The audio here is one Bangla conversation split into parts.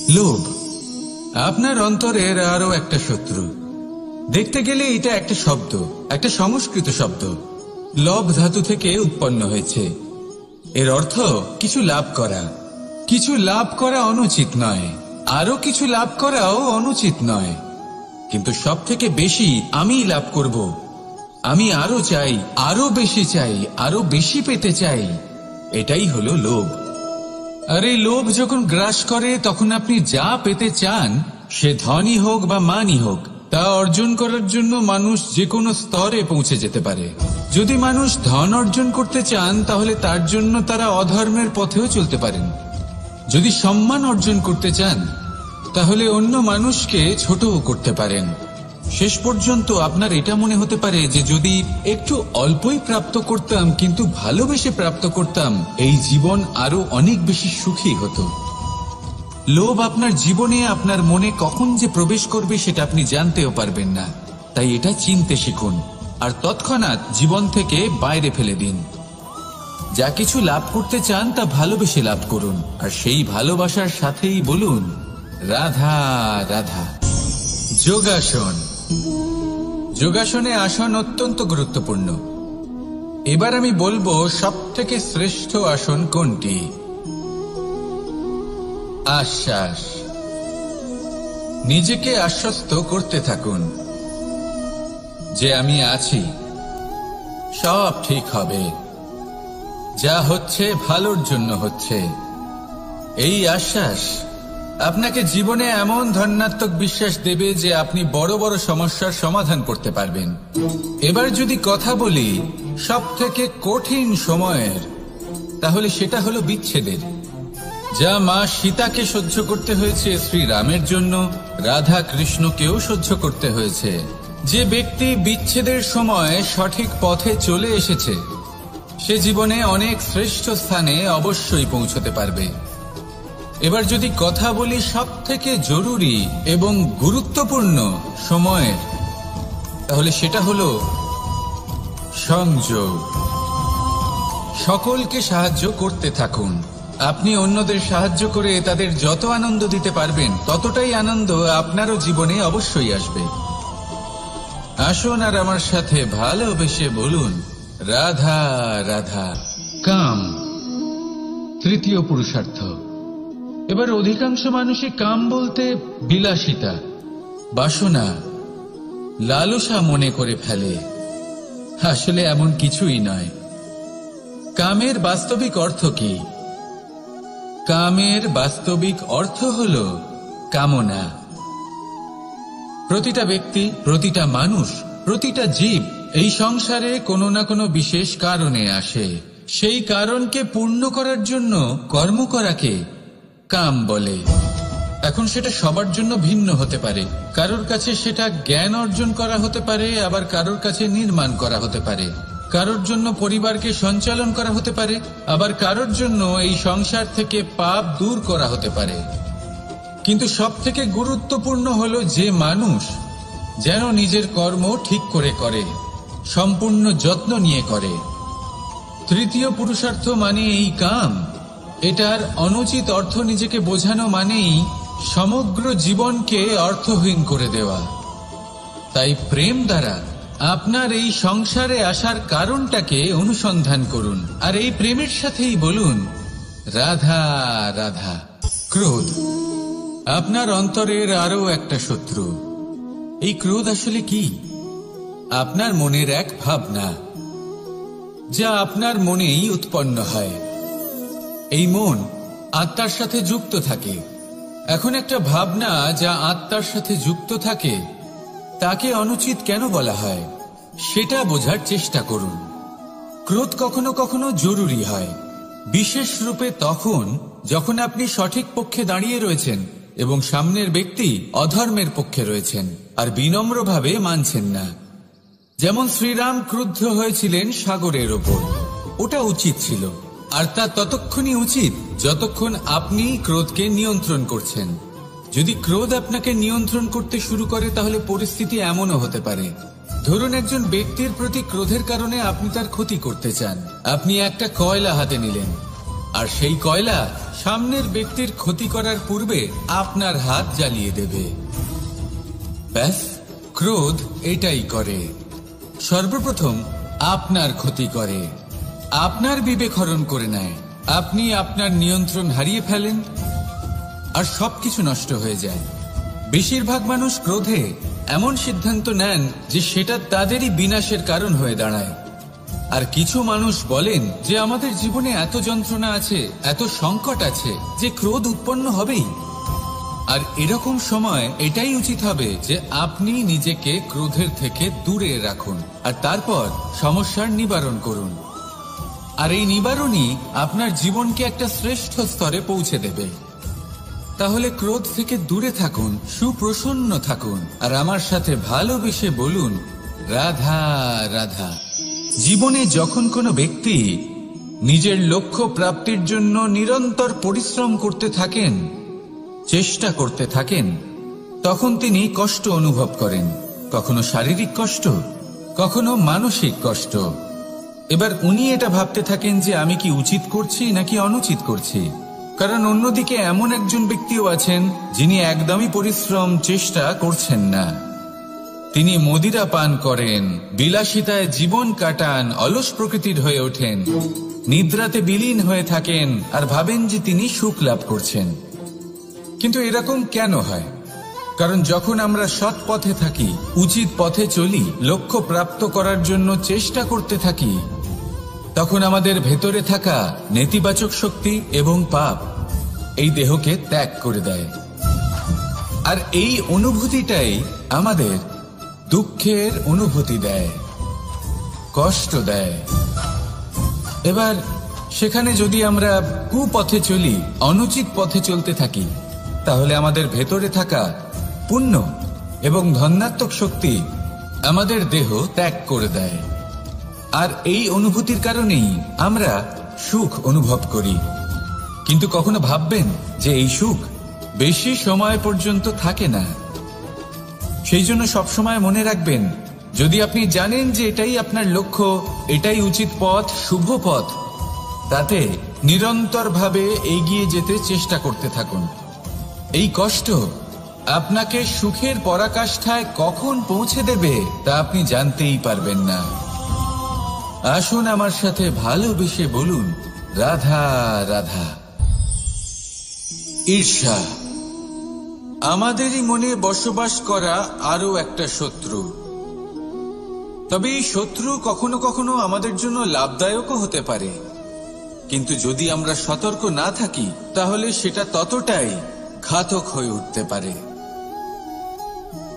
লোভ আপনার অন্তরের আরো একটা শত্রু। দেখতে গেলে এটা একটা শব্দ, একটা সংস্কৃত শব্দ, লব ধাতু থেকে উৎপন্ন হয়েছে। এর অর্থ কিছু লাভ করা। কিছু লাভ করা অনুচিত নয়, আরো কিছু লাভ করাও অনুচিত নয়, কিন্তু সব থেকে বেশি আমি লাভ করব, আমি আরো চাই, আরো বেশি চাই, আরো বেশি পেতে চাই, এটাই হলো লোভ। আর এই লোভ যখন গ্রাস করে তখন আপনি যা পেতে চান, সে ধনই হোক বা মানই হোক, তা অর্জন করার জন্য মানুষ যে কোনো স্তরে পৌঁছে যেতে পারে। যদি মানুষ ধন অর্জন করতে চান তাহলে তার জন্য তারা অধর্মের পথেও চলতে পারেন। যদি সম্মান অর্জন করতে চান তাহলে অন্য মানুষকে ছোটও করতে পারেন। শেষ পর্যন্ত আপনার এটা মনে হতে পারে যে যদি একটু অল্পই প্রাপ্ত করতাম, কিন্তু ভালোবেসে প্রাপ্ত করতাম, এই জীবন আরো অনেক বেশি সুখী হতো। লোভ আপনার জীবনে, আপনার মনে কখন যে প্রবেশ করবে সেটা আপনি জানতেও পারবেন না। তাই এটা চিনতে শিখুন আর তৎক্ষণাৎ জীবন থেকে বাইরে ফেলে দিন। যা কিছু লাভ করতে চান তা ভালোবেসে লাভ করুন, আর সেই ভালোবাসার সাথেই বলুন রাধা রাধা। যোগাসন। যোগাসনে আসন অত্যন্ত গুরুত্বপূর্ণ। এবার আমি বলবো সবথেকে শ্রেষ্ঠ আসন কোনটি। আশ্বাস। নিজেকে আশ্বস্ত করতে থাকুন যে আমি আছি, সব ঠিক হবে, যা হচ্ছে ভালোর জন্য হচ্ছে। এই আশ্বাস আপনাকে জীবনে এমন ধনাত্মক বিশ্বাস দেবে যে আপনি বড় বড় সমস্যার সমাধান করতে পারবেন। এবার যদি কথা বলি সবথেকে কঠিন সময়ের, তাহলে সেটা হলো বিচ্ছেদের। যা মা সীতাকে সহ্য করতে হয়েছে শ্রীরামের জন্য, রাধা কৃষ্ণকেও সহ্য করতে হয়েছে। যে ব্যক্তি বিচ্ছেদের সময় সঠিক পথে চলে এসেছে সে জীবনে অনেক শ্রেষ্ঠ স্থানে অবশ্যই পৌঁছতে পারবে। এবার যদি কথা বলি সবথেকে জরুরি এবং গুরুত্বপূর্ণ সময়ের, তাহলে সেটা হলো সংযোগ। সকলকে সাহায্য করতে থাকুন। আপনি অন্যদের সাহায্য করে তাদের যত আনন্দ দিতে পারবেন ততটাই আনন্দ আপনারও জীবনে অবশ্যই আসবে। আসুন আর আমার সাথে ভালোবেসে বলুন রাধা রাধা। কাম তৃতীয় পুরুষার্থ। এবার অধিকাংশ মানুষই কাম বলতে বিলাসিতা, বাসনা, লালসা মনে করে ফেলে। আসলে এমন কিছুই নয়। কামের বাস্তবিক অর্থ কি? কামের বাস্তবিক অর্থ হল কামনা। প্রতিটা ব্যক্তি, প্রতিটা মানুষ, প্রতিটা জীব এই সংসারে কোনো না কোনো বিশেষ কারণে আসে। সেই কারণকে পূর্ণ করার জন্য কর্ম করাকে কাম বলে। এখন সেটা সবার জন্য ভিন্ন হতে পারে। কারোর কাছে সেটা জ্ঞান অর্জন করা হতে পারে, আবার কারোর কাছে নির্মাণ করা হতে পারে। কারোর জন্য পরিবারকে সঞ্চালন করা হতে পারে, আবার কারোর জন্য এই সংসার থেকে পাপ দূর করা হতে পারে। কিন্তু সবথেকে গুরুত্বপূর্ণ হলো যে মানুষ যেন নিজের কর্ম ঠিক করে করে, সম্পূর্ণ যত্ন নিয়ে করে। তৃতীয় পুরুষার্থ মানে এই কাম। এটার অনুচিত অর্থ নিজেকে বোঝানো মানেই সমগ্র জীবনকে অর্থহীন করে দেওয়া। তাই প্রেম দ্বারা আপনার এই সংসারে আসার কারণটাকে অনুসন্ধান করুন, আর এই প্রেমের সাথেই বলুন রাধা রাধা। ক্রোধ আপনার অন্তরের আরো একটা শত্রু। এই ক্রোধ আসলে কি? আপনার মনের এক ভাবনা, যা আপনার মনেই উৎপন্ন হয়। এই মন আত্মার সাথে যুক্ত থাকে। এখন একটা ভাবনা যা আত্মার সাথে যুক্ত থাকে তাকে অনুচিত কেন বলা হয় সেটা বোঝার চেষ্টা করুন। ক্রোধ কখনো কখনো জরুরি হয়, বিশেষ রূপে তখন যখন আপনি সঠিক পক্ষে দাঁড়িয়ে রয়েছেন এবং সামনের ব্যক্তি অধর্মের পক্ষে রয়েছেন আর বিনম্রভাবে মানছেন না। যেমন শ্রীরাম ক্রুদ্ধ হয়েছিলেন সাগরের ওপর। ওটা উচিত ছিল, আর তা ততক্ষণই উচিত যতক্ষণ আপনি ক্রোধকে নিয়ন্ত্রণ করছেন। যদি ক্রোধ আপনাকে নিয়ন্ত্রণ করতে শুরু করে তাহলে পরিস্থিতি এমনও হতে পারে, ধরুন একজন ব্যক্তির প্রতি ক্রোধের কারণে আপনি তার ক্ষতি করতে চান। আপনি একটা কয়লা হাতে নিলেন আর সেই কয়লা সামনের ব্যক্তির ক্ষতি করার পূর্বে আপনার হাত জ্বালিয়ে দেবে। ব্যাস, ক্রোধ এটাই করে। সর্বপ্রথম আপনার ক্ষতি করে, আপনার বিবেক হরণ করে নেয়, আপনি আপনার নিয়ন্ত্রণ হারিয়ে ফেলেন আর সবকিছু নষ্ট হয়ে যায়। বেশিরভাগ মানুষ ক্রোধে এমন সিদ্ধান্ত নেন যে সেটা তাদেরই বিনাশের কারণ হয়ে দাঁড়ায়। আর কিছু মানুষ বলেন যে আমাদের জীবনে এত যন্ত্রণা আছে, এত সংকট আছে যে ক্রোধ উৎপন্ন হবেই। আর এরকম সময় এটাই উচিত হবে যে আপনি নিজেকে ক্রোধের থেকে দূরে রাখুন আর তারপর সমস্যার নিবারণ করুন। আর এই নিবারণই আপনার জীবনকে একটা শ্রেষ্ঠ স্তরে পৌঁছে দেবে। তাহলে ক্রোধ থেকে দূরে থাকুন, সুপ্রসন্ন থাকুন আর আমার সাথে ভালোবেসে বলুন, রাধা রাধা। জীবনে যখন কোনো ব্যক্তি নিজের লক্ষ্য প্রাপ্তির জন্য নিরন্তর পরিশ্রম করতে থাকেন, চেষ্টা করতে থাকেন, তখন তিনি কষ্ট অনুভব করেন, কখনো শারীরিক কষ্ট, কখনো মানসিক কষ্ট। এবার উনি এটা ভাবতে থাকেন যে আমি কি উচিত করছি নাকি অনুচিত করছি। কারণ অন্যদিকে এমন একজন ব্যক্তিও আছেন যিনি একদমই পরিশ্রম চেষ্টা করছেন না। তিনি মদিরা পান করেন, বিলাসিতায় জীবন কাটান, অলস প্রকৃতির হয়ে ওঠেন, নিদ্রাতে বিলীন হয়ে থাকেন আর ভাবেন যে তিনি সুখ লাভ করছেন। কিন্তু এরকম কেন হয়? কারণ যখন আমরা সৎ পথে থাকি, উচিত পথে চলি, লক্ষ্য প্রাপ্ত করার জন্য চেষ্টা করতে থাকি, তখন আমাদের ভেতরে থাকা নেতিবাচক শক্তি এবং পাপ এই দেহকে ত্যাগ করে দেয়। আর এই অনুভূতিটাই আমাদের দুঃখের অনুভূতি দেয়, কষ্ট দেয়। এবার সেখানে যদি আমরা কুপথে চলি, অনুচিত পথে চলতে থাকি, তাহলে আমাদের ভেতরে থাকা পুণ্য এবং ধনাত্মক শক্তি আমাদের দেহ ত্যাগ করে দেয়। আর এই অনুভূতির কারণেই আমরা সুখ অনুভব করি। কিন্তু কখনো ভাববেন যে এই সুখ বেশি সময় পর্যন্ত থাকে না। সেই জন্য সবসময় মনে রাখবেন, যদি আপনি জানেন যে এটাই আপনার লক্ষ্য, এটাই উচিত পথ, শুভ পথ, তাতে নিরন্তরভাবে এগিয়ে যেতে চেষ্টা করতে থাকুন। এই কষ্ট আপনাকে সুখের পরাকাষ্ঠায় কখন পৌঁছে দেবে তা আপনি জানতেই পারবেন না। আসুন আমার সাথে ভালোবেসে বলুন, রাধা রাধা। ঈর্ষা আমাদেরই মনে বসবাস করা আরো একটা শত্রু। তবে এই শত্রু কখনো কখনো আমাদের জন্য লাভদায়কও হতে পারে। কিন্তু যদি আমরা সতর্ক না থাকি, তাহলে সেটা ততটাই ঘাতক হয়ে উঠতে পারে।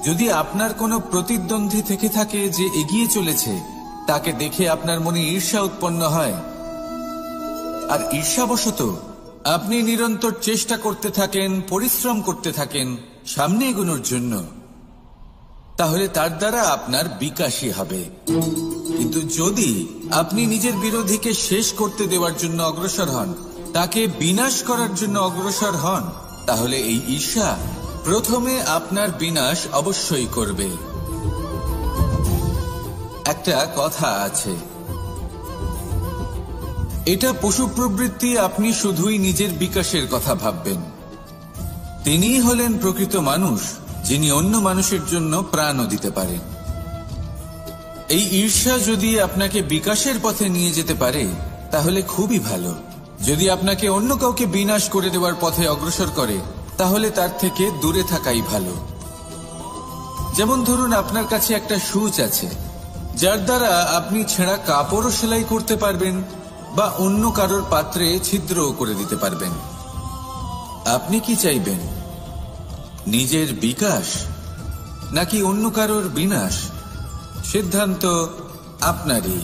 যদি আপনার কোনো প্রতিদ্বন্দ্বী থেকে থাকে যে এগিয়ে চলেছে, তাকে দেখে আপনার মনে ঈর্ষা উৎপন্ন হয়, আর ঈর্ষাবশত আপনি নিরন্তর চেষ্টা করতে থাকেন, পরিশ্রম করতে থাকেন সামনে এগোনোর জন্য, তাহলে তার দ্বারা আপনার বিকাশই হবে। কিন্তু যদি আপনি নিজের বিরোধীকে শেষ করতে দেওয়ার জন্য অগ্রসর হন, তাকে বিনাশ করার জন্য অগ্রসর হন, তাহলে এই ঈর্ষা প্রথমে আপনার বিনাশ অবশ্যই করবে। একটা কথা আছে, এটা পশু প্রবৃত্তি, আপনি শুধুই নিজের বিকাশের কথা ভাববেন। তিনিই হলেন প্রকৃত মানুষ, যিনি অন্য মানুষের জন্য প্রাণও দিতে পারেন। এই ঈর্ষা যদি আপনাকে বিকাশের পথে নিয়ে যেতে পারে, তাহলে খুবই ভালো। যদি আপনাকে অন্য কাউকে বিনাশ করে দেওয়ার পথে অগ্রসর করে, তাহলে তার থেকে দূরে থাকাই ভালো। যেমন ধরুন, আপনার কাছে একটা সূচ আছে, যার দ্বারা আপনি ছেঁড়া কাপড়ও সেলাই করতে পারবেন বা অন্য কারোর পাত্রে ছিদ্রও করে দিতে পারবেন। আপনি কি চাইবেন, নিজের বিকাশ নাকি অন্য কারোর বিনাশ? সিদ্ধান্ত আপনারই।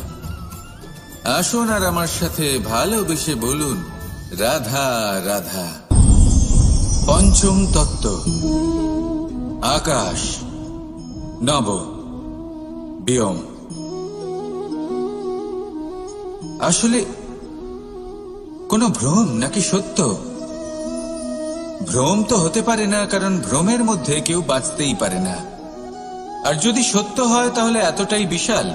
আসুন আর আমার সাথে ভালোবেসে বলুন, রাধা রাধা। পঞ্চম তত্ত্ব, আকাশ, নব, ব্যোম। আসলে কোন ভ্রম নাকি সত্য? ভ্রম তো হতে পারে না, কারণ ভ্রমের মধ্যে কেউ বাঁচতেই পারে না। আর যদি সত্য হয়, তাহলে এতটাই বিশাল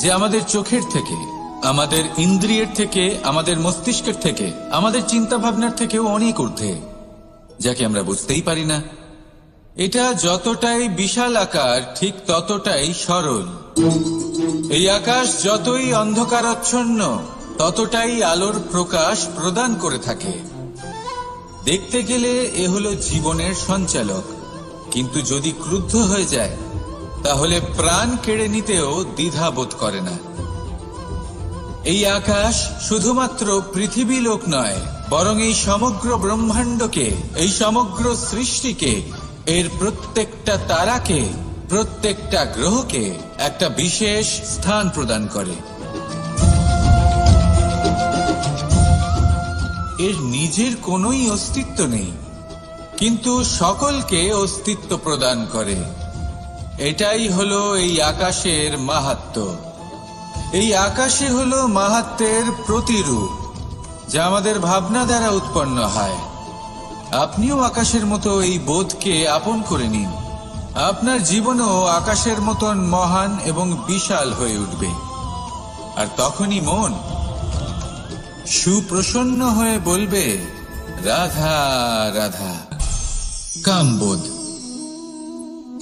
যে আমাদের চোখের থেকে, আমাদের ইন্দ্রিয়ের থেকে, আমাদের মস্তিষ্কের থেকে, আমাদের চিন্তা ভাবনার থেকেও অনেক ঊর্ধ্বে, যাকে আমরা বুঝতেই পারি না। এটা যতটাই বিশাল আকার ঠিক ততটাই সরল। এই আকাশ যতই অন্ধকারাচ্ছন্ন ততটাই আলোর প্রকাশ প্রদান করে থাকে। দেখতে গেলে এ হলো জীবনের সঞ্চালক, কিন্তু যদি ক্রুদ্ধ হয়ে যায় তাহলে প্রাণ কেড়ে নিতেও দ্বিধা বোধ করে না। এই আকাশ শুধুমাত্র পৃথিবী লোক নয়, বরং এই সমগ্র ব্রহ্মাণ্ডকে, এই সমগ্র সৃষ্টিকে, এর প্রত্যেকটা তারাকে, প্রত্যেকটা গ্রহকে একটা বিশেষ স্থান প্রদান করে। এর নিজের কোনোই অস্তিত্ব নেই, কিন্তু সকলকে অস্তিত্ব প্রদান করে। এটাই হলো এই আকাশের মাহাত্ম্য। এই আকাশে হলো মাহাত্ম্যের প্রতিরূপ, যা আমাদের ভাবনা দ্বারা উৎপন্ন হয়। আপনিও আকাশের মতো এই বোধকে আপন করে নিন। আপনার জীবনও আকাশের মতন মহান এবং বিশাল হয়ে উঠবে। আর তখনই মন সুপ্রসন্ন হয়ে বলবে, রাধা রাধা। কামবোধ,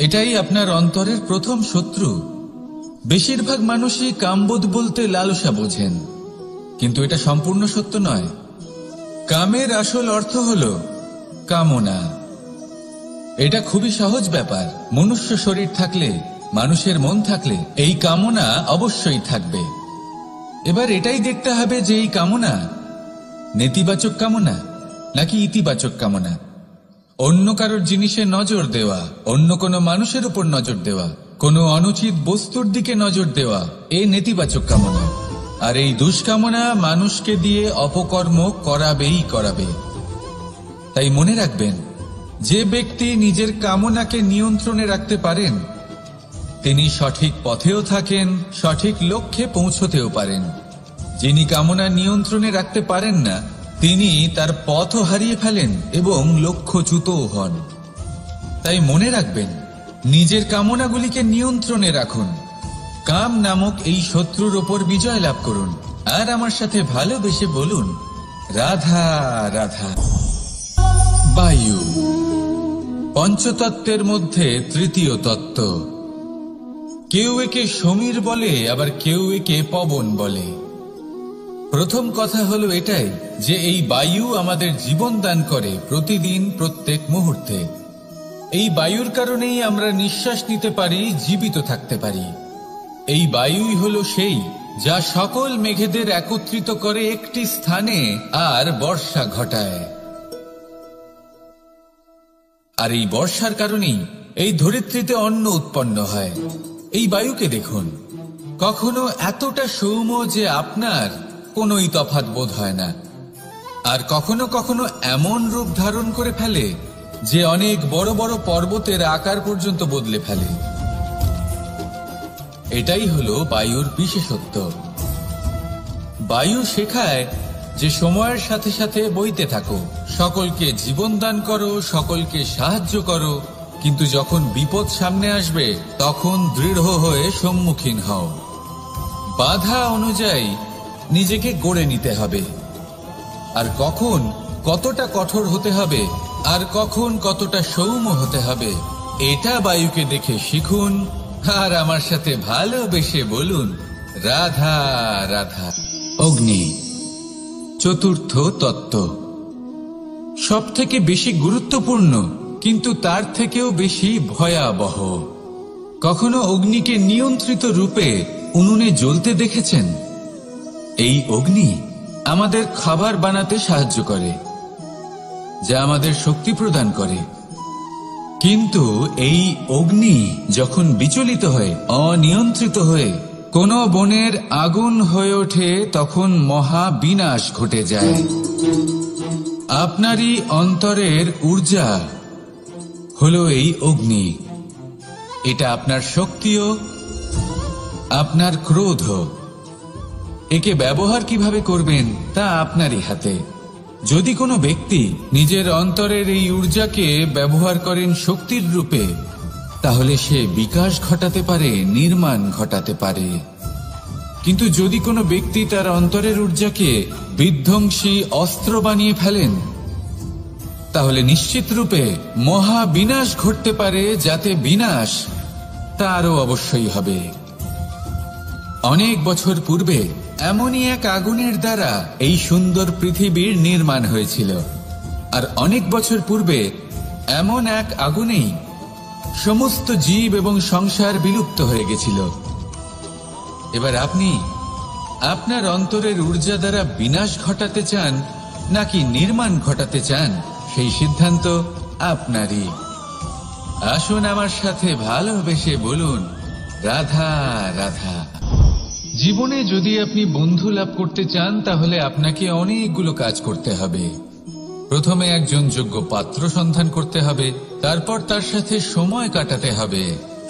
এটাই আপনার অন্তরের প্রথম শত্রু। বেশিরভাগ মানুষই কামবোধ বলতে লালসা বোঝেন, কিন্তু এটা সম্পূর্ণ সত্য নয়। কামের আসল অর্থ হল কামনা। এটা খুবই সহজ ব্যাপার। মনুষ্য শরীর থাকলে, মানুষের মন থাকলে এই কামনা অবশ্যই থাকবে। এবার এটাই দেখতে হবে যে এই কামনা নেতিবাচক কামনা নাকি ইতিবাচক কামনা। অন্য কারোর জিনিসে নজর দেওয়া, অন্য কোনো মানুষের উপর নজর দেওয়া, কোনো অনুচিত বস্তুর দিকে নজর দেওয়া, এই নেতিবাচক কামনা। আর এই দুষ্কামনা মানুষকে দিয়ে অপকর্ম করাবেই করাবে। তাই মনে রাখবেন, যে ব্যক্তি নিজের কামনাকে নিয়ন্ত্রণে রাখতে পারেন তিনি সঠিক পথেও থাকেন, সঠিক লক্ষ্যে পৌঁছতেও পারেন। যিনি কামনা নিয়ন্ত্রণে রাখতে পারেন না তিনি তার পথও হারিয়ে ফেলেন এবং লক্ষ্যচ্যুতও হন। তাই মনে রাখবেন, নিজের কামনাগুলিকে নিয়ন্ত্রণে রাখুন। কাম নামক এই শত্রুর ওপর বিজয় লাভ করুন। আর আমার সাথে ভালোবেসে বলুন, রাধা রাধা। বায়ু পঞ্চতত্ত্বের মধ্যে তৃতীয় তত্ত্ব। কেউ একে সমীর বলে, আবার কেউ একে পবন বলে। প্রথম কথা হলো এটাই যে এই বায়ু আমাদের জীবন দান করে প্রতিদিন, প্রত্যেক মুহূর্তে। এই বায়ুর কারণেই আমরা নিঃশ্বাস নিতে পারি, জীবিত থাকতে পারি। এই বায়ুই হলো সেই যা সকল মেঘেদের একত্রিত করে একটি স্থানে আর বর্ষা ঘটায়। আর এই বর্ষার কারণেই এই ধরিত্রীতে অন্ন উৎপন্ন হয়। এই বায়ুকে দেখুন, কখনো এতটা সৌম্য যে আপনার কোনোই তফাৎ বোধ হয় না, আর কখনো কখনো এমন রূপ ধারণ করে ফেলে যে অনেক বড় বড় পর্বতের আকার পর্যন্ত বদলে ফেলে। এটাই হলো বায়ুর বিশেষত্ব। বায়ু শেখায় যে সময়ের সাথে সাথে বইতে থাকো, সকলকে জীবন দান করো, সকলকে সাহায্য করো, কিন্তু যখন বিপদ সামনে আসবে তখন দৃঢ় হয়ে সম্মুখীন হও। বাধা অনুযায়ী নিজেকে গড়ে নিতে হবে। আর কখন কতটা কঠোর হতে হবে আর কখন কতটা সৌম্য হতে হবে, এটা বায়ুকে দেখে শিখুন। আর আমার সাথে ভালোবেসে বলুন, রাধা রাধা। অগ্নি চতুর্থ তত্ত্ব, সব থেকে বেশি গুরুত্বপূর্ণ কিন্তু তার থেকেও বেশি ভয়াবহ। কখনো অগ্নিকে নিয়ন্ত্রিত রূপে উনুনে জ্বলতে দেখেছেন? এই অগ্নি আমাদের খাবার বানাতে সাহায্য করে, যা আমাদের শক্তি প্রদান করে। কিন্তু এই অগ্নি যখন বিচলিত হয়ে, অনিয়ন্ত্রিত হয়ে কোন বনের আগুন হয়ে ওঠে তখন মহা বিনাশ ঘটে যায়। আপনারই অন্তরের ঊর্জা হলো এই অগ্নি। এটা আপনার শক্তিও, আপনার ক্রোধ। একে ব্যবহার কিভাবে করবেন তা আপনারই হাতে। যদি কোনো ব্যক্তি নিজের অন্তরের এই ঊর্জাকে ব্যবহার করেন শক্তির রূপে, তাহলে সে বিকাশ ঘটাতে পারে, নির্মাণ ঘটাতে পারে। কিন্তু যদি কোনো ব্যক্তি তার অন্তরের ঊর্জাকে বিধ্বংসী অস্ত্র বানিয়ে ফেলেন, তাহলে নিশ্চিত রূপে মহা বিনাশ ঘটতে পারে, যাতে বিনাশ তারও অবশ্যই হবে। অনেক বছর পূর্বে এমনই এক আগুনের দ্বারা এই সুন্দর পৃথিবীর নির্মাণ হয়েছিল, আর অনেক বছর পূর্বে এমন এক আগুনেই সমস্ত জীব এবং সংসার বিলুপ্ত হয়ে গেছিল। এবার আপনি আপনার অন্তরের ঊর্জা দ্বারা বিনাশ ঘটাতে চান নাকি নির্মাণ ঘটাতে চান, সেই সিদ্ধান্ত আপনারই। আসুন আমার সাথে ভালোবেসে বলুন, রাধা রাধা। জীবনে যদি আপনি বন্ধু লাভ করতে চান, তাহলে আপনাকে অনেকগুলো কাজ করতে হবে। প্রথমে একজন যোগ্য পাত্র সন্ধান করতে হবে, তারপর তার সাথে সময় কাটাতে হবে,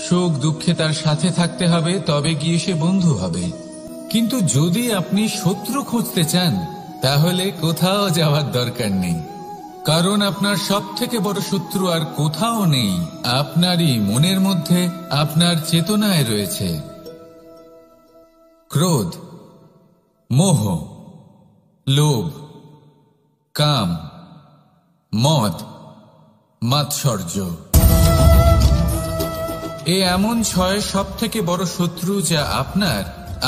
সুখ দুঃখে তার সাথে থাকতে হবে, তবে গিয়ে সে বন্ধু হবে। কিন্তু যদি আপনি শত্রু খুঁজতে চান, তাহলে কোথাও যাওয়ার দরকার নেই, কারণ আপনার সব থেকে বড় শত্রু আর কোথাও নেই, আপনারই মনের মধ্যে, আপনার চেতনায় রয়েছে। ক্রোধ, মোহ, লোভ, কাম, মদ, মাৎসর্য, এ এমন 6 সব থেকে বড় শত্রু, যা আপনার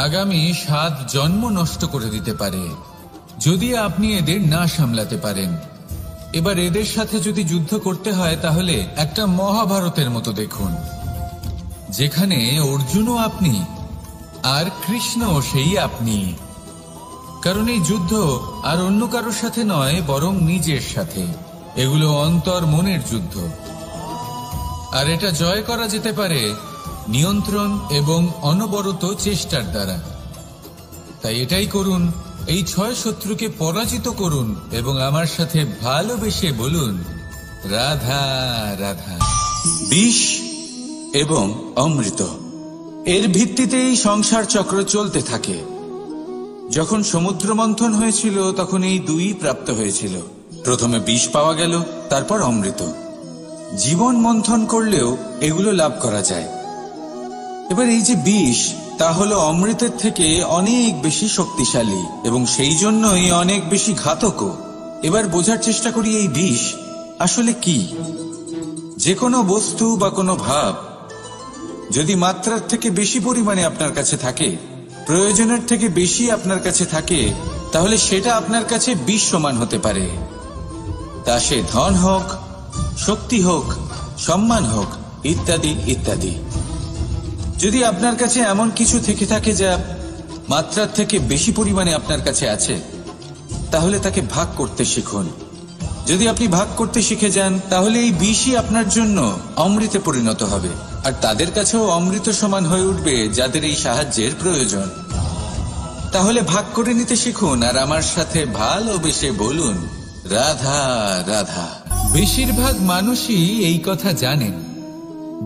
আগামী 7 জন্ম নষ্ট করে দিতে পারে যদি আপনি এদের না সামলাতে পারেন। এবার এদের সাথে যদি যুদ্ধ করতে হয়, তাহলে একটা মহাভারতের মতো দেখুন, যেখানে অর্জুনও আপনি আর কৃষ্ণ সেই আপনি। কারণ এই যুদ্ধ আর অন্য কারোর সাথে নয়, বরং নিজের সাথে। এগুলো অন্তর মনের যুদ্ধ, আর এটা জয় করা যেতে পারে নিয়ন্ত্রণ এবং অনবরত চেষ্টার দ্বারা। তাই এটাই করুন, এই 6 শত্রুকে পরাজিত করুন এবং আমার সাথে ভালোবেসে বলুন, রাধা রাধা। বিষ এবং অমৃত, এর ভিত্তিতেই সংসার চক্র চলতে থাকে। যখন সমুদ্র মন্থন হয়েছিল, তখন এই 2 প্রাপ্ত হয়েছিল। প্রথমে বিষ পাওয়া গেল, তারপর অমৃত। জীবন মন্থন করলেও এগুলো লাভ করা যায়। এবার এই যে বিষ, তা হলো অমৃতের থেকে অনেক বেশি শক্তিশালী এবং সেই জন্যই অনেক বেশি ঘাতকও। এবার বোঝার চেষ্টা করি এই বিষ আসলে কি। যে কোনো বস্তু বা কোনো ভাব যদি মাত্রার থেকে বেশি পরিমাণে আপনার কাছে থাকে, প্রয়োজনের থেকে বেশি আপনার কাছে থাকে, তাহলে সেটা আপনার কাছে বিষ সমান হতে পারে। তা সে ধন হোক, শক্তি হোক, সম্মান হোক, ইত্যাদি ইত্যাদি। যদি আপনার কাছে এমন কিছু থেকে থাকে যা মাত্রার থেকে বেশি পরিমাণে আপনার কাছে আছে, তাহলে তাকে ভাগ করতে শিখুন। যদি আপনি ভাগ করতে শিখে যান, তাহলে এই বিষই আপনার জন্য অমৃতে পরিণত হবে, আর তাদের কাছেও অমৃত সমান হয়ে উঠবে যাদের এই সাহায্যের প্রয়োজন। তাহলে ভাগ করে নিতে শিখুন, আর আমার সাথে ভালোবেসে বলুন, রাধা রাধা। বেশিরভাগ মানুষই এই কথা জানেন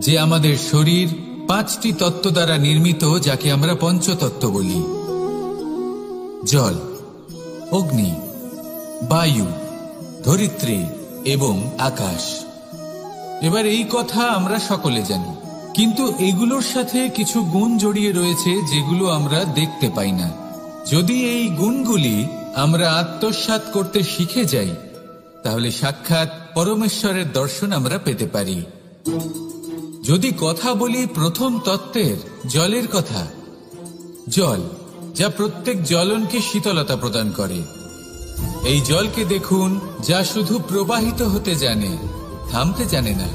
যে আমাদের শরীর 5টি তত্ত্ব দ্বারা নির্মিত, যাকে আমরা পঞ্চতত্ত্ব বলি: জল, অগ্নি, বায়ু, ধরিত্রী এবং আকাশ। এবার এই কথা আমরা সকলে জানি, কিন্তু এগুলোর সাথে কিছু গুণ জড়িয়ে রয়েছে যেগুলো আমরা দেখতে পাই না। যদি এই গুণগুলি আমরা আত্মসাৎ করতে শিখে যাই, তাহলে সাক্ষাৎ পরমেশ্বরের দর্শন আমরা পেতে পারি। যদি কথা বলি প্রথম তত্ত্বের, জলের কথা, জল যা প্রত্যেক জ্বলনকে শীতলতা প্রদান করে। এই জলকে দেখুন, যা শুধু প্রবাহিত হতে জানে, থামতে জানে না।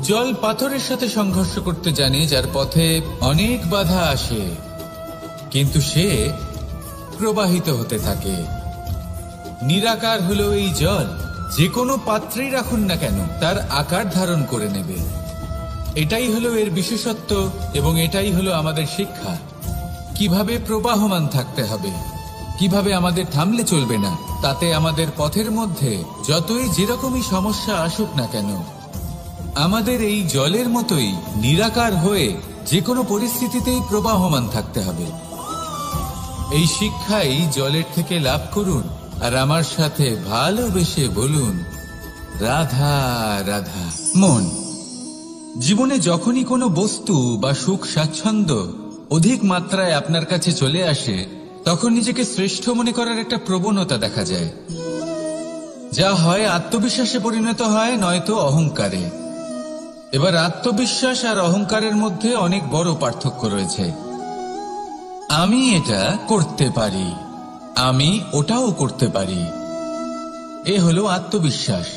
জল পাথরের সাথে সংঘর্ষ করতে জানে, যার পথে অনেক বাধা আসে, কিন্তু সে প্রবাহিত হতে থাকে। নিরাকার হলো এই জল, যে কোনো পাত্রেই রাখুন না কেন, তার আকার ধারণ করে নেবে। এটাই হলো এর বিশেষত্ব, এবং এটাই হলো আমাদের শিক্ষা। কিভাবে প্রবাহমান থাকতে হবে, কিভাবে আমাদের থামলে চলবে না, তাতে আমাদের পথের মধ্যে যতই যেরকমই সমস্যা আসুক না কেন, আমাদের এই জলের মতোই নিরাকার হয়ে যে কোনো পরিস্থিতিতেই প্রবাহমান থাকতে হবে। এই শিক্ষাই জলের থেকে লাভ করুন, আর আমার সাথে ভালোবেসে বলুন, রাধা রাধা। মন, জীবনে যখনই কোনো বস্তু বা সুখ স্বাচ্ছন্দ্য অধিক মাত্রায় আপনার কাছে চলে আসে, তখন নিজেকে শ্রেষ্ঠ মনে করার একটা প্রবণতা দেখা যায়, যা হয় আত্মবিশ্বাসে পরিণত হয়, নয়তো অহংকারে। এবার আত্মবিশ্বাস আর অহংকারের মধ্যে অনেক বড় পার্থক্য রয়েছে। আমি এটা করতে পারি, আমি ওটাও করতে পারি, এ হলো আত্মবিশ্বাস।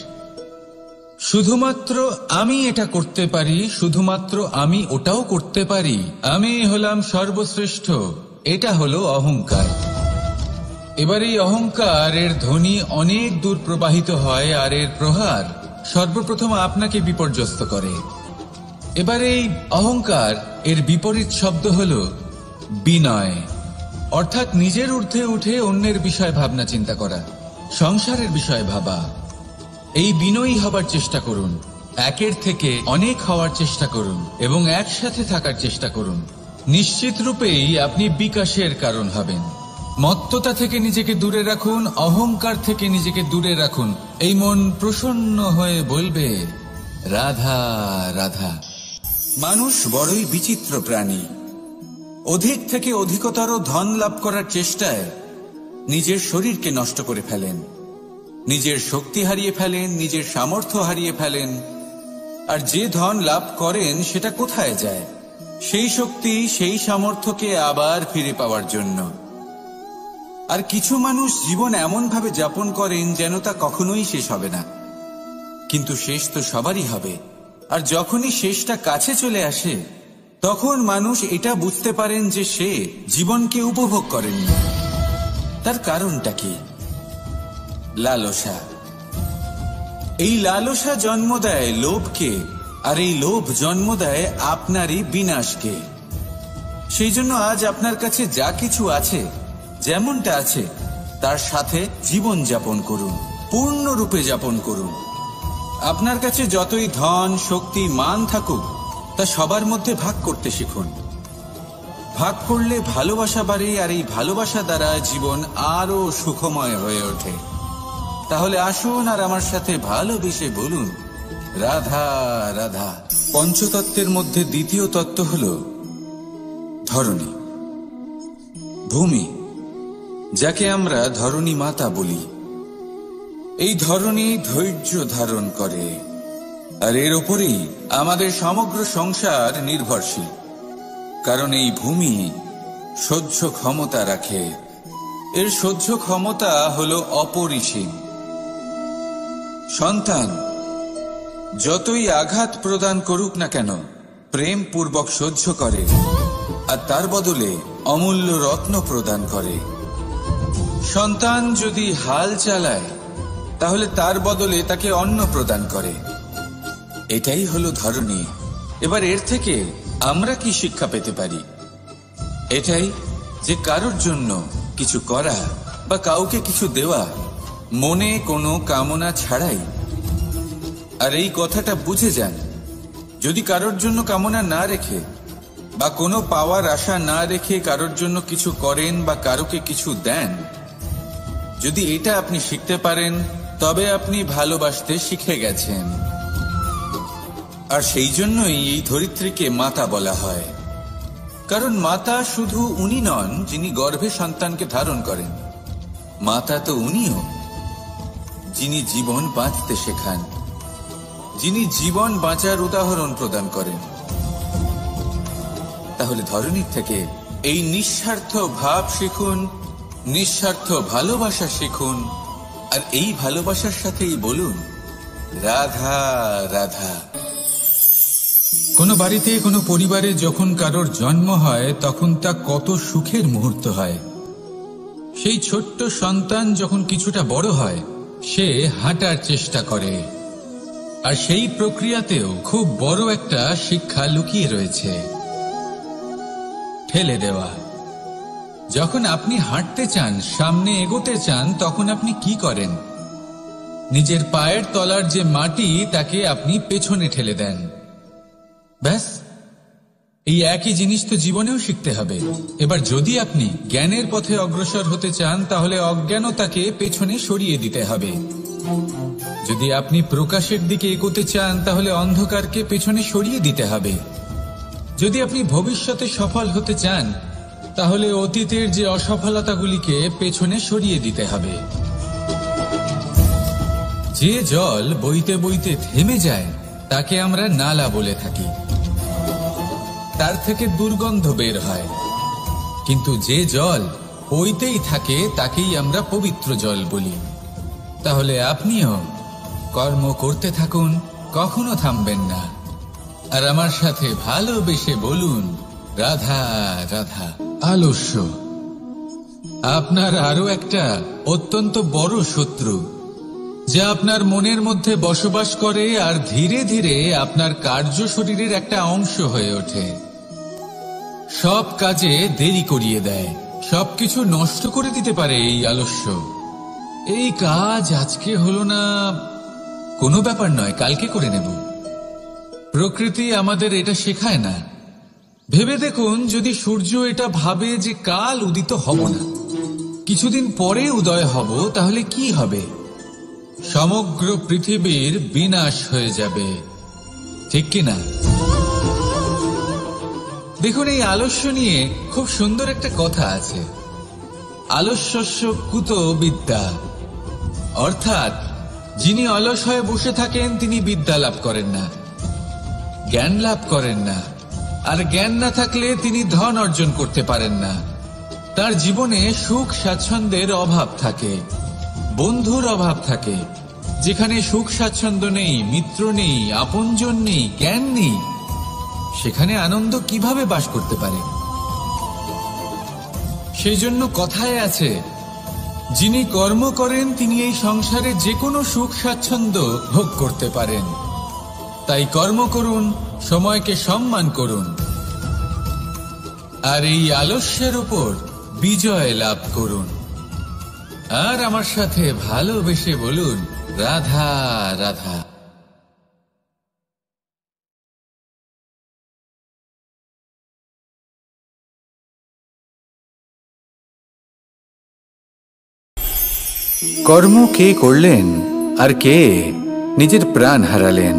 শুধুমাত্র আমি এটা করতে পারি, শুধুমাত্র আমি ওটাও করতে পারি, আমি হলাম সর্বশ্রেষ্ঠ, এটা হলো অহংকার। এবার এই অহংকার এর ধ্বনি অনেক দূর প্রবাহিত হয়, আর এর প্রহার সর্বপ্রথম আপনাকে বিপর্যস্ত করে। এবার এই অহংকার এর বিপরীত শব্দ হল বিনয়, অর্থাৎ নিজের ঊর্ধ্বে উঠে অন্যের বিষয় ভাবনা চিন্তা করা, সংসারের বিষয় ভাবা। এই বিনয়ী হবার চেষ্টা করুন, একের থেকে অনেক হওয়ার চেষ্টা করুন এবং একসাথে থাকার চেষ্টা করুন। নিশ্চিত রূপেই আপনি বিকাশের কারণ হবেন। মত্ততা থেকে নিজেকে দূরে রাখুন, অহংকার থেকে নিজেকে দূরে রাখুন। এই মন প্রসন্ন হয়ে বলবে, রাধা রাধা। মানুষ বড়ই বিচিত্র প্রাণী। অধিক থেকে অধিকতর ধন লাভ করার চেষ্টায় নিজের শরীরকে নষ্ট করে ফেলেন, নিজের শক্তি হারিয়ে ফেলেন, নিজের সামর্থ্য হারিয়ে ফেলেন। আর যে ধন লাভ করেন সেটা কোথায় যায়? সেই শক্তি, সেই সামর্থ্যকে আবার ফিরে পাওয়ার জন্য। আর কিছু মানুষ জীবন এমন ভাবে যাপন করেন যেন তা কখনোই শেষ হবে না, কিন্তু শেষ তো সবারই হবে। আর যখনই শেষটা কাছে চলে আসে, তখন মানুষ এটা বুঝতে পারেন যে সে জীবনকে উপভোগ করেননি। তার কারণটা কি? লালসা। এই লালসা জন্ম দেয় লোভকে, আর এই লোভ জন্ম দেয় আপনারই বিনাশকে। সেই জন্য আজ আপনার কাছে যা কিছু আছে, যেমনটা আছে, তার সাথে জীবন যাপন করুন, পূর্ণরূপে যাপন করুন। আপনার কাছে যতই ধন, শক্তি, মান থাকুক, তা সবার মধ্যে ভাগ করতে শিখুন। ভাগ করলে ভালোবাসা বাড়ে, আর এই ভালোবাসা দ্বারা জীবন আরো সুখময় হয়ে ওঠে। তাহলে আসুন আর আমার সাথে ভালোবেসে বলুন, রাধা রাধা। পঞ্চতত্ত্বের মধ্যে দ্বিতীয় তত্ত্ব হল ধরণী, ভূমি, যাকে আমরা ধরণী মাতা বলি। এই ধরণী ধৈর্য ধারণ করে, আর এর ওপরেই আমাদের সমগ্র সংসার নির্ভরশীল। কারণ এই ভূমি সহ্য ক্ষমতা রাখে, এর সহ্য ক্ষমতা হল অপরিসীম। সন্তান যতই আঘাত প্রদান করুক না কেন, প্রেম পূর্বক সহ্য করে, আর তার বদলে অমূল্য রত্ন প্রদান করে। সন্তান যদি হাল চালায়, তাহলে তার বদলে তাকে অন্ন প্রদান করে। এটাই হলো ধরণী। এবার এর থেকে আমরা কি শিক্ষা পেতে পারি? এটাই যে কারোর জন্য কিছু করা বা কাউকে কিছু দেওয়া মনে কোনো কামনা ছাড়াই। আর এই কথাটা বুঝে যান, যদি কারোর জন্য কামনা না রেখে বা কোনো পাওয়ার আশা না রেখে কারোর জন্য কিছু করেন বা কারোকে কিছু দেন, যদি এটা আপনি শিখতে পারেন, তবে আপনি ভালোবাসতে শিখে গেছেন। আর সেই জন্যই এই ধরিত্রীকে মাতা বলা হয়। কারণ মাতা শুধু উনি নন যিনি গর্ভে সন্তানকে ধারণ করেন, মাতা তো উনিও যিনি জীবন বাঁচতে শেখান, যিনি জীবন বাঁচার উদাহরণ প্রদান করেন। তাহলে ধরণীর থেকে এই নিঃস্বার্থ ভাব শিখুন, নিঃস্বার্থ ভালোবাসা শিখুন, আর এই ভালোবাসার সাথেই বলুন, রাধা রাধা। কোনো বাড়িতে, কোনো পরিবারে যখন কারোর জন্ম হয়, তখন তা কত সুখের মুহূর্ত হয়। সেই ছোট্ট সন্তান যখন কিছুটা বড় হয়, সে হাঁটার চেষ্টা করে, আর সেই প্রক্রিয়াতেও খুব বড় একটা শিক্ষা লুকিয়ে রয়েছে, ঠেলে দেওয়া। যখন আপনি হাঁটতে চান, সামনে এগোতে চান, তখন আপনি কি করেন? নিজের পায়ের তলার যে মাটি, তাকে আপনি পেছনে ঠেলে দেন। ব্যাস, এই একই জিনিস তো জীবনেও শিখতে হবে। এবার যদি আপনি জ্ঞানের পথে অগ্রসর হতে চান, তাহলে অজ্ঞানতাকে পেছনে সরিয়ে দিতে হবে। যদি আপনি প্রকাশের দিকে এগোতে চান, তাহলে অন্ধকারকে পেছনে সরিয়ে দিতে হবে। যদি আপনি ভবিষ্যতে সফল হতে চান তাহলে অতীতের যে অসফলতাগুলিকে পেছনে সরিয়ে দিতে হবে। যে জল বইতে বইতে থেমে যায় তাকে আমরা নালা বলে থাকি, তার থেকে দুর্গন্ধ বের হয়। কিন্তু যে জল বইতেই থাকে তাকেই আমরা পবিত্র জল বলি। তাহলে আপনিও কর্ম করতে থাকুন, কখনো থামবেন না। আর আমার সাথে ভালোবেসে বলুন, রাধা রাধা। আলস্য আপনার আরো একটা অত্যন্ত বড় শত্রু, যা আপনার মনের মধ্যে বসবাস করে আর ধীরে ধীরে আপনার কার্য শরীরের একটা অংশ হয়ে ওঠে। সব কাজে দেরি করিয়ে দেয়, সবকিছু নষ্ট করে দিতে পারে এই আলস্য। এই কাজ আজকে হলো না, কোনো ব্যাপার নয়, কালকে করে নেব। প্রকৃতি আমাদের এটা শেখায় না। ভেবে দেখুন, যদি সূর্য এটা ভাবে যে কাল উদিত হব না, কিছুদিন পরে উদয় হব, তাহলে কি হবে? সমগ্র পৃথিবীর বিনাশ হয়ে যাবে, ঠিক কিনা? দেখুন, এই আলস্য নিয়ে খুব সুন্দর একটা কথা আছে, আলস্যস্য কুত বিদ্যা। অর্থাৎ যিনি অলস হয়ে বসে থাকেন তিনি বিদ্যা লাভ করেন না, জ্ঞান লাভ করেন না। আর জ্ঞান না থাকলে তিনি ধন অর্জন করতে পারেন না। তার জীবনে সুখ স্বাচ্ছন্দ্যের অভাব থাকে, বন্ধুর অভাব থাকে। যেখানে সুখ স্বাচ্ছন্দ্য নেই, মিত্র নেই, আপনজন নেই, জ্ঞান নেই, সেখানে আনন্দ কিভাবে বাস করতে পারে? সেই জন্য কথায় আছে, যিনি কর্ম করেন তিনি এই সংসারে যে কোনো সুখ স্বাচ্ছন্দ্য ভোগ করতে পারেন। তাই কর্ম করুন, সময়কে সম্মান করুন, আর এই আলস্যের উপর বিজয় লাভ করুন। আর আমার সাথে ভালোবেসে বলুন, রাধা রাধা। কর্ম কে করলেন আর কে নিজের প্রাণ হারালেন?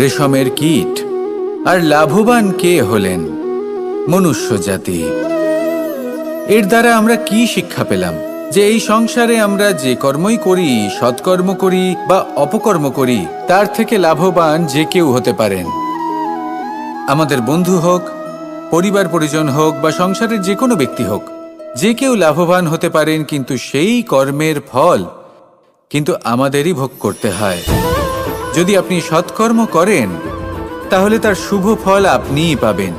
রেশমের কীট আর লাভবান কে হলেন? মনুষ্য জাতি। এর দ্বারা আমরা কি শিক্ষা পেলাম? যে এই সংসারে আমরা যে কর্মই করি, সৎকর্ম করি বা অপকর্ম করি, তার থেকে লাভবান যে কেউ হতে পারেন। আমাদের বন্ধু হোক, পরিবার পরিজন হোক বা সংসারের যে কোনো ব্যক্তি হোক, যে কেউ লাভবান হতে পারেন, কিন্তু সেই কর্মের ফল কিন্তু আমাদেরই ভোগ করতে হয়। যদি আপনি সৎকর্ম করেন তাহলে তার শুভ ফল আপনিই পাবেন।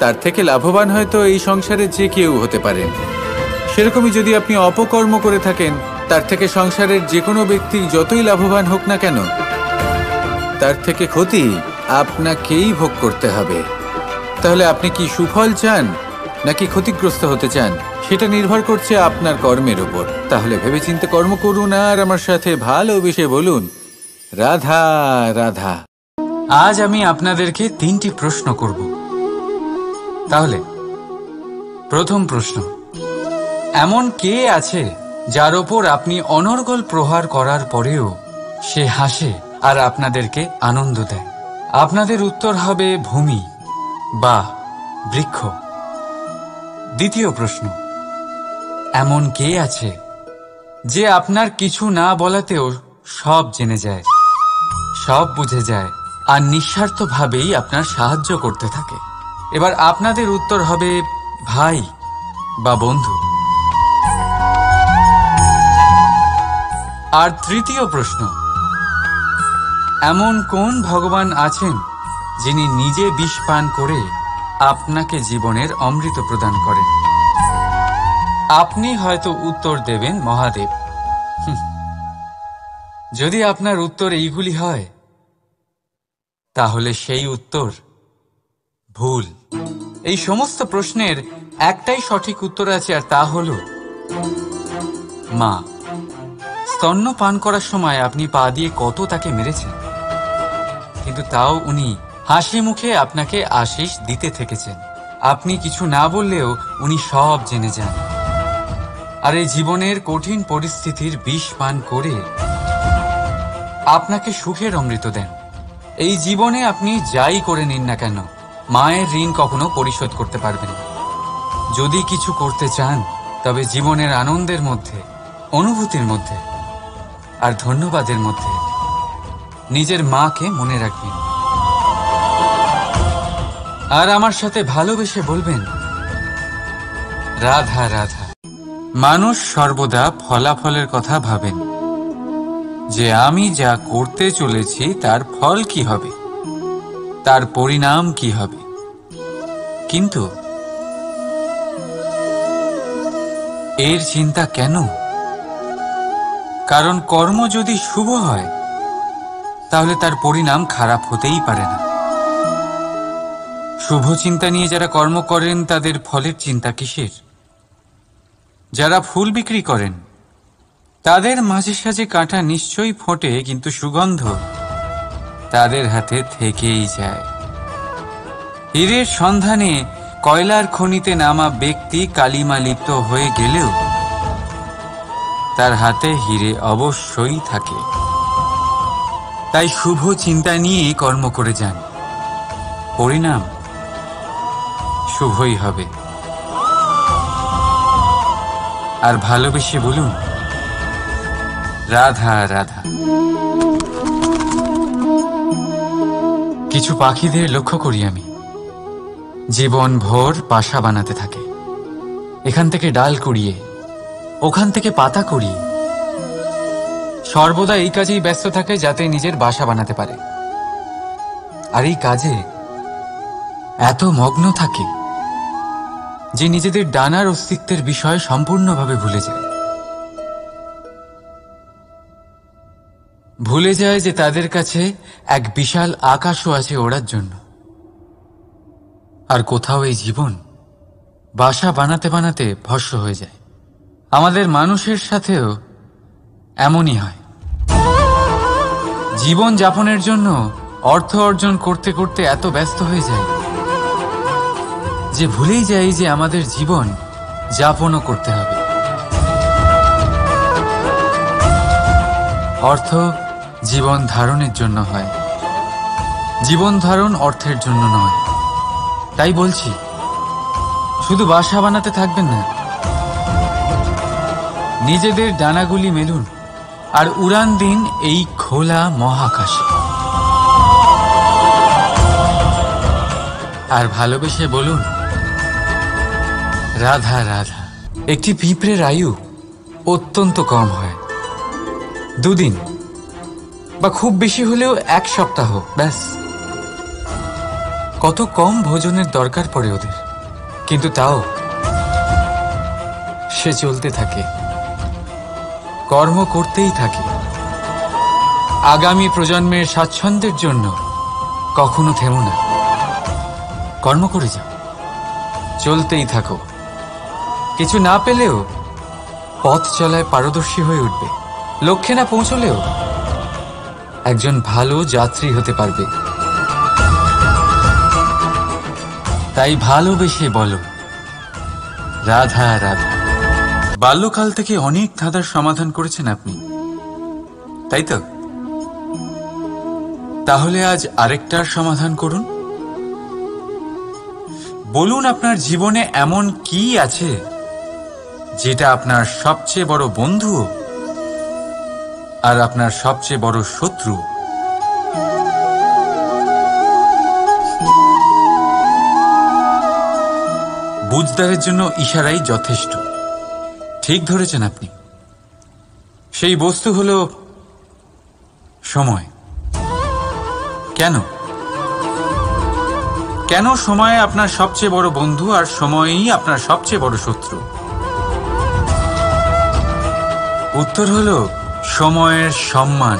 তার থেকে লাভবান হয়তো এই সংসারে যে কেউ হতে পারেন। সেরকমই যদি আপনি অপকর্ম করে থাকেন, তার থেকে সংসারের যে কোনো ব্যক্তি যতই লাভবান হোক না কেন, তার থেকে ক্ষতি আপনাকেই ভোগ করতে হবে। তাহলে আপনি কি সুফল চান নাকি ক্ষতিগ্রস্ত হতে চান, সেটা নির্ভর করছে আপনার কর্মের উপর। তাহলে ভেবেচিন্তে কর্ম করুন আর আমার সাথে ভালোবেসে বলুন, রাধা রাধা। আজ আমি আপনাদেরকে 3টি প্রশ্ন করব। তাহলে প্রথম প্রশ্ন, এমন কে আছে যার ওপর আপনি অনর্গল প্রহার করার পরেও সে হাসে আর আপনাদেরকে আনন্দ দেয়? আপনাদের উত্তর হবে ভূমি বা বৃক্ষ। দ্বিতীয় প্রশ্ন, এমন কে আছে যে আপনার কিছু না বলাতেও সব জেনে যায়, সব বুঝে যায় আর নিঃস্বার্থভাবেই আপনার সাহায্য করতে থাকে? এবার আপনাদের উত্তর হবে ভাই বা বন্ধু। আর তৃতীয় প্রশ্ন, এমন কোন ভগবান আছেন যিনি নিজে বিষ পান করে আপনাকে জীবনের অমৃত প্রদান করেন? আপনি হয়তো উত্তর দেবেন মহাদেব। যদি আপনার উত্তর এইগুলি হয় তাহলে সেই উত্তর ভুল। এই সমস্ত প্রশ্নের একটাই সঠিক উত্তর আছে, আর তা হল মা। স্তন্য পান করার সময় আপনি পা দিয়ে কত তাকে মেরেছেন, কিন্তু তাও উনি হাসি মুখে আপনাকে আশীষ দিতে থেকেছেন। আপনি কিছু না বললেও উনি সব জেনে যান, আর এই জীবনের কঠিন পরিস্থিতির বিষ পান করে আপনাকে সুখের অমৃত দেন। এই জীবনে আপনি যাই করে নিন না কেন, মায়ের ঋণ কখনো পরিশোধ করতে পারবেন না। যদি কিছু করতে চান তবে জীবনের আনন্দের মধ্যে, অনুভূতির মধ্যে আর ধন্যবাদের মধ্যে নিজের মাকে মনে রাখবেন। আর আমার সাথে ভালোবেসে বলবেন, রাধা রাধা। মানুষ সর্বদা ফলাফলের কথা ভাবেন, যে আমি যা করতে চলেছি তার ফল কি হবে, তার পরিণাম কি হবে। কিন্তু এর চিন্তা কেন? কারণ কর্ম যদি শুভ হয় তাহলে তার পরিণাম খারাপ হতেই পারে না। শুভ চিন্তা নিয়ে যারা কর্ম করেন তাদের ফলের চিন্তা কিসের? যারা ফুল বিক্রি করেন তাদের মাঝে সাঝে কাঁটা নিশ্চয়ই ফোটে, কিন্তু সুগন্ধ তাদের হাতে থেকেই যায়। হীরের সন্ধানে কয়লার খনিতে নামা ব্যক্তি কালিমা লিপ্ত হয়ে গেলেও তার হাতে হীরে অবশ্যই থাকে। তাই শুভ চিন্তা নিয়ে কর্ম করে যান, পরিণাম শুভই হবে। আর ভালোবেসে বলুন, রাধা রাধা। কিছু পাখিদের লক্ষ্য করি আমি, জীবন ভোর বাসা বানাতে থাকে। এখান থেকে ডাল কুড়িয়ে, ওখান থেকে পাতা কুড়িয়ে, সর্বদা এই কাজেই ব্যস্ত থাকে যাতে নিজের বাসা বানাতে পারে। আর এই কাজে এত মগ্ন থাকে যে নিজেদের ডানার অস্তিত্বের বিষয় সম্পূর্ণভাবে ভুলে যায়। ভুলে যায় যে তাদের কাছে এক বিশাল আকাশও আছে ওড়ার জন্য। আর কোথাও এই জীবন বাসা বানাতে বানাতে ভস্ম হয়ে যায়। আমাদের মানুষের সাথেও এমনই হয়। জীবন যাপনের জন্য অর্থ অর্জন করতে করতে এত ব্যস্ত হয়ে যায় যে ভুলেই যাই যে আমাদের জীবন যাপনও করতে হবে। অর্থ জীবন ধারণের জন্য হয়, জীবন ধারণ অর্থের জন্য নয়। তাই বলছি, শুধু বাসা বানাতে থাকবেন না, নিজেদের ডানাগুলি মেলুন আর উড়ান দিন এই খোলা মহাকাশে। আর ভালোবেসে বলুন, রাধা রাধা। একটি পিঁপড়ের আয়ু অত্যন্ত কম হয়, 2 দিন বা খুব বেশি হলেও 1 সপ্তাহ, ব্যাস। কত কম ভোজনের দরকার পড়ে ওদের, কিন্তু তাও সে চলতে থাকে, কর্ম করতেই থাকে। আগামী প্রজন্মের স্বাচ্ছন্দ্যের জন্য কখনো থেমো না, কর্ম করে যাও, চলতেই থাকো। কিছু না পেলেও পথ চলায় পারদর্শী হয়ে উঠবে। লক্ষ্যে না পৌঁছলেও একজন ভালো যাত্রী হতে পারবে। তাই ভালোবেসে বলো, রাধা রাধা। বাল্যকাল থেকে অনেক ধাঁধার সমাধান করেছেন আপনি, তাই তো? তাহলে আজ আরেকটার সমাধান করুন। বলুন, আপনার জীবনে এমন কি আছে যেটা আপনার সবচেয়ে বড় বন্ধু আর আপনার সবচেয়ে বড় শত্রু? বুঝদারের জন্য ইশারাই যথেষ্ট। ঠিক ধরেছেন আপনি। সেই বস্তু হলো সময়। কেন কেন সময় আপনার সবচেয়ে বড় বন্ধু আর সময়ই আপনার সবচেয়ে বড় শত্রু? উত্তর হলো সময়ের সম্মান।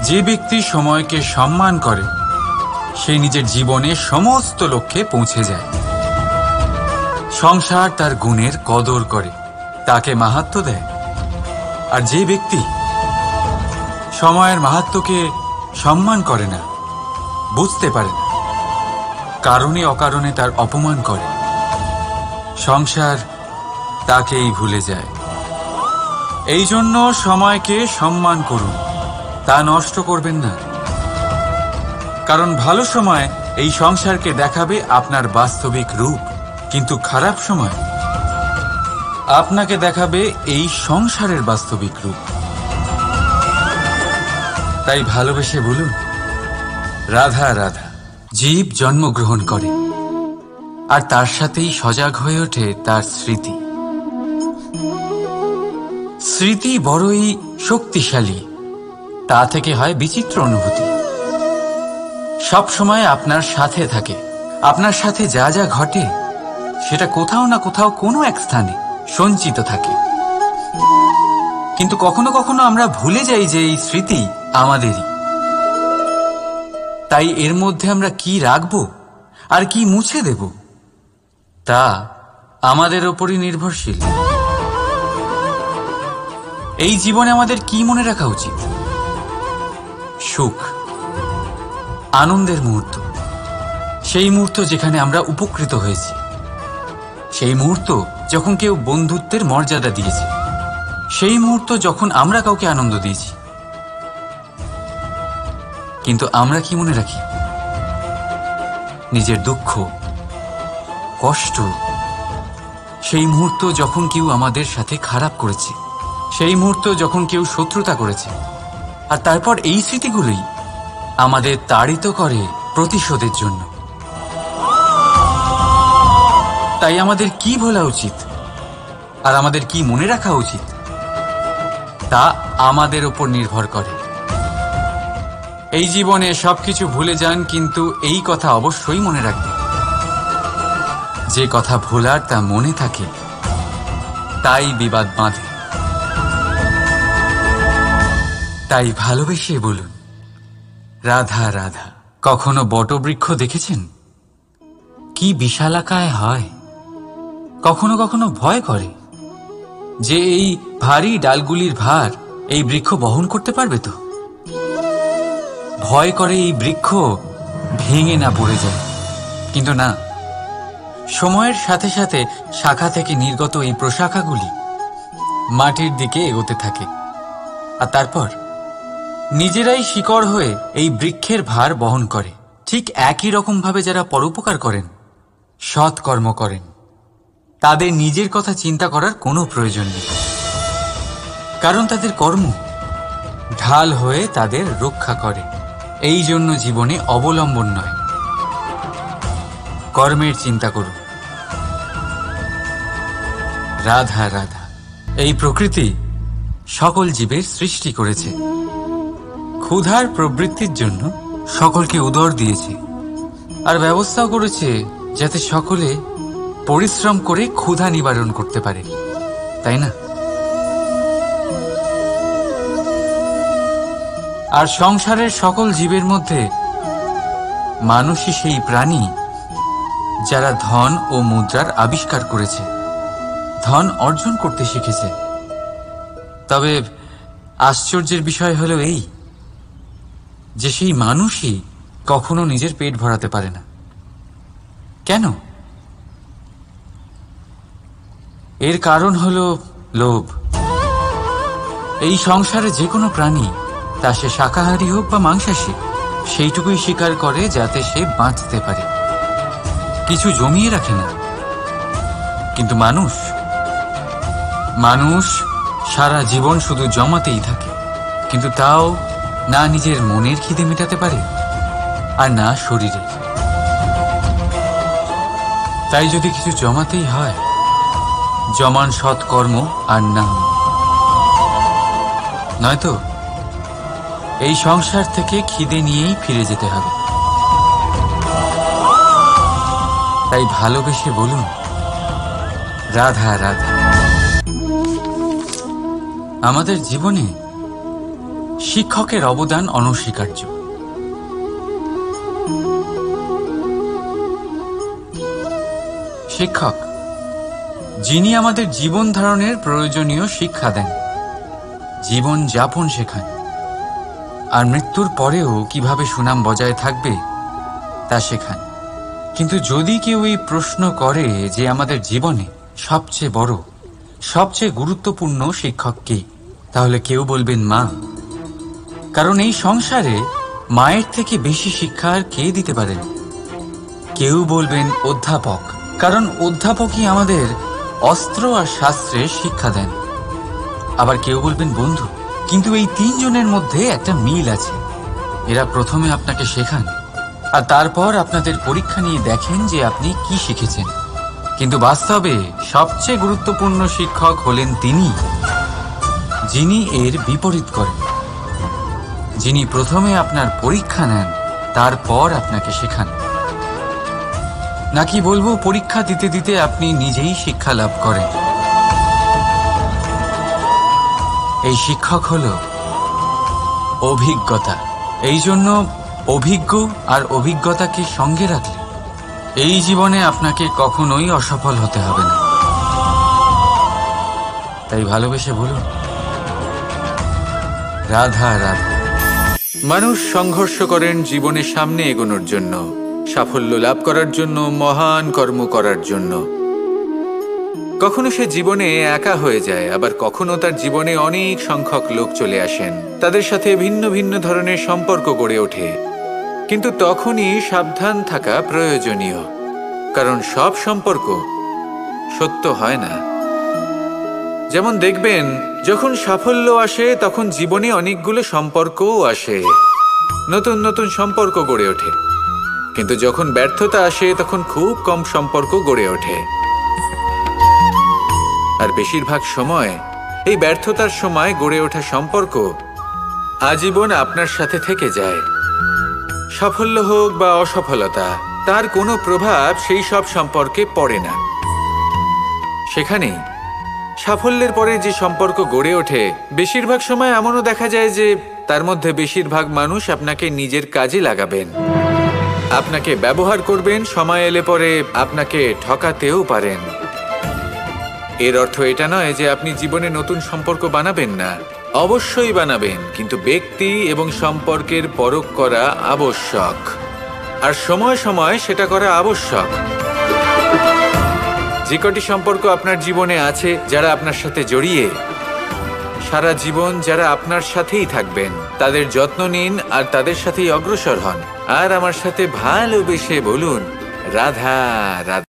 যে ব্যক্তি সময়কে সম্মান করে সে নিজের জীবনে সমস্ত লক্ষ্যে পৌঁছে যায়। সংসার তার গুণের কদর করে, তাকে মাহাত্ম্য দেয়। আর যে ব্যক্তি সময়ের মাহাত্ম্যকে সম্মান করে না, বুঝতে পারে না, কারণে অকারণে তার অপমান করে, সংসার তাকেই ভুলে যায়। এই জন্য সময়কে সম্মান করুন, তা নষ্ট করবেন না। কারণ ভালো সময় এই সংসারকে দেখাবে আপনার বাস্তবিক রূপ, কিন্তু খারাপ সময় আপনাকে দেখাবে এই সংসারের বাস্তবিক রূপ। তাই ভালোবেসে বলুন, রাধা রাধা। জীব জন্মগ্রহণ করে, আর তার সাথেই সজাগ হয়ে ওঠে তার স্মৃতি। স্মৃতি বড়ই শক্তিশালী, তা থেকে হয় বিচিত্র অনুভূতি। সব সময় আপনার সাথে থাকে, আপনার সাথে যা যা ঘটে সেটা কোথাও না কোথাও কোনো এক স্থানে সঞ্চিত থাকে। কিন্তু কখনো কখনো আমরা ভুলে যাই যে এই স্মৃতি আমাদেরই। তাই এর মধ্যে আমরা কি রাখবো আর কি মুছে দেব তা আমাদের ওপরই নির্ভরশীল। এই জীবনে আমাদের কি মনে রাখা উচিত? সুখ, আনন্দের মুহূর্ত, সেই মুহূর্ত যেখানে আমরা উপকৃত হয়েছি, সেই মুহূর্ত যখন কেউ বন্ধুত্বের মর্যাদা দিয়েছে, সেই মুহূর্ত যখন আমরা কাউকে আনন্দ দিয়েছি। কিন্তু আমরা কি মনে রাখি? নিজের দুঃখ, কষ্ট, সেই মুহূর্ত যখন কেউ আমাদের সাথে খারাপ করেছে, সেই মুহূর্ত যখন কেউ শত্রুতা করেছে। আর তারপর এই স্মৃতিগুলোই আমাদের তাড়িত করে প্রতিশোধের জন্য। তাই আমাদের কি বলা উচিত আর আমাদের কি মনে রাখা উচিত তা আমাদের উপর নির্ভর করে। এই জীবনে সবকিছু ভুলে যান, কিন্তু এই কথা অবশ্যই মনে রাখবেন, যে কথা ভোলার তা মনে থাকে তাই বিবাদ বাঁধে। তাই ভালোবেসে বলুন, রাধা রাধা। কখনো বটবৃক্ষ দেখেছেন? কি বিশালাকায় হয়। কখনো কখনো ভয় করে যে এই ভারী ডালগুলির ভার এই বৃক্ষ বহন করতে পারবে তো। ভয় করে এই বৃক্ষ ভেঙে না পড়ে যায়। কিন্তু না, সময়ের সাথে সাথে শাখা থেকে নির্গত এই প্রশাখাগুলি মাটির দিকে এগোতে থাকে, আর তারপর নিজেরাই শিকড় হয়ে এই বৃক্ষের ভার বহন করে। ঠিক একই রকম ভাবে যারা পরোপকার করেন, সৎ কর্ম করেন, তাদের নিজের কথা চিন্তা করার কোনো প্রয়োজন নেই, কারণ তাদের কর্ম ঢাল হয়ে তাদের রক্ষা করে। এই জন্য জীবনে অবলম্বন নয়, কর্মের চিন্তা করুন। রাধা রাধা। এই প্রকৃতি সকল জীবের সৃষ্টি করেছে, ক্ষুধার প্রবৃত্তির জন্য সকলকে উদর দিয়েছে, আর ব্যবস্থাও করেছে যাতে সকলে পরিশ্রম করে ক্ষুধা নিবারণ করতে পারে, তাই না? আর সংসারের সকল জীবের মধ্যে মানুষই সেই প্রাণী যারা ধন ও মুদ্রার আবিষ্কার করেছে, ধন অর্জন করতে শিখেছে। তবে আশ্চর্যের বিষয় হলো এই যে সেই মানুষই কখনো নিজের পেট ভরাতে পারে না। কেন? এর কারণ হলো লোভ। এই সংসারে যে কোনো প্রাণী, তা সে শাকাহারী হোক বা মাংসাশী, সেইটুকুই স্বীকার করে যাতে সে বাঁচতে পারে, কিছু জমিয়ে রাখে না। কিন্তু মানুষ সারা জীবন শুধু জমাতেই থাকে, কিন্তু তাও না নিজের মনের খিদে মেটাতে পারে আর না শরীরের। তাই যদি কিছু জমাতেই হয়, জমান সৎকর্ম আর নাম, নয়তো এই সংসার থেকে খিদে নিয়েই ফিরে যেতে হবে। তাই ভালোবেসে বলুন, রাধা রাধা। আমাদের জীবনে শিক্ষকের অবদান অনস্বীকার্য। শিক্ষক যিনি আমাদের জীবন ধারণের প্রয়োজনীয় শিক্ষা দেন, জীবন যাপন শেখান, আর মৃত্যুর পরেও কিভাবে সুনাম বজায় থাকবে তা শেখান। কিন্তু যদি কেউ এই প্রশ্ন করে যে আমাদের জীবনে সবচেয়ে বড়, সবচেয়ে গুরুত্বপূর্ণ শিক্ষক কে, তাহলে কেউ বলবেন মা। কারণ এই সংসারে মায়ের থেকে বেশি শিক্ষা আর কে দিতে পারেন? কেউ বলবেন অধ্যাপক, কারণ অধ্যাপকই আমাদের অস্ত্র আর শাস্ত্রের শিক্ষা দেন। আবার কেউ বলবেন বন্ধু, কিন্তু এই তিনজনের মধ্যে একটা মিল আছে। এরা প্রথমে আপনাকে শেখান আর তারপর আপনাদের পরীক্ষা নিয়ে দেখেন যে আপনি কি শিখেছেন। কিন্তু বাস্তবে সবচেয়ে গুরুত্বপূর্ণ শিক্ষক হলেন তিনি, যিনি এর বিপরীত করেন, যিনি প্রথমে আপনার পরীক্ষা নেন, তারপর আপনাকে শেখান। নাকি বলবো, পরীক্ষা দিতে দিতে আপনি নিজেই শিক্ষা লাভ করেন। এই শিক্ষক হল অভিজ্ঞতা। এই জন্য অভিজ্ঞ আর অভিজ্ঞতাকে সঙ্গে রাখলে এই জীবনে আপনাকে কখনোই অসফল হতে হবে না। তাই ভালোবেসে বলুন, রাধা রাধা। মানুষ সংঘর্ষ করেন জীবনে সামনে এগোনোর জন্য, সাফল্য লাভ করার জন্য, মহান কর্ম করার জন্য। কখনো সে জীবনে একা হয়ে যায়, আবার কখনো তার জীবনে অনেক সংখ্যক লোক চলে আসেন, তাদের সাথে ভিন্ন ভিন্ন ধরনের সম্পর্ক গড়ে ওঠে। কিন্তু তখনই সাবধান থাকা প্রয়োজনীয়, কারণ সব সম্পর্ক সত্য হয় না। যেমন দেখবেন, যখন সাফল্য আসে তখন জীবনে অনেকগুলো সম্পর্কও আসে, নতুন নতুন সম্পর্ক গড়ে ওঠে। কিন্তু যখন ব্যর্থতা আসে তখন খুব কম সম্পর্ক গড়ে ওঠে। আর বেশিরভাগ সময় এই ব্যর্থতার সময় গড়ে ওঠা সম্পর্ক আজীবন আপনার সাথে থেকে যায়। সাফল্য হোক বা অসফলতা, তার কোনো প্রভাব সেই সব সম্পর্কে পড়ে না। সেখানেই সাফল্যের পরে যে সম্পর্ক গড়ে ওঠে, বেশিরভাগ সময় এমনও দেখা যায় যে তার মধ্যে বেশিরভাগ মানুষ আপনাকে নিজের কাজে লাগাবেন, আপনাকে ব্যবহার করবেন, সময় এলে পরে আপনাকে ঠকাতেও পারেন। এর অর্থ এটা নয় যে আপনি জীবনে নতুন সম্পর্ক বানাবেন না, অবশ্যই বানাবেন, কিন্তু ব্যক্তি এবং সম্পর্কের পরখ করা আবশ্যক, আর সময় সময় সেটা করা আবশ্যক। যে কটি সম্পর্ক আপনার জীবনে আছে, যারা আপনার সাথে জড়িয়ে সারা জীবন, যারা আপনার সাথেই থাকবেন, তাদের যত্ন নিন আর তাদের সাথেই অগ্রসর হন। আর আমার সাথে ভালোবেসে বলুন, রাধা রাধা।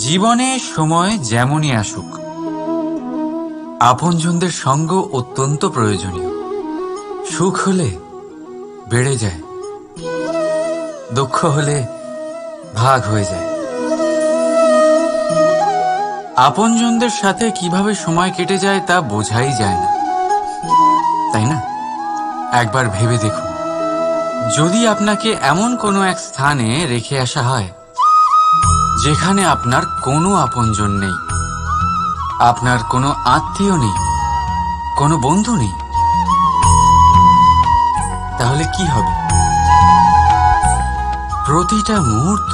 জীবনে সময় যেমনই আসুক, আপনজনদের সঙ্গ অত্যন্ত প্রয়োজনীয়। সুখ হলে বেড়ে যায়, দুঃখ হলে ভাগ হয়ে যায়। আপনজনদের সাথে কিভাবে সময় কেটে যায় তা বোঝাই যায় না, তাই না? একবার ভেবে দেখুন, যদি আপনাকে এমন কোনো এক স্থানে রেখে আসা হয় যেখানে আপনার কোনো আপনজন নেই, আপনার কোনো আত্মীয় নেই, কোনো বন্ধু নেই, তাহলে কি হবে? প্রতিটা মুহূর্ত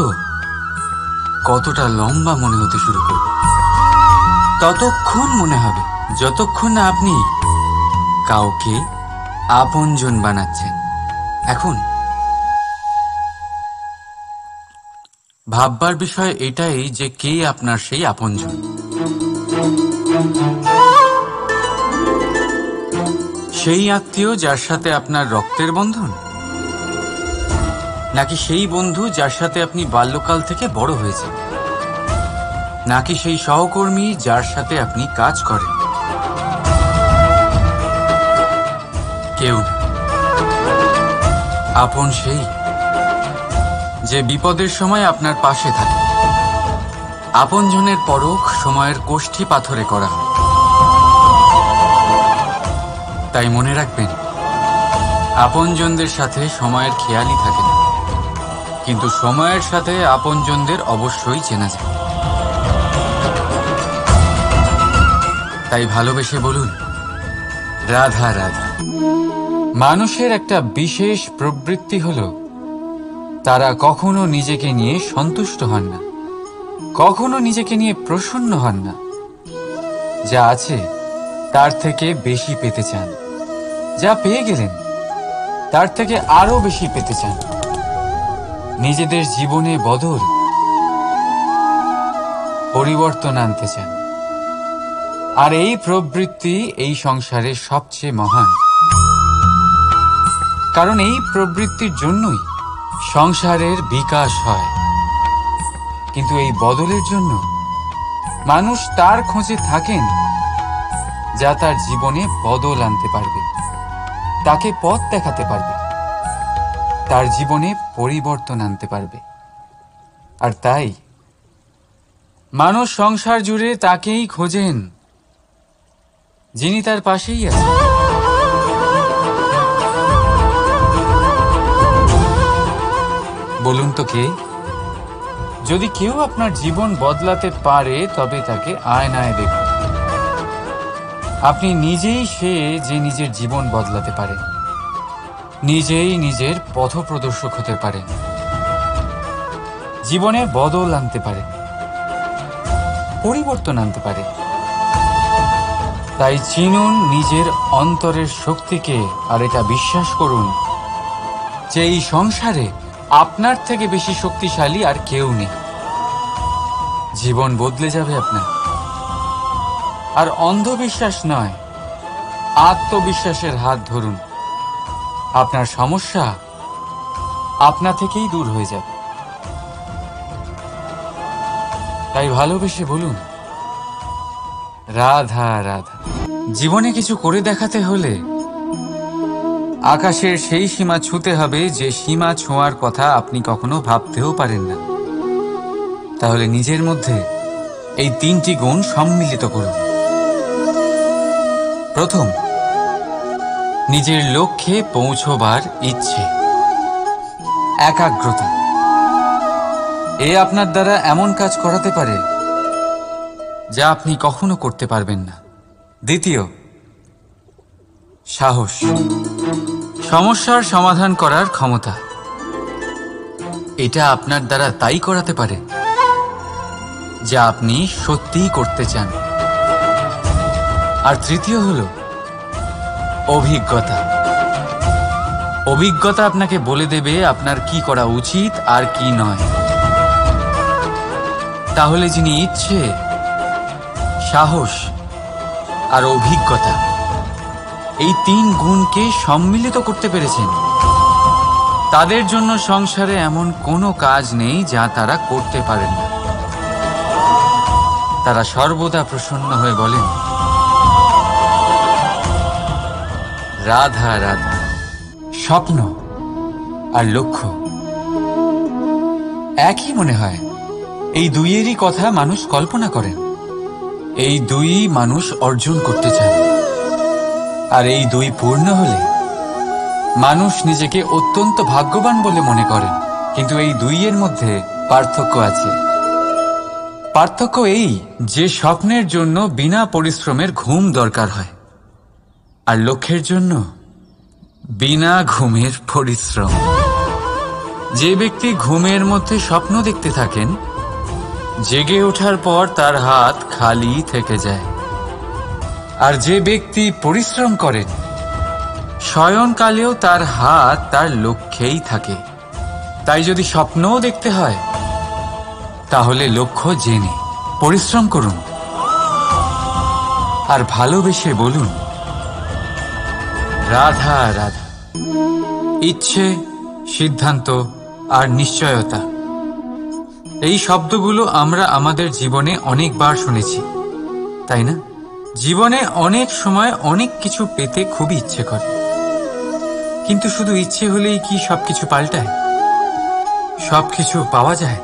কতটা লম্বা মনে হতে শুরু করবে। ততক্ষণ মনে হবে যতক্ষণ না আপনি কাউকে আপনজন বানাচ্ছেন। এখন ভাববার বিষয় এটাই যে কে আপনার সেই আপনজন। সেই আত্মীয় যার সাথে আপনার রক্তের বন্ধন, নাকি সেই বন্ধু যার সাথে আপনি বাল্যকাল থেকে বড় হয়েছেন, নাকি সেই সহকর্মী যার সাথে আপনি কাজ করেন? কেউ না। আপন সেই যে বিপদের সময় আপনার পাশে থাকে। আপনজনের পরখ সময়ের কোষ্ঠী পাথরে করা হয়। তাই মনে রাখবেন, আপনজনদের সাথে সময়ের খেয়ালই থাকে না, কিন্তু সময়ের সাথে আপনজনদের অবশ্যই চেনা যায়। তাই ভালোবেসে বলুন, রাধা রাধা। মানুষের একটা বিশেষ প্রবৃত্তি হলো, তারা কখনো নিজেকে নিয়ে সন্তুষ্ট হন না, কখনো নিজেকে নিয়ে প্রসন্ন হন না। যা আছে তার থেকে বেশি পেতে চান, যা পেয়ে গেলেন তার থেকে আরো বেশি পেতে চান। নিজেদের জীবনে বদল, পরিবর্তন আনতে চান। আর এই প্রবৃত্তি এই সংসারের সবচেয়ে মহান, কারণ এই প্রবৃত্তির জন্যই সংসারের বিকাশ হয়। কিন্তু এই বদলের জন্য মানুষ তার খোঁজে থাকেন যা তার জীবনে বদল আনতে পারবে, তাকে পথ দেখাতে পারবে, তার জীবনে পরিবর্তন আনতে পারবে। আর তাই মানুষ সংসার জুড়ে তাকেই খোঁজেন যিনি তার পাশেই আছেন। বলুন তো কে? যদি কেউ আপনার জীবন বদলাতে পারে তবে তাকে আয়নায় দেখুন। আপনি নিজেই সে যে নিজের জীবন বদলাতে পারেন, নিজেই নিজের পথপ্রদর্শক হতে পারেন, জীবনে বদল আনতে পারেন, পরিবর্তন আনতে পারেন। তাই চিনুন নিজের অন্তরের শক্তিকে, আর এটা বিশ্বাস করুন যে এই সংসারে আপনার থেকে বেশি শক্তিশালী আর কেউ নেই। জীবন বদলে যাবে আপনার। আর অন্ধবিশ্বাস নয়, আত্মবিশ্বাসের হাত ধরুন। আপনার সমস্যা আপনা থেকেই দূর হয়ে যাবে। তাই ভালোবেসে বলুন, রাধা রাধা। জীবনে কিছু করে দেখাতে হলে আকাশের সেই সীমা ছুঁতে হবে যে সীমা ছোঁয়ার কথা আপনি কখনো ভাবতেও পারেন না। তাহলে নিজের মধ্যে এই 3টি গুণ সম্মিলিত করুন। প্রথম, নিজের লক্ষ্যে পৌঁছবার ইচ্ছে, একাগ্রতা। এ আপনার দ্বারা এমন কাজ করাতে পারে যা আপনি কখনো করতে পারবেন না। দ্বিতীয়, সাহস, সমস্যার সমাধান করার ক্ষমতা। এটা আপনার দ্বারা তাই করাতে পারে যা আপনি সত্যিই করতে চান। আর তৃতীয় হলো অভিজ্ঞতা। অভিজ্ঞতা আপনাকে বলে দেবে আপনার কি করা উচিত আর কি নয়। তাহলে যিনি ইচ্ছে, সাহস আর অভিজ্ঞতা, এই 3 গুণকে সম্মিলিত করতে পেরেছেন, তাদের জন্য সংসারে এমন কোনো কাজ নেই যা তারা করতে পারেন না। তারা সর্বদা প্রসন্ন হয়ে বলেন, রাধা রাধা। স্বপ্ন আর লক্ষ্য একই মনে হয়। এই দুইয়েরই কথা মানুষ কল্পনা করেন। এই দুই মানুষ অর্জন করতে চান। আর এই দুই পূর্ণ হলে মানুষ নিজেকে অত্যন্ত ভাগ্যবান বলে মনে করেন। কিন্তু এই দুইয়ের মধ্যে পার্থক্য আছে। পার্থক্য এই যে স্বপ্নের জন্য বিনা পরিশ্রমের ঘুম দরকার হয়, আর লক্ষ্যের জন্য বিনা ঘুমের পরিশ্রম। যে ব্যক্তি ঘুমের মধ্যে স্বপ্ন দেখতে থাকেন, জেগে ওঠার পর তার হাত খালি থেকে যায়। আর যে ব্যক্তি পরিশ্রম করেন, শয়নকালেও তার হাত তার লক্ষ্যেই থাকে। তাই যদি স্বপ্নও দেখতে হয়, তাহলে লক্ষ্য জেনে পরিশ্রম করুন। আর ভালোবেসে বলুন, রাধা রাধা। ইচ্ছে, সিদ্ধান্ত আর নিশ্চয়তা, এই শব্দগুলো আমরা আমাদের জীবনে অনেকবার শুনেছি, তাই না? জীবনে অনেক সময় অনেক কিছু পেতে খুবই ইচ্ছে করে, কিন্তু শুধু ইচ্ছে হলেই কি সবকিছু পাল্টায়? সবকিছু পাওয়া যায়?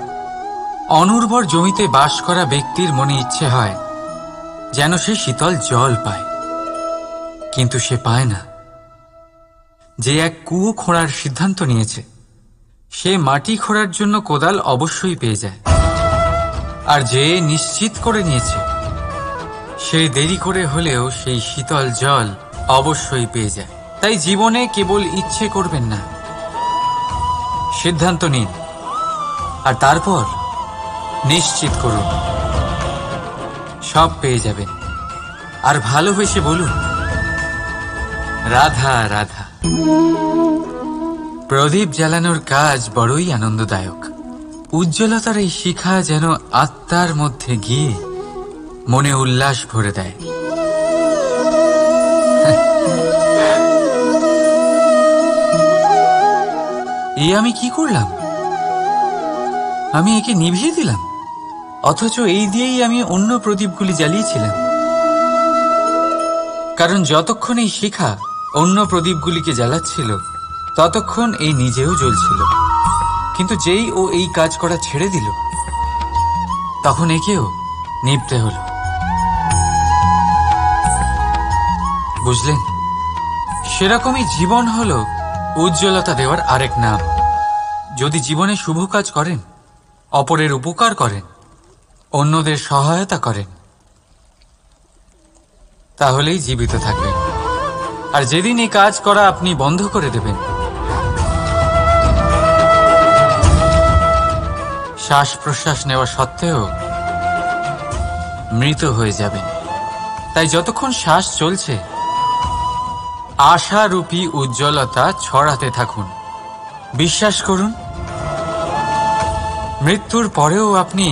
অনুর্বর জমিতে বাস করা ব্যক্তির মনে ইচ্ছে হয় যেন সে শীতল জল পায়, কিন্তু সে পায় না। যে এক কুয়ো খোঁড়ার সিদ্ধান্ত নিয়েছে, সে মাটি খোঁড়ার জন্য কোদাল অবশ্যই পেয়ে যায়। আর যে নিশ্চিত করে নিয়েছে, সে দেরি করে হলেও সেই শীতল জল অবশ্যই পেয়ে যায়। তাই জীবনে কেবল ইচ্ছে করবেন না, সিদ্ধান্ত নিন আর তারপর নিশ্চিত করুন, সব পেয়ে যাবেন। আর ভালোবেসে বলুন, রাধা রাধা। প্রদীপ জ্বালানোর কাজ বড়ই আনন্দদায়ক। উজ্জ্বলতার এই শিখা যেন আত্মার মধ্যে গিয়ে মনে উল্লাস ভরে দেয়। আমি কি করলাম? আমি একে নিভিয়ে দিলাম, অথচ এই দিয়েই আমি অন্য প্রদীপগুলি জ্বালিয়েছিলাম। কারণ যতক্ষণ এই শিখা অন্য প্রদীপগুলিকে জ্বালাচ্ছিল, ততক্ষণ এই নিজেও জ্বলছিল। কিন্তু যেই ও এই কাজ করা ছেড়ে দিল, তখন একেও নিভতে হলো। বুঝলেন? সেরকমই জীবন হলো উজ্জ্বলতা দেওয়ার আরেক নাম। যদি জীবনে শুভ কাজ করেন, অপরের উপকার করেন, অন্যদের সহায়তা করেন, তাহলেই জীবিত থাকবেন। আর যেদিন এই কাজ করা আপনি বন্ধ করে দেবেন, শ্বাস প্রশ্বাস নেওয়া সত্ত্বেও মৃত হয়ে যাবেন। তাই যতক্ষণ শ্বাস চলছে, আশারূপী উজ্জ্বলতা ছড়াতে থাকুন। বিশ্বাস করুন, মৃত্যুর পরেও আপনি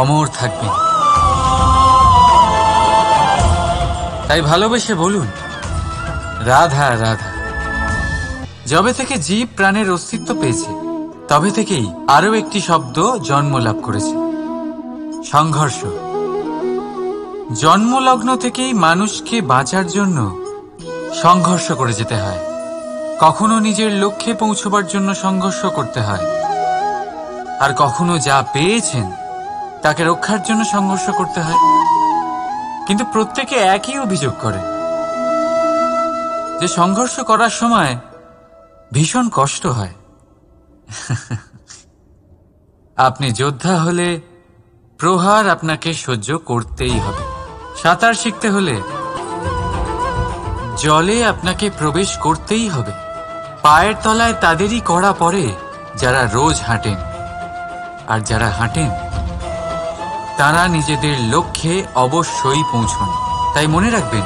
অমর থাকবেন। তাই ভালোবেসে বলুন, রাধা রাধা। যবে থেকে জীব প্রাণের অস্তিত্ব পেয়েছে, তবে থেকেই আরো একটি শব্দ জন্ম লাভ করেছে, সংঘর্ষ। জন্মলগ্ন থেকেই মানুষকে বাঁচার জন্য সংঘর্ষ করে যেতে হয়। কখনো নিজের লক্ষ্যে পৌঁছবার জন্য সংঘর্ষ করতে হয়, আর কখনো যা পেয়েছেন তাকে রক্ষার জন্য সংঘর্ষ করতে হয়। কিন্তু প্রত্যেকে একই অভিযোগ করে যে সংঘর্ষ করার সময় ভীষণ কষ্ট হয়। আপনি যোদ্ধা হলে প্রহার আপনাকে সহ্য করতেই হবে। সাঁতার শিখতে হলে জলে আপনাকে প্রবেশ করতেই হবে। পায়ের তলায় তাদেরই কড়া পড়ে যারা রোজ হাঁটেন, আর যারা হাঁটেন তারা নিজেদের লক্ষ্যে অবশ্যই পৌঁছন। তাই মনে রাখবেন,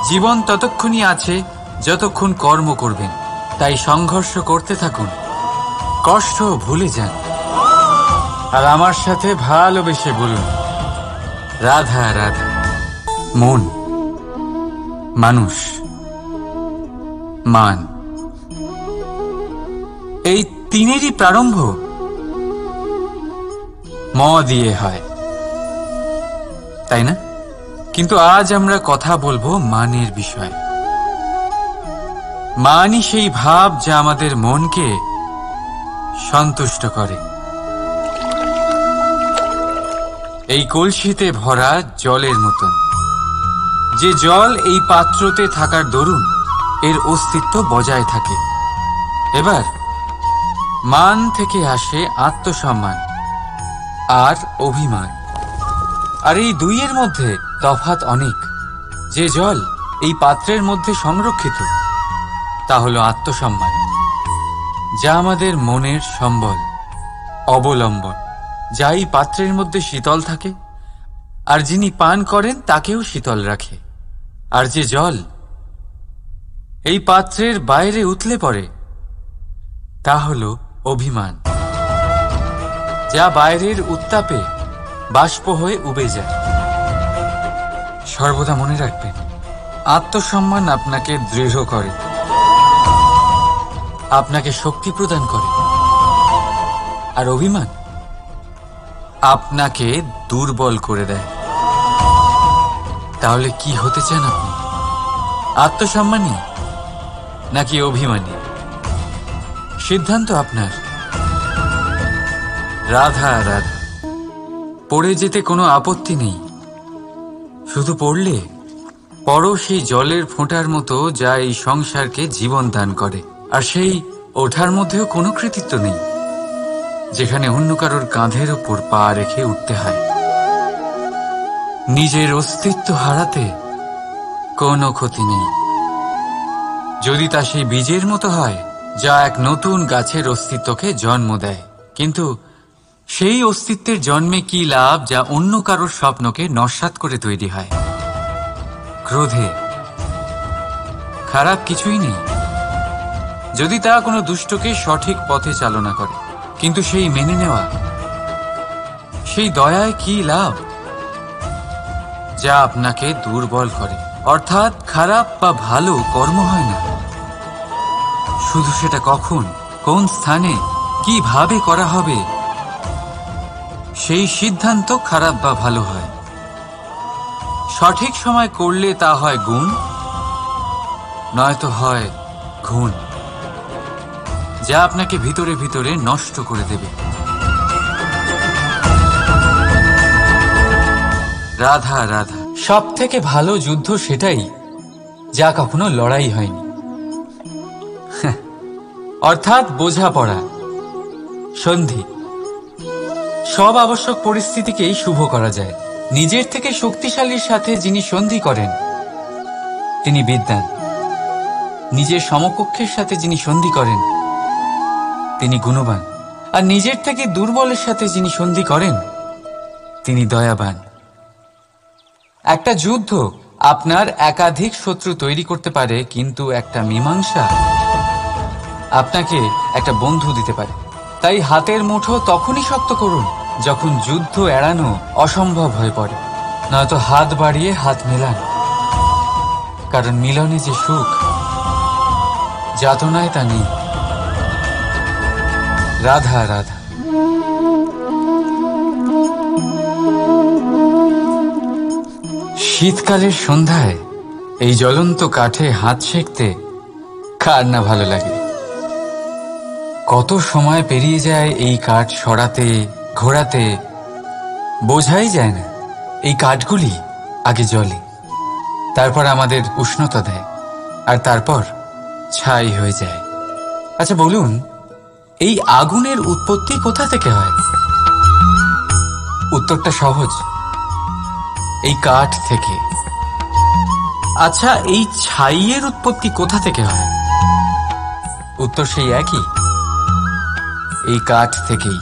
জীবন ততক্ষণই আছে যতক্ষণ কর্ম করবেন। তাই সংঘর্ষ করতে থাকুন, কষ্ট ভুলে যান, আর আমার সাথে ভালোবেসে বলুন, রাধা রাধা। মন, মানুষ, মান, এই তিনেরই প্রারম্ভ ম দিয়ে হয়, তাই না? কিন্তু আজ আমরা কথা বলবো মানের বিষয়ে। মানই সেই ভাব যা আমাদের মনকে সন্তুষ্ট করে। এই কলসিতে ভরা জলের মতন, যে জল এই পাত্রতে থাকার দরুন এর অস্তিত্ব বজায় থাকে। এবার মান থেকে আসে আত্মসম্মান আর অভিমান, আর এই দুইয়ের মধ্যে তফাৎ অনেক। যে জল এই পাত্রের মধ্যে সংরক্ষিত, তা হলো আত্মসম্মান, যা আমাদের মনের সম্বল, অবলম্বন, যা এই পাত্রের মধ্যে শীতল থাকে, আর যিনি পান করেন তাকেও শীতল রাখে। আর যে জল এই পাত্রের বাইরে উতলে পড়ে, তা হলো অভিমান, যা বাইরের উত্তাপে বাষ্প হয়ে উবে যায়। সর্বদা মনে রাখবেন, আত্মসম্মান আপনাকে দৃঢ় করে, আপনাকে শক্তি প্রদান করে, আর অভিমান আপনাকে দুর্বল করে দেয়। তাহলে কি হতে চান আপনি? আত্মসম্মানী নাকি অভিমানী? সিদ্ধান্ত আপনার। রাধা রাধা। পড়ে যেতে কোনো আপত্তি নেই, শুধু পড়লে পড়ো সেই জলের ফোঁটার মতো যা এই সংসারকে জীবন দান করে। আর সেই ওঠার মধ্যেও কোনো কৃতিত্ব নেই, যেখানে অন্য কারোর কাঁধের ওপর পা রেখে উঠতে হয়। নিজের অস্তিত্ব হারাতে কোনো ক্ষতি নেই, যদি তা সেই বীজের মতো হয় যা এক নতুন গাছের অস্তিত্বকে জন্ম দেয়। কিন্তু সেই অস্তিত্বের জন্মে কি লাভ যা অন্য কারোর স্বপ্নকে নস্যাৎ করে তৈরি হয়? ক্রোধে খারাপ কিছুই নেই, যদি তা কোনো দুষ্টকে সঠিক পথে চালনা করে। কিন্তু সেই মেনে নেওয়া, সেই দয়ায় কি লাভ যা আপনাকে দুর্বল করে? অর্থাৎ খারাপ বা ভালো কর্ম হয় না, শুধু সেটা কখন, কোন স্থানে, কিভাবে করা হবে সেই সিদ্ধান্ত খারাপ বা ভালো হয়। সঠিক সময় করলে তা হয় গুণ, নয়তো হয় ঘুণ, যা আপনাকে ভিতরে ভিতরে নষ্ট করে দেবে। রাধা রাধা। সব থেকে ভালো যুদ্ধ সেটাই যা কখনো লড়াই হয়নি, অর্থাৎ বোঝাপড়া, সন্ধি। সব আবশ্যক পরিস্থিতিকেই শুভ করা যায়। নিজের থেকে শক্তিশালীর সাথে যিনি সন্ধি করেন তিনি বিদ্বান। নিজের সমকক্ষের সাথে যিনি সন্ধি করেন তিনি গুণবান। আর নিজের থেকে দুর্বলের সাথে যিনি সন্ধি করেন তিনি দয়াবান। একটা যুদ্ধ আপনার একাধিক শত্রু তৈরি করতে পারে, কিন্তু একটা মীমাংসা আপনাকে একটা বন্ধু দিতে পারে। তাই হাতের মুঠো তখনই শক্ত করুন যখন যুদ্ধ এড়ানো অসম্ভব হয়ে পড়ে, নয়তো হাত বাড়িয়ে হাত মেলান, কারণ মিলনে যে সুখ, যাতনায় তা নেই। রাধা রাধা। শীতকালের সন্ধ্যায় এই জ্বলন্ত কাঠে হাত সেঁকতে কার না ভালো লাগে। কত সময় পেরিয়ে যায় এই কাঠ সরাতে, ঘোরাতে, বোঝাই যায় না। এই কাঠগুলি আগে জ্বলে, তারপর আমাদের উষ্ণতা দেয়, আর তারপর ছাই হয়ে যায়। আচ্ছা বলুন, এই আগুনের উৎপত্তি কোথা থেকে হয়? উত্তরটা সহজ, এই কাঠ থেকে। আচ্ছা, এই ছাইয়ের উৎপত্তি কোথা থেকে হয়? উত্তর সেই একই, এই কাঠ থেকেই।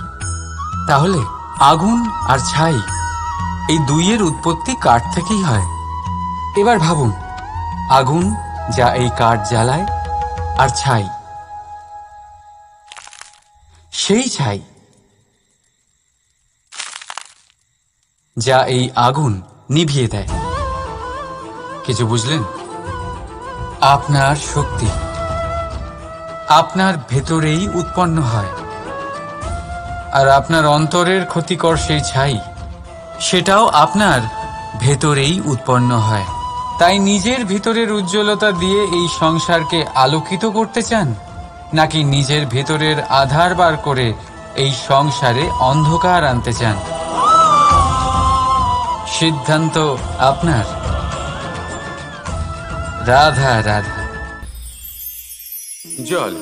তাহলে আগুন আর ছাই, এই দুইয়ের উৎপত্তি কাঠ থেকেই হয়। এবার ভাবুন, আগুন যা এই কাঠ জ্বালায়, আর ছাই সেই ছাই যা এই আগুন নিভিয়ে দেয়। কিছু বুঝলেন? আপনার শক্তি আপনার ভেতরেই উৎপন্ন হয়, আর আপনার অন্তরের ক্ষতিকর সেই ছাই, সেটাও আপনার ভেতরেই উৎপন্ন হয়। তাই নিজের ভিতরের উজ্জ্বলতা দিয়ে এই সংসারকে আলোকিত করতে চান, নাকি নিজের ভেতরের আধার বার করে এই সংসারে অন্ধকার আনতে চান? সিদ্ধান্ত আপনার। রাধা রাধা। জল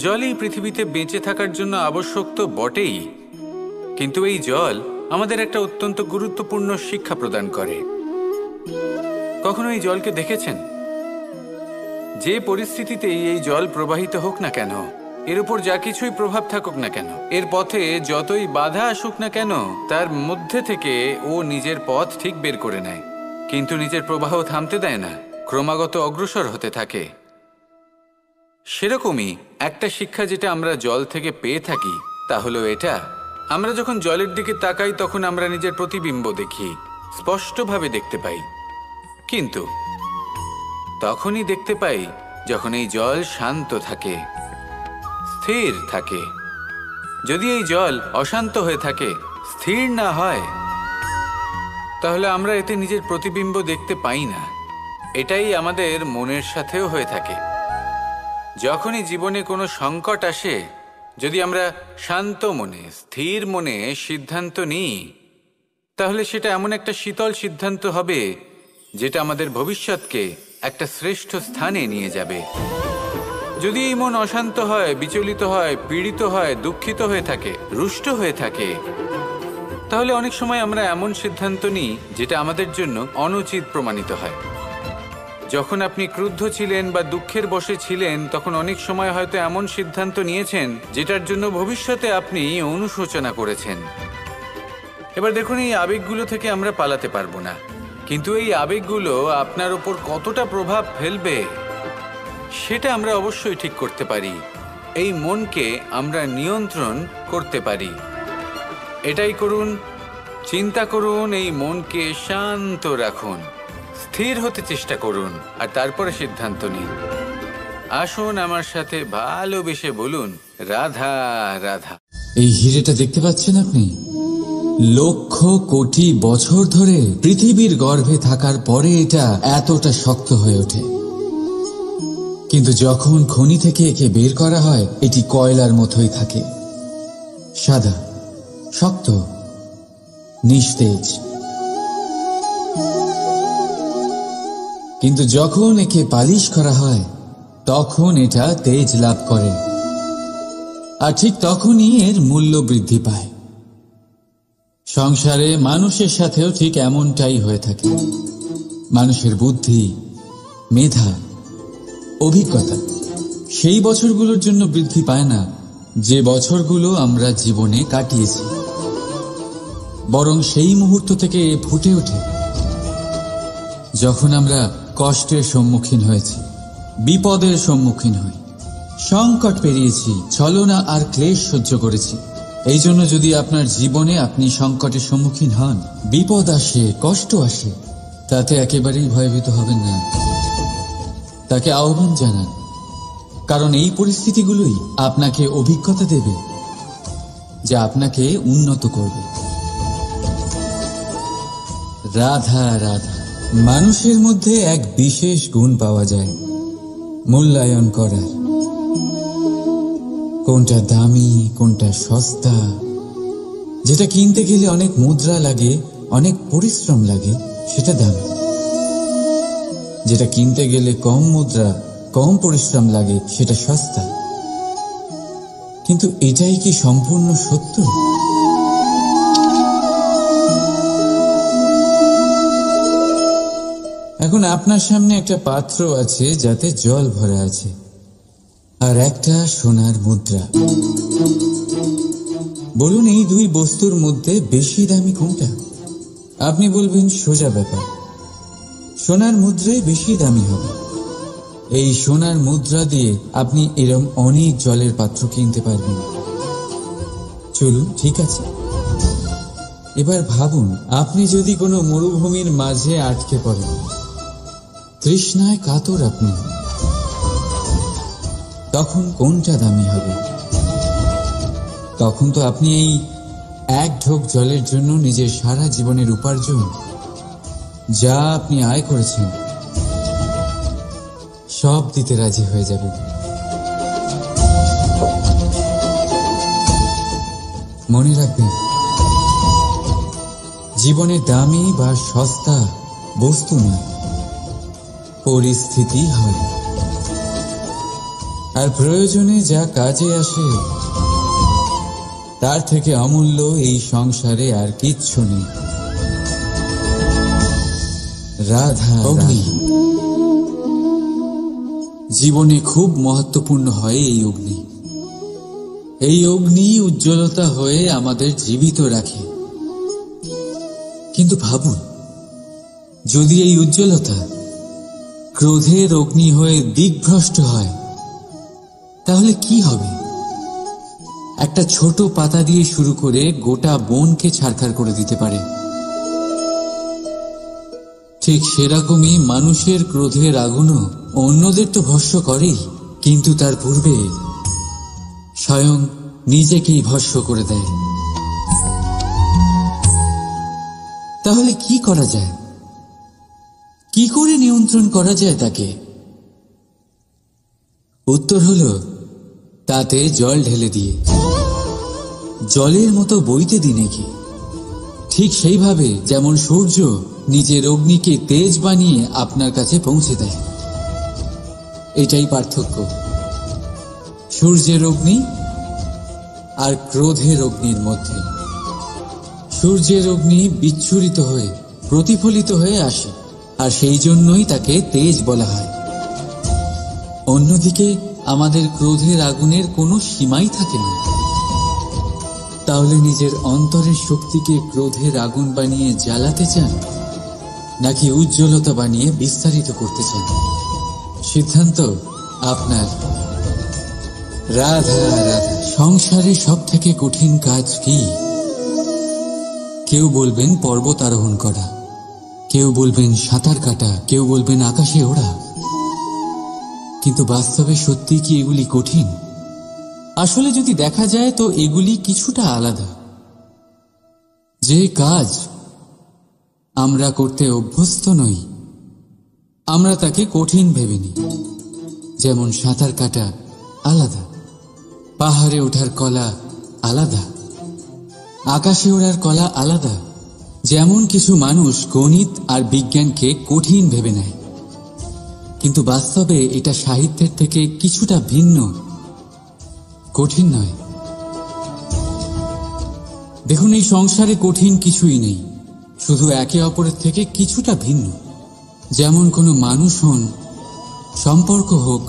জলই পৃথিবীতে বেঁচে থাকার জন্য আবশ্যক তো বটেই, কিন্তু এই জল আমাদের একটা অত্যন্ত গুরুত্বপূর্ণ শিক্ষা প্রদান করে। কখনো এই জলকে দেখেছেন? যে পরিস্থিতিতেই এই জল প্রবাহিত হোক না কেন, এর উপর যা কিছুই প্রভাব থাকুক না কেন, এর পথে যতই বাধা আসুক না কেন, তার মধ্যে থেকে ও নিজের পথ ঠিক বের করে নেয়, কিন্তু নিজের প্রবাহ থামতে দেয় না, ক্রমাগত অগ্রসর হতে থাকে। সেরকমই একটা শিক্ষা যেটা আমরা জল থেকে পেয়ে থাকি, তা হলো এটা: আমরা যখন জলের দিকে তাকাই তখন আমরা নিজের প্রতিবিম্ব দেখি, স্পষ্টভাবে দেখতে পাই। কিন্তু তখনই দেখতে পাই যখন এই জল শান্ত থাকে, স্থির থাকে। যদি এই জল অশান্ত হয়ে থাকে, স্থির না হয়, তাহলে আমরা এতে নিজের প্রতিবিম্ব দেখতে পাই না। এটাই আমাদের মনের সাথেও হয়ে থাকে। যখনই জীবনে কোনো সংকট আসে, যদি আমরা শান্ত মনে, স্থির মনে সিদ্ধান্ত নিই, তাহলে সেটা এমন একটা শীতল সিদ্ধান্ত হবে যেটা আমাদের ভবিষ্যৎকে একটা শ্রেষ্ঠ স্থানে নিয়ে যাবে। যদি এই মন অশান্ত হয়, বিচলিত হয়, পীড়িত হয়, দুঃখিত হয়ে থাকে, রুষ্ট হয়ে থাকে, তাহলে অনেক সময় আমরা এমন সিদ্ধান্ত নিই যেটা আমাদের জন্য অনুচিত প্রমাণিত হয়। যখন আপনি ক্রুদ্ধ ছিলেন বা দুঃখের বশে ছিলেন, তখন অনেক সময় হয়তো এমন সিদ্ধান্ত নিয়েছেন যেটার জন্য ভবিষ্যতে আপনি অনুশোচনা করেছেন। এবার দেখুন, এই আবেগগুলো থেকে আমরা পালাতে পারবো না, কিন্তু এই আবেগগুলো আপনার উপর কতটা প্রভাব ফেলবে সেটা আমরা অবশ্যই ঠিক করতে পারি। এই মনকে আমরা নিয়ন্ত্রণ করতে পারি। এটাই করুন, চিন্তা করুন, এই মনকে শান্ত রাখুন, স্থির হতে চেষ্টা করুন, আর তারপরে সিদ্ধান্ত নিন। আসুন আমার সাথে ভালোবেসে বলুন রাধা রাধা। এই হিরেটা দেখতে পাচ্ছেন আপনি? লক্ষ কোটি বছর ধরে পৃথিবীর গর্ভে থাকার পরে এটা এতটা শক্ত হয়ে ওঠে, কিন্তু যখন খনি থেকে একে বের করা হয় এটি কয়লার মতোই থাকে, সাদা, শক্ত, নিস্তেজ। কিন্তু যখন একে পালিশ করা হয় তখন এটা তেজ লাভ করে, আর ঠিক তখনই এর মূল্য বৃদ্ধি পায়। সংসারে মানুষের সাথেও ঠিক এমনটাই হয়ে থাকে। মানুষের বুদ্ধি, মেধা, অভিজ্ঞতা সেই বছরগুলোর জন্য বৃদ্ধি পায় না যে বছরগুলো আমরা জীবনে কাটিয়েছি, বরং সেই মুহূর্ত থেকে ফুটে ওঠে যখন আমরা কষ্টের সম্মুখীন হয়েছি, বিপদের সম্মুখীন হই, সংকট পেরিয়েছি, ছলনা আর ক্লেশ সহ্য করেছি। এই জন্য যদি আপনার জীবনে আপনি সংকটের সম্মুখীন হন, বিপদ আসে, কষ্ট আসে, তাতে একেবারেই ভয়ভীত হবেন না, তাকে আহ্বান জানান, কারণ এই পরিস্থিতিগুলোই আপনাকে অভিজ্ঞতা দেবে যা আপনাকে উন্নত করবে। রাধা রাধা। মানুষের মধ্যে এক বিশেষ গুণ পাওয়া যায় মূল্যায়ন করার। কোনটা দামি, কোনটা সস্তা, যেটা কিনতে গেলে অনেক মুদ্রা লাগে, অনেক পরিশ্রম লাগে, সেটা দামি। যেটা কিনতে গেলে কম মুদ্রা, কম পরিশ্রম লাগে, সেটা সস্তা। কিন্তু এটাই কি সম্পূর্ণ সত্য? এখন আপনার সামনে একটা পাত্র আছে যাতে জল ভরা আছে, আর একটা সোনার মুদ্রা। বলুন এই দুই বস্তুর মধ্যে বেশি দামি কোনটা? আপনি বলবেন সোজা ব্যাপার, সোনার মুদ্রাই বেশি দামি হবে। এই সোনার মুদ্রা দিয়ে আপনি এরম অনেক জলের পাত্র কিনতে পারবেন। চলুন, ঠিক আছে। এবার ভাবুন, আপনি যদি কোনো মরুভূমির মাঝে আটকে পড়েন, তৃষ্ণায় কাতর আপনি, তখন কোনটা দামি হবে? তখন তো আপনি এই এক ঢোক জলের জন্য নিজের সারা জীবনের উপার্জন, যা আপনি আয় করেছেন, সব দিতে রাজি হয়ে যাবেন। মনে রাখবেন, জীবনে দামি বা সস্তা বস্তু নয়, পরিস্থিতি হয়। আর প্রয়োজনে যা কাজে আসে তার থেকে অমূল্য এই সংসারে আর কিচ্ছু নেই। রাধা অগ্নি জীবনে খুব মহত্বপূর্ণ হয়। এই অগ্নি, এই অগ্নি উজ্জ্বলতা হয়ে আমাদের জীবিত রাখে। কিন্তু ভাবুন, যদি এই উজ্জ্বলতা ক্রোধের অগ্নি হয়ে দিকভ্রষ্ট হয়, তাহলে কি হবে? একটা ছোট পাতা দিয়ে শুরু করে গোটা বনকে ছারখার করে দিতে পারে। ঠিক সেরকমই মানুষের ক্রোধের আগুনও অন্যদের তো ভস্ম করেই, কিন্তু তার পূর্বে স্বয়ং নিজেকেই ভস্ম করে দেয়। তাহলে কি করা যায়? কি করে নিয়ন্ত্রণ করা যায় তাকে? উত্তর হলো, তাতে জল ঢেলে দিয়ে, জলের মতো বইতে দিন একে। ঠিক সেইভাবে যেমন সূর্য নিজের অগ্নিকে তেজ বানিয়ে আপনার কাছে পৌঁছে দেয়। এটাই পার্থক্য সূর্যের অগ্নি আর ক্রোধের অগ্নির মধ্যে। সূর্যের অগ্নি বিচ্ছুরিত হয়ে প্রতিফলিত হয়ে আসে, আর সেই জন্যই তাকে তেজ বলা হয়। অন্যদিকে আমাদের ক্রোধের আগুনের কোনো সীমাই থাকে না। তাহলে নিজের অন্তরের শক্তিকে ক্রোধের আগুন বানিয়ে জ্বালাতে চান, নাকি উজ্জ্বলতা বানিয়ে বিস্তারিত করতে চান? সিদ্ধান্ত আপনার। রাধা রাধা। সংসারে সব থেকে কঠিন কাজ কি? কেউ বলবেন পর্বত আরোহণ করা, কেউ বলবেন সাঁতার কাটা, কেউ বলবেন আকাশে ওড়া, কিন্তু বাস্তবে সত্যি কি এগুলি কঠিন? আসলে যদি দেখা যায় তো এগুলি কিছুটা আলাদা। যে কাজ আমরা করতে অভ্যস্ত নই আমরা তাকে কঠিন ভেবে নিই। যেমন সাঁতার কাটা আলাদা, পাহাড়ে ওঠার কলা আলাদা, আকাশে ওড়ার কলা আলাদা। যেমন কিছু মানুষ গণিত আর বিজ্ঞানকে কঠিন ভেবে নেয়, কিন্তু বাস্তবে এটা সাহিত্যের থেকে কিছুটা ভিন্ন, কঠিন নয়। দেখুন, এই সংসারে কঠিন কিছুই নেই, শুধু একে অপরের থেকে কিছুটা ভিন্ন। যেমন কোনো মানুষ হন, সম্পর্ক হোক,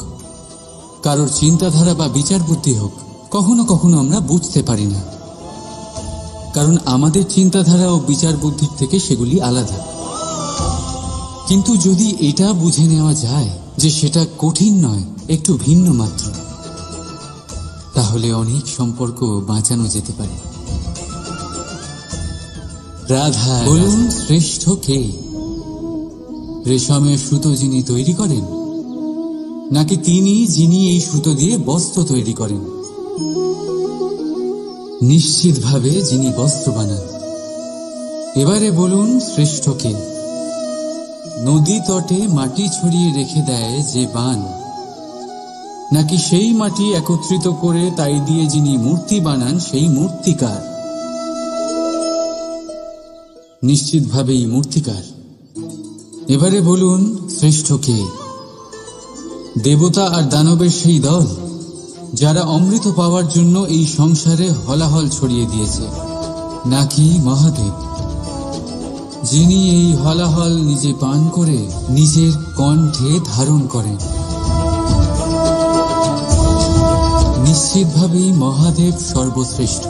কারোর চিন্তাধারা বা বিচার বুদ্ধি হোক, কখনো কখনো আমরা বুঝতে পারি না, কারণ আমাদের চিন্তাধারা ও বিচার বুদ্ধির থেকে সেগুলি আলাদা। কিন্তু যদি এটা বুঝে নেওয়া যায় যে সেটা কঠিন নয়, একটু ভিন্ন মাত্র, তাহলে অনেক সম্পর্ক বাঁচানো যেতে পারে। রাধা বলুন, শ্রেষ্ঠ কে? রেশমের সুতো যিনি তৈরি করেন, নাকি তিনি যিনি এই সুতো দিয়ে বস্ত্র তৈরি করেন? নিশ্চিতভাবে যিনি বস্ত্র বানান। এবারে বলুন, শ্রেষ্ঠ কে? নদী তটে মাটি ছড়িয়ে রেখে দেয় যে বান, নাকি সেই মাটি একত্রিত করে তাই দিয়ে যিনি মূর্তি বানান সেই মূর্তিকার? নিশ্চিতভাবেই মূর্তিকার। এবারে বলুন, শ্রেষ্ঠ কে? দেবতা আর দানবের সেই দল যারা অমৃত পাওয়ার জন্য এই সংসারে হলাহল ছড়িয়ে দিয়েছে, নাকি মহাদেব যিনি এই হলাহল নিজে পান করে নিজের কণ্ঠে ধারণ করেন? নিশ্চিতভাবেই মহাদেব সর্বশ্রেষ্ঠ।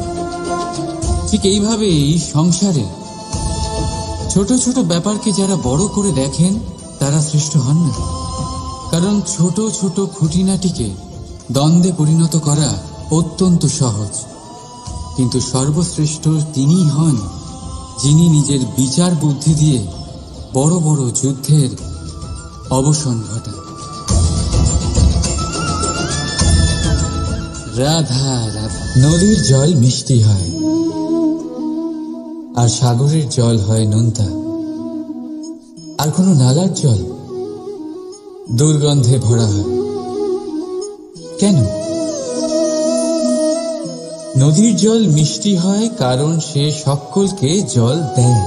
ঠিক এইভাবেই সংসারে ছোট ছোট ব্যাপারকে যারা বড় করে দেখেন তারা শ্রেষ্ঠ হন না, কারণ ছোট ছোট খুঁটিনাটিকে দ্বন্দ্বে পরিণত করা অত্যন্ত সহজ। কিন্তু সর্বশ্রেষ্ঠ তিনি হন যিনি নিজের বিচার বুদ্ধি দিয়ে বড় বড় যুদ্ধের অবসান ঘটান। রাধা রাধা। নদীর জল মিষ্টি হয় আর সাগরের জল হয় নোনতা, আর কোনো নালার জল দুর্গন্ধে ভরা হয়। কেন? নদীর জল মিষ্টি হয় কারণ সে সকলকে জল দেয়,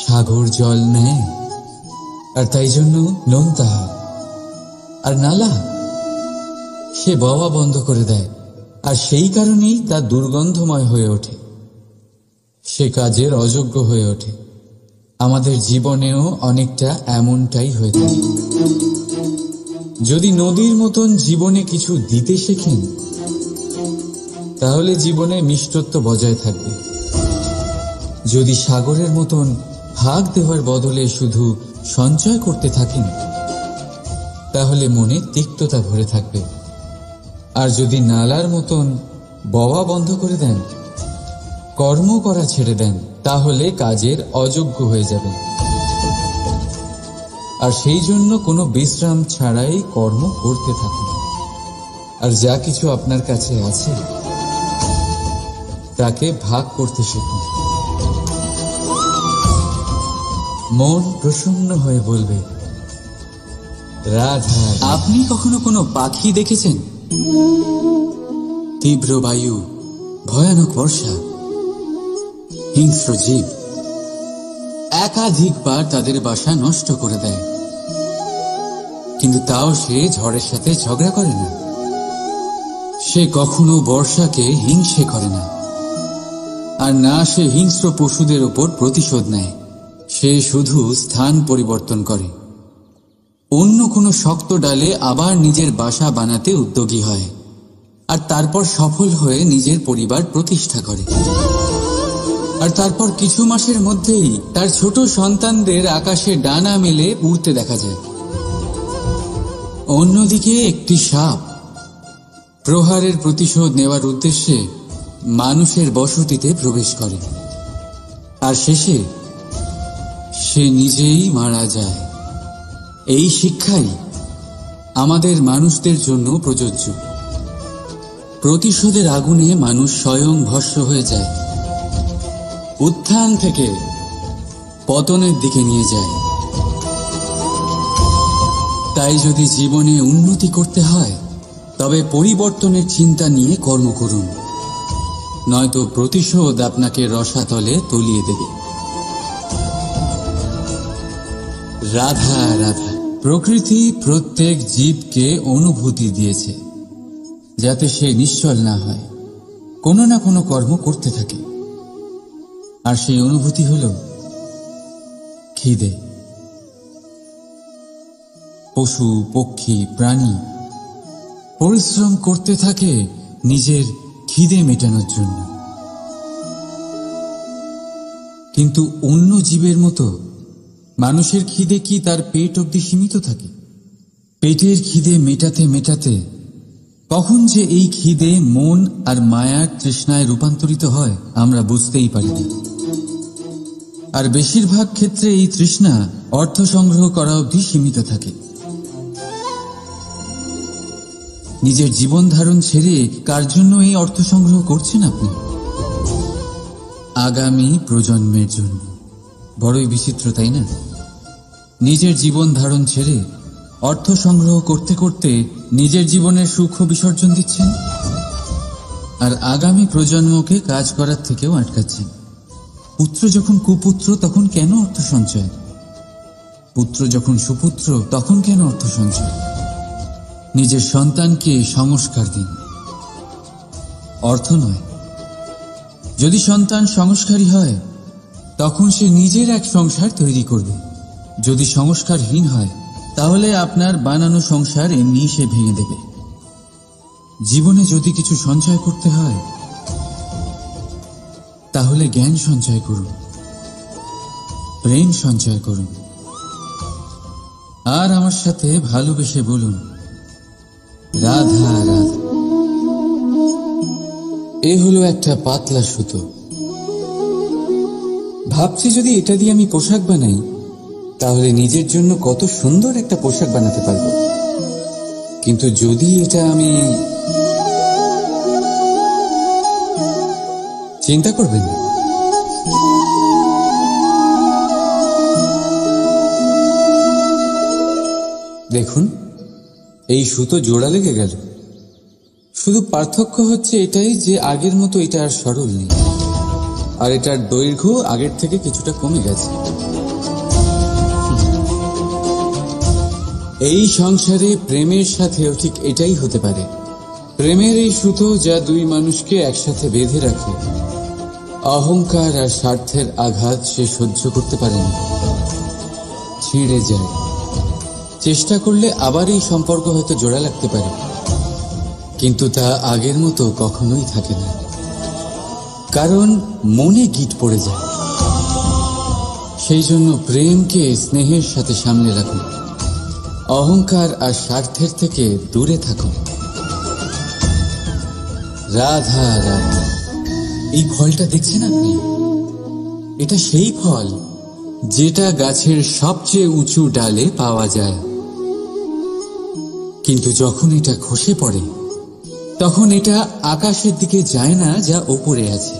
সাগর জল নেয় আর তাই জন্য নোনতা হয়। আর নালা সে বওয়া বন্ধ করে দেয় আর সেই কারণেই তা দুর্গন্ধময় হয়ে ওঠে, সে কাজের অযোগ্য হয়ে ওঠে। আমাদের জীবনেও অনেকটা এমনটাই হয়ে থাকে। যদি নদীর মতন জীবনে কিছু দিতে শেখেন তাহলে জীবনে মিষ্টত্ব বজায় থাকবে। যদি সাগরের মতন ভাগ দেওয়ার বদলে শুধু সঞ্চয় করতে থাকেন তাহলে মনে তিক্ততা ভরে থাকবে। আর যদি নালার মতন বওয়া বন্ধ করে দেন, কর্ম করা ছেড়ে দেন, তাহলে কাজের অযোগ্য হয়ে যাবে। আর সেই জন্য কোনো বিশ্রাম ছাড়াই কর্ম করতে থাকুন। আর যা কিছু আপনার কাছে আছে তাকে ভাগ করতে শিখুন। মন প্রসন্ন হয়ে বলবে, রাধা। আপনি কখনো কোনো পাখি দেখেছেন? তীব্র বায়ু, ভয়ানক বর্ষা, হিংস্র জীব একাধিকবার তাদের বাসা নষ্ট করে দেয়, কিন্তু তাও সে ঝড়ের সাথে ঝগড়া করে না। সে কখনো বর্ষাকে হিংসে করে না, আর না সে হিংস্র পশুদের ওপর প্রতিশোধ নেয়। সে শুধু স্থান পরিবর্তন করে, অন্য কোনো শক্ত ডালে আবার নিজের বাসা বানাতে উদ্যোগী হয়, আর তারপর সফল হয়ে নিজের পরিবার প্রতিষ্ঠা করে। আর তারপর কিছু মাসের মধ্যেই তার ছোট সন্তানদের আকাশে ডানা মেলে উড়তে দেখা যায়। অন্যদিকে একটি সাপ প্রহারের প্রতিশোধ নেওয়ার উদ্দেশ্যে মানুষের বসতিতে প্রবেশ করে, আর শেষে সে নিজেই মারা যায়। এই শিক্ষাই আমাদের মানুষদের জন্য প্রযোজ্য। প্রতিশোধের আগুনে মানুষ স্বয়ং ভস্ম হয়ে যায়, উত্থান থেকে পতনের দিকে নিয়ে যায়। তাই যদি জীবনে উন্নতি করতে হয় তবে পরিবর্তনের চিন্তা নিয়ে কর্ম করুন, নয়তো প্রতিশোধ আপনাকে রসাতলে তলিয়ে দেবে। রাধা রাধা। প্রকৃতি প্রত্যেক জীবকে অনুভূতি দিয়েছে যাতে সে নিশ্চল না হয়, কোনো না কোনো কর্ম করতে থাকে। আর সেই অনুভূতি হল খিদে। পশু পক্ষী প্রাণী পরিশ্রম করতে থাকে নিজের খিদে মেটানোর জন্য। কিন্তু অন্য জীবের মতো মানুষের খিদে কি তার পেট অবধি সীমিত থাকে? পেটের খিদে মেটাতে মেটাতে কখন যে এই খিদে মন আর মায়ার তৃষ্ণায় রূপান্তরিত হয় আমরা বুঝতেই পারি না। আর বেশিরভাগ ক্ষেত্রে এই তৃষ্ণা অর্থ সংগ্রহ করা অবধি সীমিত থাকে। নিজের জীবন ধারণ ছেড়ে কার জন্য এই অর্থ সংগ্রহ করছেন আপনি? আগামী প্রজন্মের জন্য। বড়ই বিচিত্র, তাই না? নিজের জীবন ধারণ ছেড়ে অর্থ সংগ্রহ করতে করতে নিজের জীবনের সুখ বিসর্জন দিচ্ছেন, আর আগামী প্রজন্মকে কাজ করার থেকেও আটকাচ্ছেন। পুত্র যখন কুপুত্র তখন কেন অর্থ সঞ্চয়? পুত্র যখন সুপুত্র তখন কেন অর্থ সঞ্চয়? নিজের সন্তানকে সংস্কার দিন, অর্থ নয়। যদি সন্তান সংস্কারী হয় তখন সে নিজের এক সংসার তৈরি করবে। যদি সংস্কারহীন হয় তাহলে আপনার বানানো সংসার এমনি সে ভেঙে দেবে। জীবনে যদি কিছু সঞ্চয় করতে হয় তাহলে জ্ঞান সঞ্চয় করুন, প্রেম সঞ্চয় করুন, আর আমার সাথে ভালোবেসে বলুন রাধা রাধা। এ হলো একটা পাতলা সুতো। ভাবছি যদি এটা দিয়ে আমি পোশাক বানাই তাহলে নিজের জন্য কত সুন্দর একটা পোশাক বানাতে পারবো। কিন্তু যদি এটা আমি... চিন্তা করবেন না, দেখুন এই সুতো জোড়া লেগে গেল। শুধু পার্থক্য হচ্ছে এটাই যে আগের মতো এটা আর সরল নেই, আর এটার দৈর্ঘ্য আগের থেকে কিছুটা কমে গেছে। এই সংসারে প্রেমের সাথেও ঠিক এটাই হতে পারে। প্রেমের এই সুতো যা দুই মানুষকে একসাথে বেঁধে রাখে, অহংকার আর স্বার্থের আঘাত সে সহ্য করতে পারে না, ছিঁড়ে যায়। চেষ্টা করলে আবার এই সম্পর্ক হয়তো জোড়া লাগতে পারে, কিন্তু তা আগের মতো কখনোই থাকে না, কারণ মনে গিট পড়ে যায়। সেই জন্য প্রেমকে স্নেহের সাথে সামনে রাখুন, অহংকার আর স্বার্থের থেকে দূরে থাকুন। রাধা রাধা। এই ফলটা দেখছেন আপনি? এটা সেই ফল যেটা গাছের সবচেয়ে উঁচু ডালে পাওয়া যায়, কিন্তু যখন এটা খসে পড়ে তখন এটা আকাশের দিকে যায় না যা ওপরে আছে,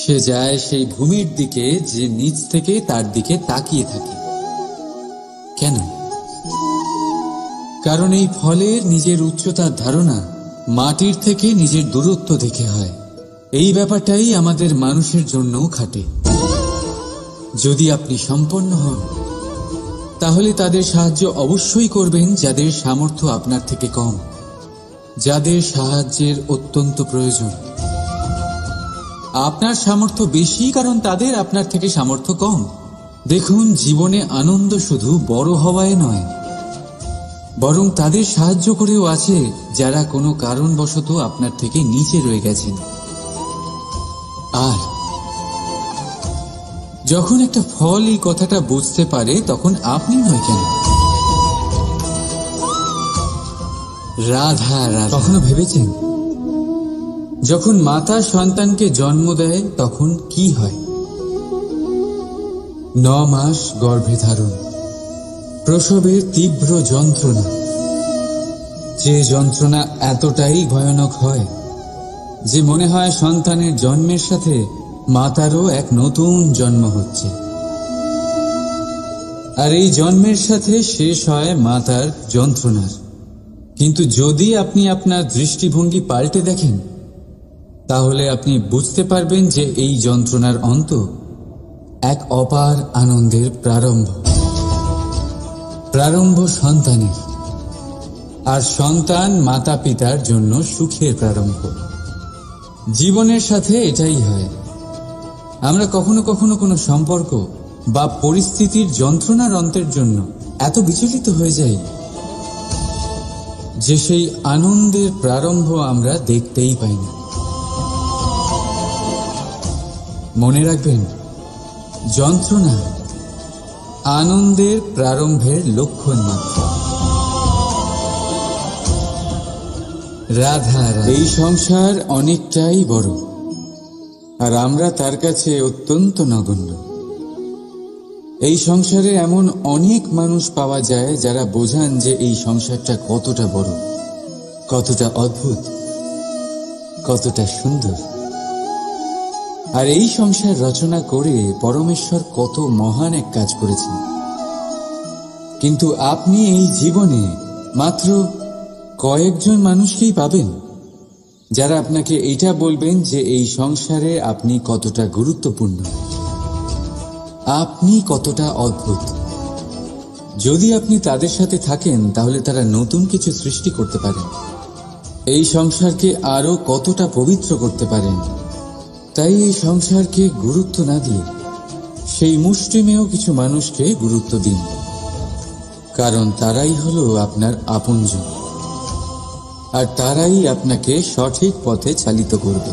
সে যায় সেই ভূমির দিকে যে নিচ থেকে তার দিকে তাকিয়ে থাকে। কেন? কারণ এই ফলের নিজের উচ্চতার ধারণা মাটির থেকে নিজের দূরত্ব দেখে হয়। এই ব্যাপারটাই আমাদের মানুষের জন্যও খাটে। যদি আপনি সম্পন্ন হন তাহলে তাদের সাহায্য অবশ্যই করবেন যাদের সামর্থ্য আপনার থেকে কম, যাদের সাহায্যের অত্যন্ত প্রয়োজন। আপনার সামর্থ্য বেশি কারণ তাদের আপনার থেকে সামর্থ্য কম। দেখুন, জীবনে আনন্দ শুধু বড় হওয়ায় নয়, বরং তাদের সাহায্য করেও আছে যারা কোনো কারণবশত আপনার থেকে নিচে রয়ে গেছেন। আর যখন একটা ফল এই কথাটা বুঝতে পারে তখন আপনি নয় কেন? রাধা রাধা। কখনো ভেবেছেন যখন মাতা সন্তানকে জন্ম দেয় তখন কি হয়? 9 মাস গর্ভে ধারণ, প্রসবের তীব্র যন্ত্রণা, যে যন্ত্রণা এতটাই ভয়ানক হয় যে মনে হয় সন্তানের জন্মের সাথে মাতারও এক নতুন জন্ম হচ্ছে, আর এই জন্মের সাথে শেষ হয় মাতার যন্ত্রণার। কিন্তু যদি আপনি আপনার দৃষ্টিভঙ্গি পাল্টে দেখেন, তাহলে আপনি বুঝতে পারবেন যে এই যন্ত্রণার অন্ত এক অপার আনন্দের প্রারম্ভ সন্তানের, আর সন্তান মাতা পিতার জন্য সুখের প্রারম্ভ। জীবনের সাথে এটাই হয়। আমরা কখনো কখনো কোনো সম্পর্ক বা পরিস্থিতির যন্ত্রণার অন্তের জন্য এত বিচলিত হয়ে যাই যে সেই আনন্দের প্রারম্ভ আমরা দেখতেই পাই না। মনে রাখবেন, যন্ত্রণা আনন্দের প্রারম্ভের লক্ষণ মাত্র। রাধা, এই সংসার অনেকটাই বড়, আর আমরা তার কাছে অত্যন্ত নগণ্য। এই সংসারে এমন অনেক মানুষ পাওয়া যায় যারা বোঝান যে এই সংসারটা কতটা বড়, কতটা অদ্ভুত, কতটা সুন্দর। আর এই সংসার রচনা করে পরমেশ্বর কত মহান এক কাজ করেছেন। কিন্তু আপনি এই জীবনে মাত্র কয়েকজন মানুষকেই পাবেন যারা আপনাকে এটা বলবেন যে এই সংসারে আপনি কতটা গুরুত্বপূর্ণ, আপনি কতটা অদ্ভুত। যদি আপনি তাদের সাথে থাকেন, তাহলে তারা নতুন কিছু সৃষ্টি করতে পারেন, এই সংসারকে আরো কতটা পবিত্র করতে পারেন। তাই এই সংসারকে গুরুত্ব না দিয়ে সেই মুষ্টিমেয় কিছু মানুষকে গুরুত্ব দিন, কারণ তারাই হলো আপনার আপনজন, আর তারাই আপনাকে সঠিক পথে চালিত করবে।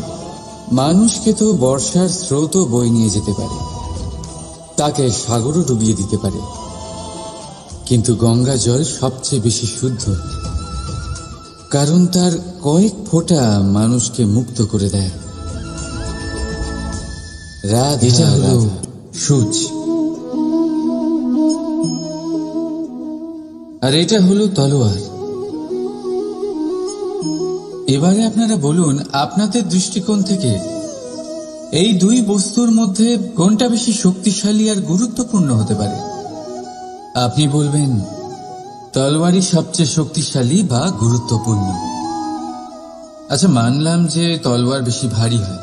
মানুষকে তো বর্ষার স্রোতও বয়ে নিয়ে যেতে পারে, তাকে সাগরও ডুবিয়ে দিতে পারে, কিন্তু গঙ্গা জল সবচেয়ে বেশি শুদ্ধ, কারণ তার কয়েক ফোঁটা মানুষকে মুক্ত করে দেয়। এটা হলো সূচ, আর এটা হলো তলোয়ার। এবারে আপনারা বলুন, আপনাদের দৃষ্টিকোণ থেকে এই দুই বস্তুর মধ্যে কোনটা বেশি শক্তিশালী আর গুরুত্বপূর্ণ হতে পারে? আপনি বলবেন তলোয়ারই সবচেয়ে শক্তিশালী বা গুরুত্বপূর্ণ। আচ্ছা, মানলাম যে তলোয়ার বেশি ভারী হয়।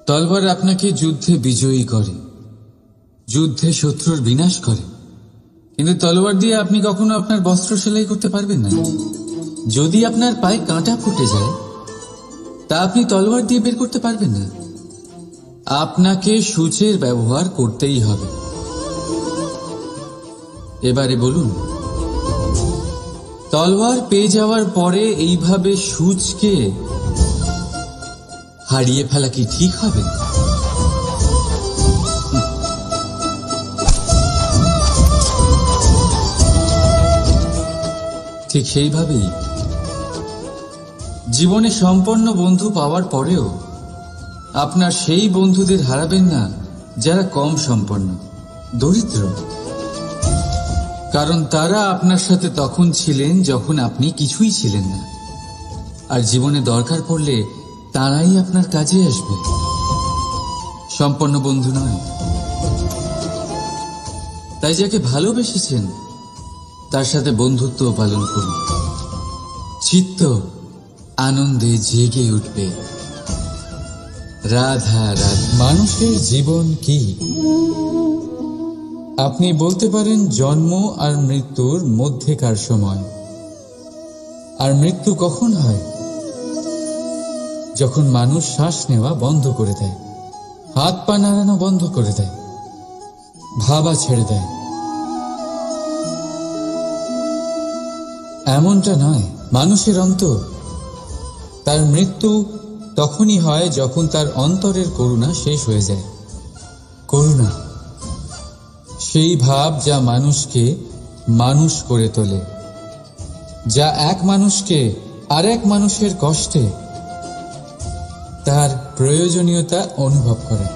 তলোয়ার আপনাকে যুদ্ধে বিজয়ী করে, যুদ্ধে শত্রুর বিনাশ করে, কিন্তু তলোয়ার দিয়ে আপনি কখনো আপনার বস্ত্র সেলাই করতে পারবেন না। যদি আপনার পায়ে কাঁটা ফুটে যায়, তা আপনি তলোয়ার দিয়ে বের করতে পারবেন না। আপনাকে সূচের ব্যবহার করতেই হবে। এবারে বলুন, তলোয়ার পেয়ে যাওয়ার পরে এইভাবে সূচকে হারিয়ে ফেলা কি ঠিক হবে? ঠিক সেইভাবেই জীবনে সম্পন্ন বন্ধু পাওয়ার পরেও আপনার সেই বন্ধুদের হারাবেন না যারা কম সম্পন্ন, দরিদ্র, কারণ তারা আপনার সাথে তখন ছিলেন যখন আপনি কিছুই ছিলেন না, আর জীবনে দরকার পড়লে তারাই আপনার কাজে আসবে, সম্পন্ন বন্ধু নয়। তাই যাকে ভালোবেসেছেন তার সাথে বন্ধুত্ব পালন করুন, চিত্ত আনন্দে জেগে উঠবে। রাধা রাধা। মানুষের জীবন কি? আপনি বলতে পারেন জন্ম আর মৃত্যুর মধ্যেকার সময়। আর মৃত্যু কখন হয়? যখন মানুষ শ্বাস নেওয়া বন্ধ করে দেয়, হাত পা নাড়ানো বন্ধ করে দেয়, ভাবা ছেড়ে দেয়। এমনটা নয়, মানুষের অন্তর, তার মৃত্যু তখনই হয় যখন তার অন্তরের করুণা শেষ হয়ে যায়। করুণা সেই ভাব যা মানুষকে মানুষ করে তোলে, যা এক মানুষকে আরেক মানুষের কষ্টে তার প্রয়োজনীয়তা অনুভব করে,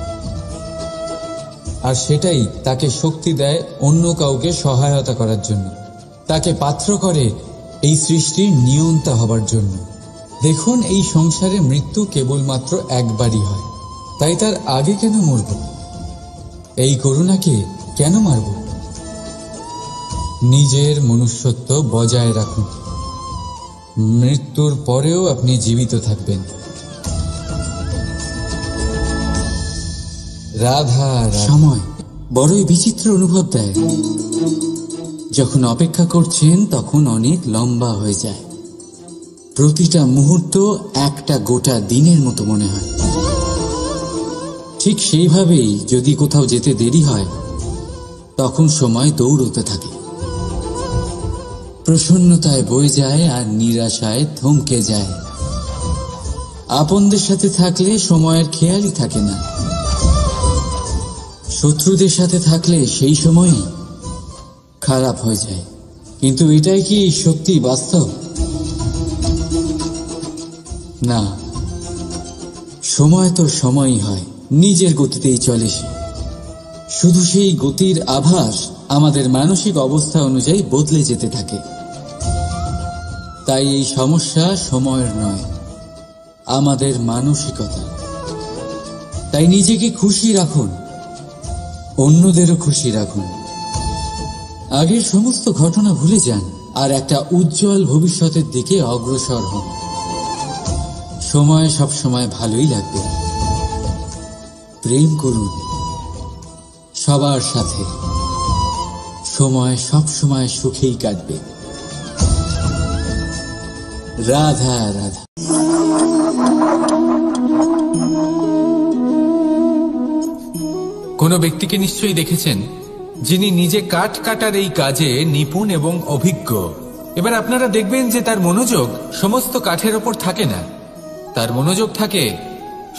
আর সেটাই তাকে শক্তি দেয় অন্য কাউকে সহায়তা করার জন্য, তাকে পাত্র করে এই সৃষ্টির নিয়ন্তা হবার জন্য। দেখুন, এই সংসারে মৃত্যু কেবলমাত্র একবারই হয়, তাই তার আগে কেন মরব? এই করুণাকে কেন মারব? নিজের মনুষ্যত্ব বজায় রাখুন। মৃত্যুর পরেও আপনি জীবিত থাকবেন। রাধা। সময় বড়ই বিচিত্র অনুভব দেয়। যখন অপেক্ষা করছেন তখন অনেক লম্বা হয়ে যায়। প্রতিটা মুহূর্ত একটা গোটা দিনের মতো মনে হয়। ঠিক সেইভাবেই যদি কোথাও যেতে দেরি হয় তখন সময় দৌড়তে থাকে। প্রসন্নতায় বয়ে যায় আর নিরাশায় থমকে যায়। আপনদের সাথে থাকলে সময়ের খেয়ালই থাকে না, শত্রুদের সাথে থাকলে সেই সময়ই খারাপ হয়ে যায়। কিন্তু এটাই কি সত্যি বাস্তব? না, সময় তো সময়ই হয়, নিজের গতিতেই চলে সে। শুধু সেই গতির আভাস আমাদের মানসিক অবস্থা অনুযায়ী বদলে যেতে থাকে। তাই এই সমস্যা সময়ের নয়, আমাদের মানসিকতা। তাই নিজেকে খুশি রাখুন, অন্যদেরও খুশি রাখুন। আগের সমস্ত ঘটনা ভুলে যান আর একটা উজ্জ্বল ভবিষ্যতের দিকে অগ্রসর হন। সময় সব সময় ভালোই লাগবে। প্রেম করুন সবার সাথে, সময় সব সময় সুখেই কাটবে। রাধা রাধা। কোনো ব্যক্তিকে নিশ্চয়ই দেখেছেন যিনি নিজে কাঠ কাটার এই কাজে নিপুণ এবং অভিজ্ঞ। এবার আপনারা দেখবেন যে তার মনোযোগ সমস্ত কাঠের ওপর থাকে না, তার মনোযোগ থাকে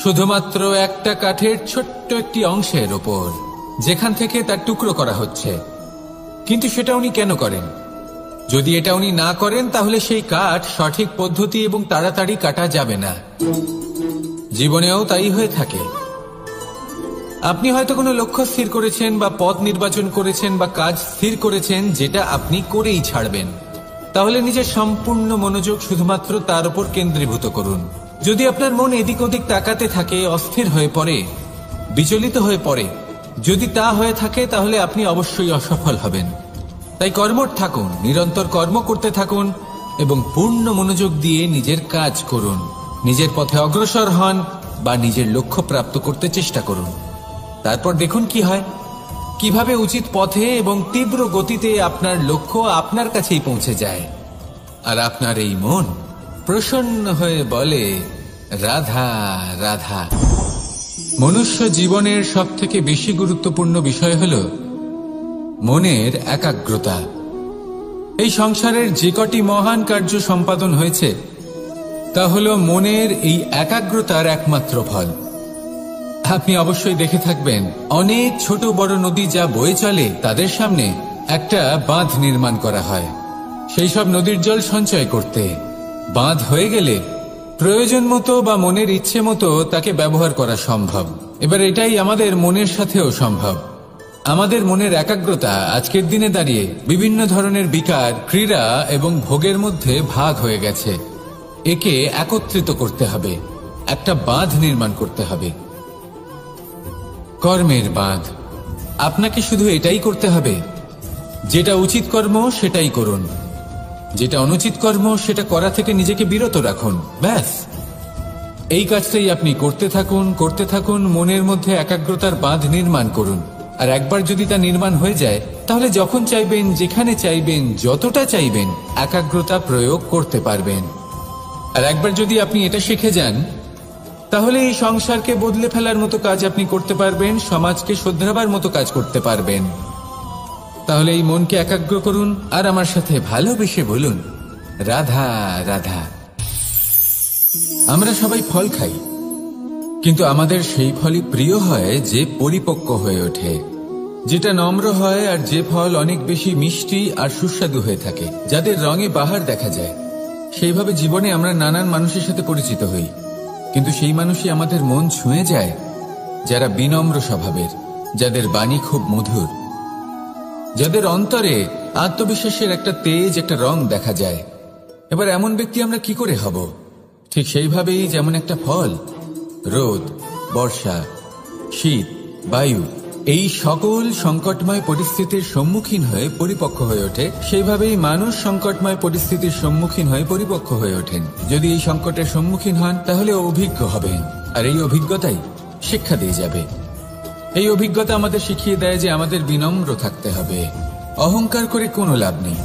শুধুমাত্র একটা কাঠের ছোট্ট একটি অংশের ওপর, যেখান থেকে তার টুকরো করা হচ্ছে। কিন্তু সেটা উনি কেন করেন? যদি এটা উনি না করেন তাহলে সেই কাঠ সঠিক পদ্ধতি এবং তাড়াতাড়ি কাটা যাবে না। জীবনেও তাই হয়ে থাকে। আপনি হয়তো কোনো লক্ষ্য স্থির করেছেন বা পথ নির্বাচন করেছেন বা কাজ স্থির করেছেন যেটা আপনি করেই ছাড়বেন। তাহলে নিজের সম্পূর্ণ মনোযোগ শুধুমাত্র তার উপর কেন্দ্রীভূত করুন। যদি আপনার মন এদিক ওদিক তাকাতে থাকে, অস্থির হয়ে পড়ে, বিচলিত হয়ে পড়ে, যদি তা হয়ে থাকে তাহলে আপনি অবশ্যই অসফল হবেন। তাই কর্মঠ থাকুন, নিরন্তর কর্ম করতে থাকুন এবং পূর্ণ মনোযোগ দিয়ে নিজের কাজ করুন। নিজের পথে অগ্রসর হন বা নিজের লক্ষ্য প্রাপ্ত করতে চেষ্টা করুন। তারপর দেখুন কি হয়, কিভাবে উচিত পথে এবং তীব্র গতিতে আপনার লক্ষ্য আপনার কাছেই পৌঁছে যায়। আর আপনার এই মন প্রসন্ন হয়ে বলে, রাধা রাধা। মনুষ্য জীবনের সবথেকে বেশি গুরুত্বপূর্ণ বিষয় হল মনের একাগ্রতা। এই সংসারের যে কটি মহান কার্য সম্পাদন হয়েছে তা হল মনের এই একাগ্রতার একমাত্র ফল। আপনি অবশ্যই দেখে থাকবেন, অনেক ছোট বড় নদী যা বয়ে চলে তাদের সামনে একটা বাঁধ নির্মাণ করা হয় সেই সব নদীর জল সঞ্চয় করতে। বাঁধ হয়ে গেলে প্রয়োজন মতো বা মনের ইচ্ছে মতো তাকে ব্যবহার করা সম্ভব। এবার এটাই আমাদের মনের সাথেও সম্ভব। আমাদের মনের একাগ্রতা আজকের দিনে দাঁড়িয়ে বিভিন্ন ধরনের বিকার, ক্রীড়া এবং ভোগের মধ্যে ভাগ হয়ে গেছে। একে একত্রিত করতে হবে, একটা বাঁধ নির্মাণ করতে হবে, কর্মের বাঁধ। আপনাকে শুধু এটাই করতে হবে, যেটা উচিত কর্ম সেটাই করুন, যেটা অনুচিত কর্ম সেটা করা থেকে নিজেকে বিরত রাখুন। ব্যাস, এই কাজটাই আপনি করতে থাকুন, করতে থাকুন। মনের মধ্যে একাগ্রতার বাঁধ নির্মাণ করুন। আর একবার যদি তা নির্মাণ হয়ে যায় তাহলে যখন চাইবেন, যেখানে চাইবেন, যতটা চাইবেন একাগ্রতা প্রয়োগ করতে পারবেন। আর একবার যদি আপনি এটা শিখে যান তাহলে এই সংসারকে বদলে ফেলার মতো কাজ আপনি করতে পারবেন, সমাজকে শোধরাবার মতো কাজ করতে পারবেন। তাহলে এই মনকে একাগ্র করুন আর আমার সাথে ভালোবেসে বলুন, রাধা রাধা। আমরা সবাই ফল খাই, কিন্তু আমাদের সেই ফলই প্রিয় হয় যে পরিপক্ক হয়ে ওঠে, যেটা নম্র হয়, আর যে ফল অনেক বেশি মিষ্টি আর সুস্বাদু হয়ে থাকে, যাদের রঙে বাহার দেখা যায়। সেইভাবে জীবনে আমরা নানান মানুষের সাথে পরিচিত হই, কিন্তু সেই মানুষই আমাদের মন ছুঁয়ে যায় যারা বিনম্র স্বভাবের, যাদের বাণী খুব মধুর, যাদের অন্তরে আত্মবিশ্বাসের একটা তেজ, একটা রং দেখা যায়। এবার এমন ব্যক্তি আমরা কি করে হব? ঠিক সেইভাবেই যেমন একটা ফল রোদ, বর্ষা, শীত, বায়ু এই সকল সংকটময় পরিস্থিতির সম্মুখীন হয়ে পরিপক্ক হয়ে ওঠে, সেইভাবেই মানুষ সংকটময় পরিস্থিতির সম্মুখীন হয়ে পরিপক্ক হয়ে ওঠেন। যদি এই সংকটের সম্মুখীন হন তাহলে অভিজ্ঞ হবেন, আর এই অভিজ্ঞতাই শিক্ষা দিয়ে যাবে। এই অভিজ্ঞতা আমাদের শিখিয়ে দেয় যে আমাদের বিনম্র থাকতে হবে। অহংকার করে কোনো লাভ নেই।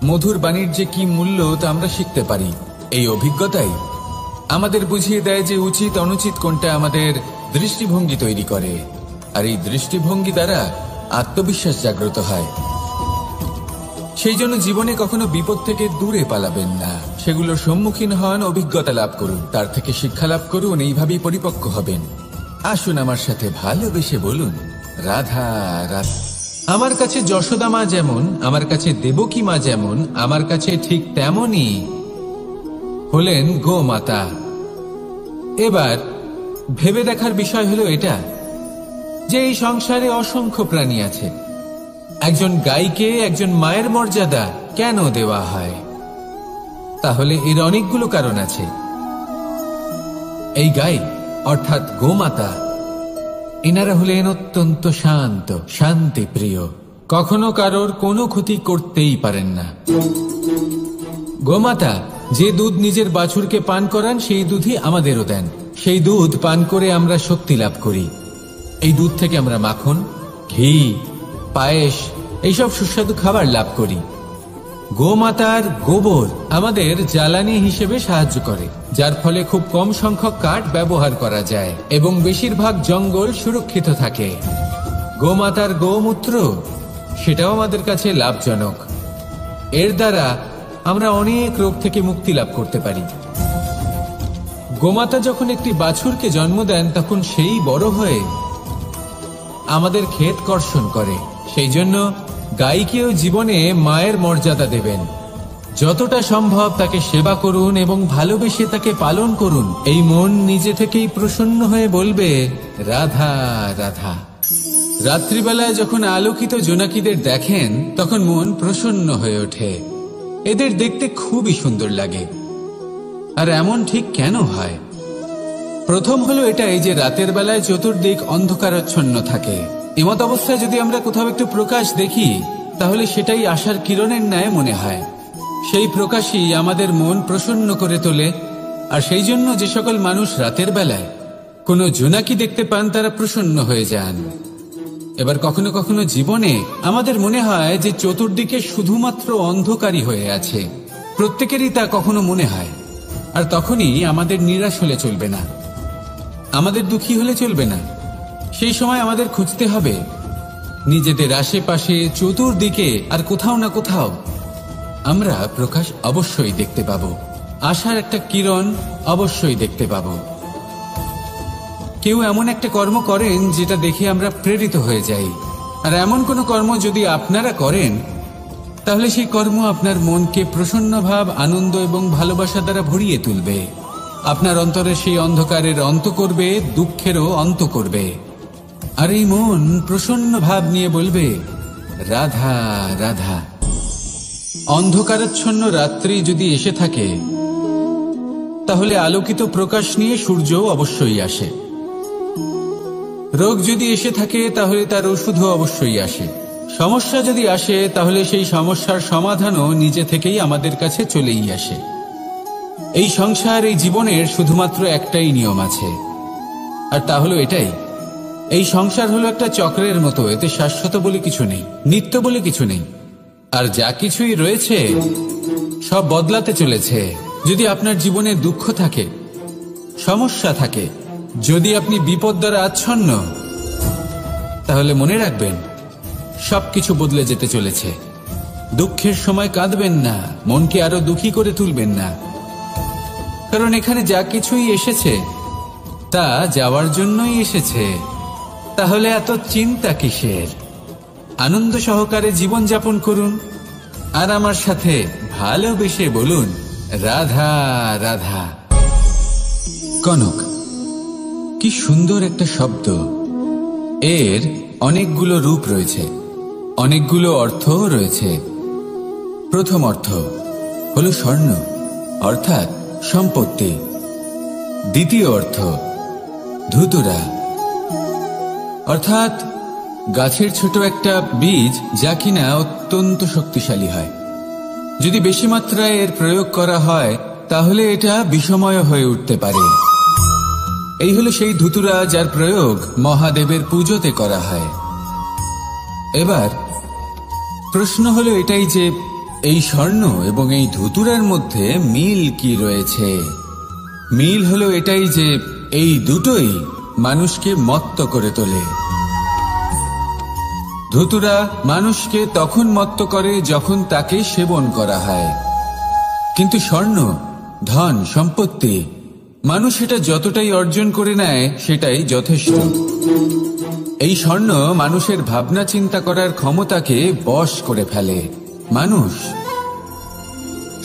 মধুর বাণীর যে কি মূল্য তা আমরা শিখতে পারি। এই অভিজ্ঞতাই আমাদের বুঝিয়ে দেয় যে উচিত অনুচিত কোনটা আমাদের দৃষ্টিভঙ্গি তৈরি করে, আর এই দৃষ্টিভঙ্গি দ্বারা আত্মবিশ্বাস জাগ্রত হয়। সেই জন্য জীবনে কখনো বিপদ থেকে দূরে পালাবেন না, সেগুলোর সম্মুখীন হন, অভিজ্ঞতা লাভ করুন, তার থেকে শিক্ষা লাভ করুন, এইভাবেই পরিপক্ক হবেন। আসুন আমার সাথে ভালোবেসে বলুন রাধা রাধা। আমার কাছে যশোদা মা যেমন, আমার কাছে দেবকী মা যেমন, আমার কাছে ঠিক তেমনই হলেন গোমাতা। এবার ভেবে দেখার বিষয় হলো এটা যে এই সংসারে অসংখ্য প্রাণী আছে। একজন গাইকে একজন মায়ের মর্যাদা কেন দেওয়া হয়? তাহলে এর অনেকগুলো কারণ আছে। এই গাই অর্থাৎ গোমাতা, এনারা হলেন অত্যন্ত শান্ত, শান্তি প্রিয়, কখনো কারোর কোনো ক্ষতি করতেই পারেন না। গোমাতা যে দুধ নিজের বাছুরকে পান করান সেই দুধই আমাদেরও দেন। সেই দুধ পান করে আমরা শক্তি লাভ করি। এই দুধ থেকে আমরা মাখন, ঘি, পায়েস এইসব সুস্বাদু খাবার লাভ করি। গোমাতার গোবর আমাদের জ্বালানি হিসেবে সাহায্য করে, যার ফলে খুব কম সংখ্যক কাঠ ব্যবহার করা যায় এবং বেশিরভাগ জঙ্গল সুরক্ষিত থাকে। গোমাতার গোমূত্র সেটাও আমাদের কাছে লাভজনক। এর দ্বারা আমরা অনেক রোগ থেকে মুক্তি লাভ করতে পারি। গোমাতা যখন একটি বাছুরকে জন্ম দেন তখন সেই বড় হয়ে আমাদের ক্ষেত কর্ষণ করে। সেই জন্য গাইকেও জীবনে মায়ের মর্যাদা দেবেন। যতটা সম্ভব তাকে সেবা করুন এবং ভালোবেসে তাকে পালন করুন। এই মন নিজে থেকেই প্রসন্ন হয়ে বলবে রাধা রাধা। রাত্রিবেলায় যখন আলোকিত জোনাকিদের দেখেন তখন মন প্রসন্ন হয়ে ওঠে। এদের দেখতে খুবই সুন্দর লাগে। আর এমন ঠিক কেন হয়? প্রথম হলো এটাই যে রাতের বেলায় চতুর্দিক অন্ধকারাচ্ছন্ন থাকে। এমত অবস্থায় যদি আমরা কোথাও একটু প্রকাশ দেখি তাহলে সেটাই আশার কিরণের ন্যায় মনে হয়। সেই প্রকাশই আমাদের মন প্রসন্ন করে তোলে। আর সেই জন্য যে সকল মানুষ রাতের বেলায় কোনো জোনাকি দেখতে পান তারা প্রসন্ন হয়ে যান। এবার কখনো কখনো জীবনে আমাদের মনে হয় যে চতুর্দিকে শুধুমাত্র অন্ধকারই হয়ে আছে। প্রত্যেকেরই তা কখনো মনে হয়। আর তখনই আমাদের নিরাশ হলে চলবে না, আমাদের দুঃখী হলে চলবে না। সেই সময় আমাদের খুঁজতে হবে নিজেদের আশেপাশে চতুর্দিকে আর কোথাও না কোথাও আমরা প্রকাশ অবশ্যই দেখতে পাব, আশার একটা কিরণ অবশ্যই দেখতে পাব। কেউ এমন একটা কর্ম করেন যেটা দেখে আমরা প্রেরিত হয়ে যাই। আর এমন কোনো কর্ম যদি আপনারা করেন তাহলে সেই কর্ম আপনার মনকে প্রসন্ন ভাব, আনন্দ এবং ভালোবাসা দ্বারা ভরিয়ে তুলবে। আপনার অন্তরে সেই অন্ধকারের অন্ত করবে, দুঃখেরও অন্ত করবে। আর এই মন প্রসন্ন ভাব নিয়ে বলবে রাধা রাধা। অন্ধকারাচ্ছন্ন রাত্রি যদি এসে থাকে তাহলে আলোকিত প্রকাশ নিয়ে সূর্যও অবশ্যই আসে। রোগ যদি এসে থাকে তাহলে তার ওষুধও অবশ্যই আসে। সমস্যা যদি আসে তাহলে সেই সমস্যার সমাধানও নিজে থেকেই আমাদের কাছে চলেই আসে। এই সংসার, এই জীবনের শুধুমাত্র একটাই নিয়ম আছে, আর তা হলো এটাই, এই সংসার হলো একটা চক্রের মতো। এতে শাশ্বত বলে কিছু নেই, নিত্য বলে কিছু নেই। আর যা কিছুই রয়েছে সব বদলাতে চলেছে। যদি আপনার জীবনে দুঃখ থাকে, সমস্যা থাকে, যদি আপনি বিপদ দ্বারা আচ্ছন্ন, তাহলে মনে রাখবেন সবকিছু বদলে যেতে চলেছে। দুঃখের সময় কাঁদবেন না, মনকে আরো দুঃখী করে তুলবেন না, কারণ এখানে যা কিছুই এসেছে তা যাওয়ার জন্যই এসেছে। তাহলে এত চিন্তা কিসের? আনন্দ সহকারে জীবন যাপন করুন আর আমার সাথে ভালোবেসে বলুন রাধা রাধা। কনক, কি সুন্দর একটা শব্দ। এর অনেকগুলো রূপ রয়েছে, অনেকগুলো অর্থও রয়েছে। প্রথম অর্থ হলো স্বর্ণ, অর্থাৎ সম্পত্তি। দ্বিতীয় অর্থ ধুতুরা, অর্থাৎ গাছের ছোট একটা বীজ, যা কিনা অত্যন্ত শক্তিশালী হয়। যদি বেশি মাত্রায় এর প্রয়োগ করা হয় তাহলে এটা বিষময় হয়ে উঠতে পারে। এই হলো সেই ধুতুরা যার প্রয়োগ মহাদেবের পুজোতে করা হয়। এবার প্রশ্ন হলো এটাই যে এই স্বর্ণ এবং এই ধুতুরার মধ্যে মিল কি রয়েছে? মিল হলো এটাই যে এই দুটোই মানুষকে মত্ত করে তোলে। ধুতুরা মানুষকে তখন মত্ত করে যখন তাকে সেবন করা হয়, কিন্তু স্বর্ণ, ধন, সম্পত্তি, মানুষ এটা যতটাই অর্জন করে নেয় সেটাই যথেষ্ট। এই স্বর্ণ মানুষের ভাবনা চিন্তা করার ক্ষমতাকে বশ করে ফেলে। মানুষ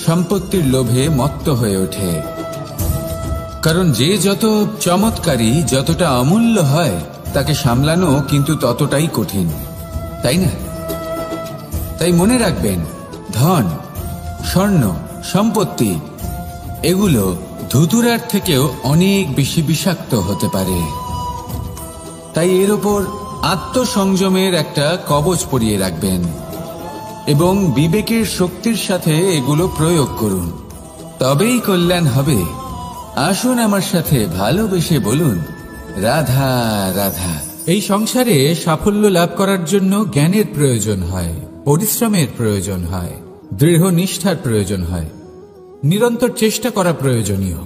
সম্পত্তির লোভে মত্ত হয়ে ওঠে, কারণ যে যত চমৎকারী, যতটা অমূল্য হয় তাকে সামলানো কিন্তু ততটাই কঠিন, তাই না? তাই মনে রাখবেন, ধন, স্বর্ণ, সম্পত্তি এগুলো ধুতুরার থেকেও অনেক বেশি বিষাক্ত হতে পারে। তাই এর ওপর আত্মসংযমের একটা কবচ পরিয়ে রাখবেন এবং বিবেকের শক্তির সাথে এগুলো প্রয়োগ করুন, তবেই কল্যাণ হবে। আসুন আমার সাথে ভালোবেসে বলুন, রাধা রাধা। এই সংসারে সাফল্য লাভ করার জন্য জ্ঞানের প্রয়োজন হয়, পরিশ্রমের প্রয়োজন হয়, দৃঢ় নিষ্ঠার প্রয়োজন হয়, নিরন্তর চেষ্টা করা প্রয়োজনীয়।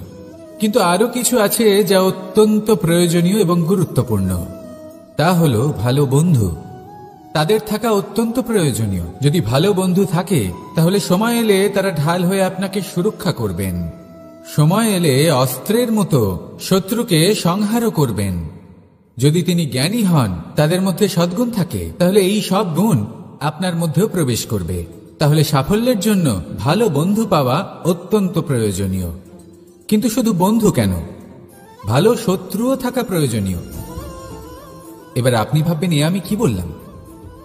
কিন্তু আরো কিছু আছে যা অত্যন্ত প্রয়োজনীয় এবং গুরুত্বপূর্ণ। তা হলো ভালো বন্ধু। তাদের থাকা অত্যন্ত প্রয়োজনীয়। যদি ভালো বন্ধু থাকে তাহলে সময় এলে তারা ঢাল হয়ে আপনাকে সুরক্ষা করবেন। সময় এলে অস্ত্রের মতো শত্রুকে সংহারও করবেন। যদি তিনি জ্ঞানী হন, তাদের মধ্যে সদ্গুণ থাকে, তাহলে এই সব গুণ আপনার মধ্যেও প্রবেশ করবে। তাহলে সাফল্যের জন্য ভালো বন্ধু পাওয়া অত্যন্ত প্রয়োজনীয়। কিন্তু শুধু বন্ধু কেন, ভালো শত্রুও থাকা প্রয়োজনীয়। এবার আপনি ভাববেন, আমি কি বললাম?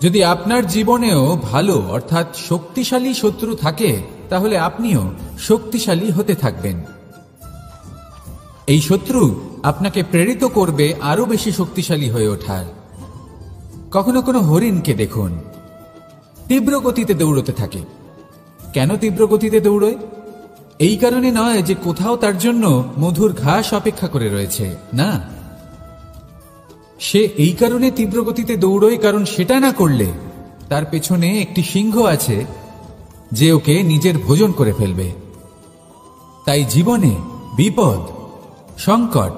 যদি আপনার জীবনেও ভালো অর্থাৎ শক্তিশালী শত্রু থাকে তাহলে আপনিও শক্তিশালী হতে থাকবেন। এই শত্রু আপনাকে প্রেরিত করবে আরো বেশি শক্তিশালী হয়ে ওঠার। কখনো কোনো হরিণকে দেখুন, তীব্র গতিতে দৌড়তে থাকে। কেন তীব্র গতিতে দৌড়য়? এই কারণে নয় যে কোথাও তার জন্য মধুর ঘাস অপেক্ষা করে রয়েছে, না। সে এই কারণে তীব্র গতিতে দৌড়য় কারণ সেটা না করলে তার পেছনে একটি সিংহ আছে যে ওকে নিজের ভোজন করে ফেলবে। তাই জীবনে বিপদ, সংকট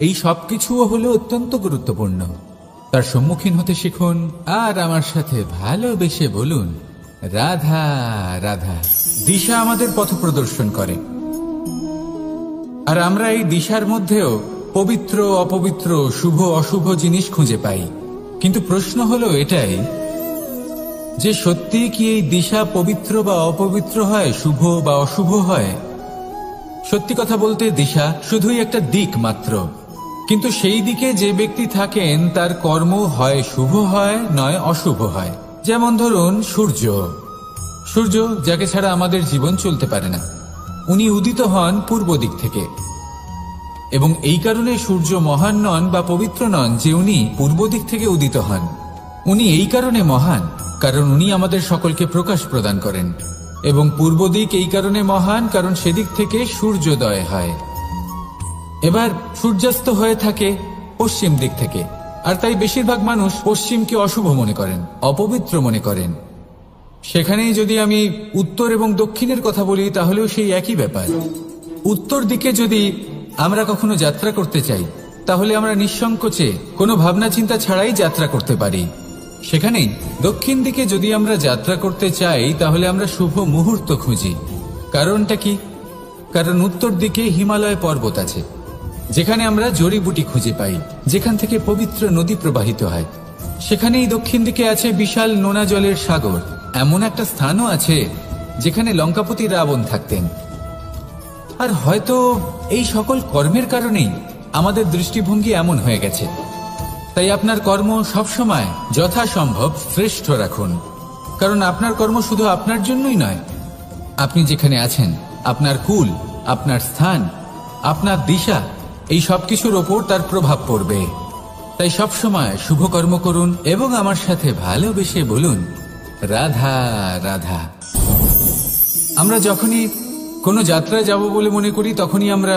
এই সবকিছুও হলো অত্যন্ত গুরুত্বপূর্ণ। তার সম্মুখীন হতে শিখুন আর আমার সাথে ভালোবেসে বলুন, রাধা রাধা। দিশা আমাদের পথ প্রদর্শন করে, আর আমরা এই দিশার মধ্যেও পবিত্র অপবিত্র, শুভ অশুভ জিনিস খুঁজে পাই। কিন্তু প্রশ্ন হলো এটাই যে সত্যি কি এই দিশা পবিত্র বা অপবিত্র হয়, শুভ বা অশুভ হয়? সত্যি কথা বলতে দিশা শুধুই একটা দিক মাত্র, কিন্তু সেই দিকে যে ব্যক্তি থাকেন তার কর্ম হয় শুভ হয় নয় অশুভ হয়। যেমন ধরুন সূর্য, সূর্য যাকে ছাড়া আমাদের জীবন চলতে পারে না, উনি উদিত হন পূর্ব দিক থেকে, এবং এই কারণে সূর্য মহান নন বা পবিত্র নন যে উনি পূর্ব দিক থেকে উদিত হন। উনি এই কারণে মহান কারণ উনি আমাদের সকলকে প্রকাশ প্রদান করেন, এবং পূর্ব দিক এই কারণে মহান কারণ সেদিক থেকে সূর্যোদয় হয়। এবার সূর্যাস্ত হয়ে থাকে পশ্চিম দিক থেকে, আর তাই বেশিরভাগ মানুষ পশ্চিমকে অশুভ মনে করেন, অপবিত্র মনে করেন। সেখানেই যদি আমি উত্তর এবং দক্ষিণের কথা বলি তাহলেও সেই একই ব্যাপার। উত্তর দিকে যদি আমরা কখনো যাত্রা করতে চাই তাহলে আমরা নিঃসংকোচে কোনো ভাবনা চিন্তা ছাড়াই যাত্রা করতে পারি। সেখানেই দক্ষিণ দিকে যদি আমরা যাত্রা করতে চাই তাহলে আমরা শুভ মুহূর্ত খুঁজি। কারণটা কি? কারণ উত্তর দিকে হিমালয় পর্বত আছে, যেখানে আমরা জড়িবুটি খুঁজে পাই, যেখান থেকে পবিত্র নদী প্রবাহিত হয়। সেখানেই দক্ষিণ দিকে আছে বিশাল নোনা জলের সাগর। এমন একটা স্থানও আছে যেখানে লঙ্কাপতি রাবণ থাকতেন। আর হয়তো এই সকল কর্মের কারণেই আমাদের দৃষ্টিভঙ্গি এমন হয়ে গেছে। তাই আপনার কর্ম সবসময় যথাসম্ভব শ্রেষ্ঠ রাখুন, কারণ আপনার কর্ম শুধু আপনার জন্যই নয়, আপনি যেখানে আছেন, আপনার কুল, আপনার স্থান, আপনার দিশা, এই সব কিছুর ওপর তার প্রভাব পড়বে। তাই সবসময় শুভ কর্ম করুন এবং আমার সাথে ভালোবেসে বলুন, রাধা রাধা। আমরা যখনই কোনো যাত্রায় যাব বলে মনে করি, তখনই আমরা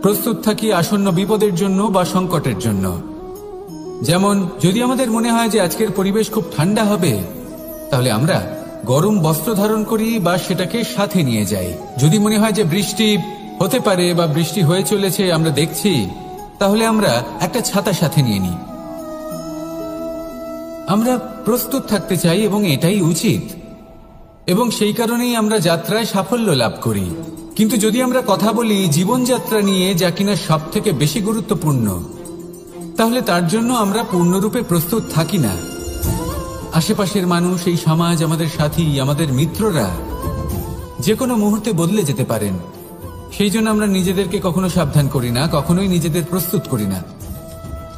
প্রস্তুত থাকি আসন্ন বিপদের জন্য বা সংকটের জন্য। যেমন যদি আমাদের মনে হয় যে আজকের পরিবেশ খুব ঠান্ডা হবে, তাহলে আমরা গরম বস্ত্র ধারণ করি বা সেটাকে সাথে নিয়ে যাই। যদি মনে হয় যে বৃষ্টি হতে পারে বা বৃষ্টি হয়ে চলেছে, আমরা দেখছি, তাহলে আমরা একটা ছাতা সাথে নিয়ে নিই। আমরা প্রস্তুত থাকতে চাই এবং এটাই উচিত, এবং সেই কারণেই আমরা যাত্রায় সাফল্য লাভ করি। কিন্তু যদি আমরা কথা বলি জীবনযাত্রা নিয়ে, যা কিনা সব থেকে বেশি গুরুত্বপূর্ণ, তাহলে তার জন্য আমরা পূর্ণরূপে প্রস্তুত থাকি না। আশেপাশের মানুষ, এই সমাজ, আমাদের সাথী, আমাদের মিত্ররা যে কোনো মুহূর্তে বদলে যেতে পারেন। সেই জন্য আমরা নিজেদেরকে কখনো সাবধান করি না, কখনোই নিজেদের প্রস্তুত করি না।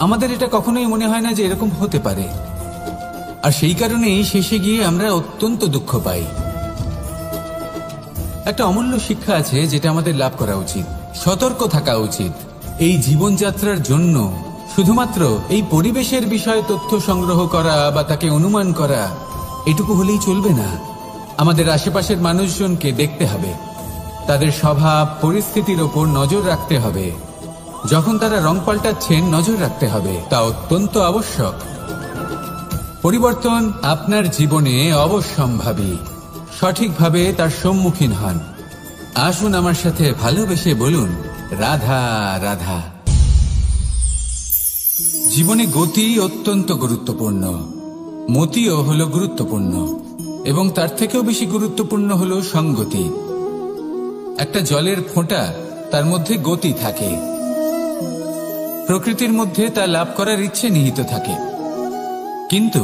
আমাদের এটা কখনোই মনে হয় না যে এরকম হতে পারে, আর সেই কারণেই শেষে গিয়ে আমরা অত্যন্ত দুঃখ পাই। একটা অমূল্য শিক্ষা আছে যেটা আমাদের লাভ করা উচিত। সতর্ক থাকা উচিত। এই জীবনযাত্রার জন্য শুধুমাত্র এই পরিবেশের বিষয়ে তথ্য সংগ্রহ করা বা তাকে অনুমান করা, এটুকু হলেই চলবে না। আমাদের আশেপাশের মানুষজনকে দেখতে হবে, তাদের স্বভাব পরিস্থিতির ওপর নজর রাখতে হবে। যখন তারা রং পাল্টাচ্ছেন, নজর রাখতে হবে, তা অত্যন্ত আবশ্যক। পরিবর্তন আপনার জীবনে অবশ্যম্ভাবী। সঠিকভাবে তার সম্মুখীন হন। আসুন আমার সাথে ভালোবেসে বলুন, রাধা রাধা। জীবনে গতি অত্যন্ত গুরুত্বপূর্ণ, মতিও হলো গুরুত্বপূর্ণ, এবং তার থেকেও বেশি গুরুত্বপূর্ণ হলো সঙ্গতি। একটা জলের ফোঁটা, তার মধ্যে গতি থাকে। প্রকৃতির মধ্যে তা লাভ করার ইচ্ছে নিহিত থাকে, কিন্তু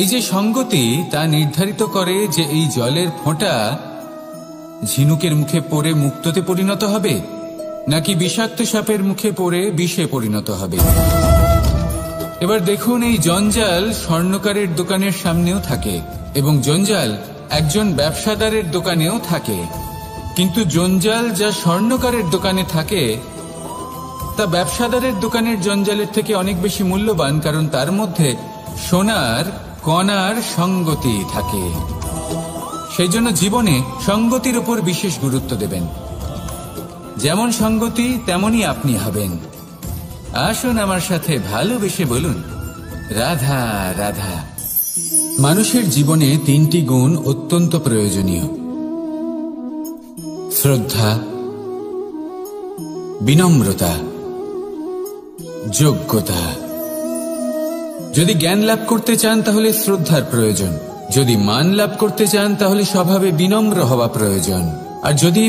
এই যে সঙ্গতি, তা নির্ধারিত করে যে এই জলের ফোঁটা ঝিনুকের মুখে পড়ে মুক্ততে পরিণত হবে, নাকি বিষাক্ত সাপের মুখে পড়ে বিষে পরিণত হবে। এবার দেখুন, এই জঞ্জাল স্বর্ণকারের দোকানের সামনেও থাকে, এবং জঞ্জাল একজন ব্যবসাদারের দোকানেও থাকে। কিন্তু জঞ্জাল যা স্বর্ণকারের দোকানে থাকে, তা ব্যবসাদারের দোকানের জঞ্জালের থেকে অনেক বেশি মূল্যবান, কারণ তার মধ্যে সোনার কণার সঙ্গতি থাকে। সেই জন্য জীবনে সঙ্গতির উপর বিশেষ গুরুত্ব দেবেন। যেমন সঙ্গতি, তেমনই আপনি হবেন। আসুন আমার সাথে ভালোবেসে বলুন, রাধা রাধা। মানুষের জীবনে তিনটি গুণ অত্যন্ত প্রয়োজনীয়: শ্রদ্ধা, বিনম্রতা, যোগ্যতা। যদি জ্ঞান লাভ করতে চান, তাহলে শ্রদ্ধার প্রয়োজন। যদি মান লাভ করতে চান, তাহলে স্বভাবে বিনম্র হওয়া প্রয়োজন। আর যদি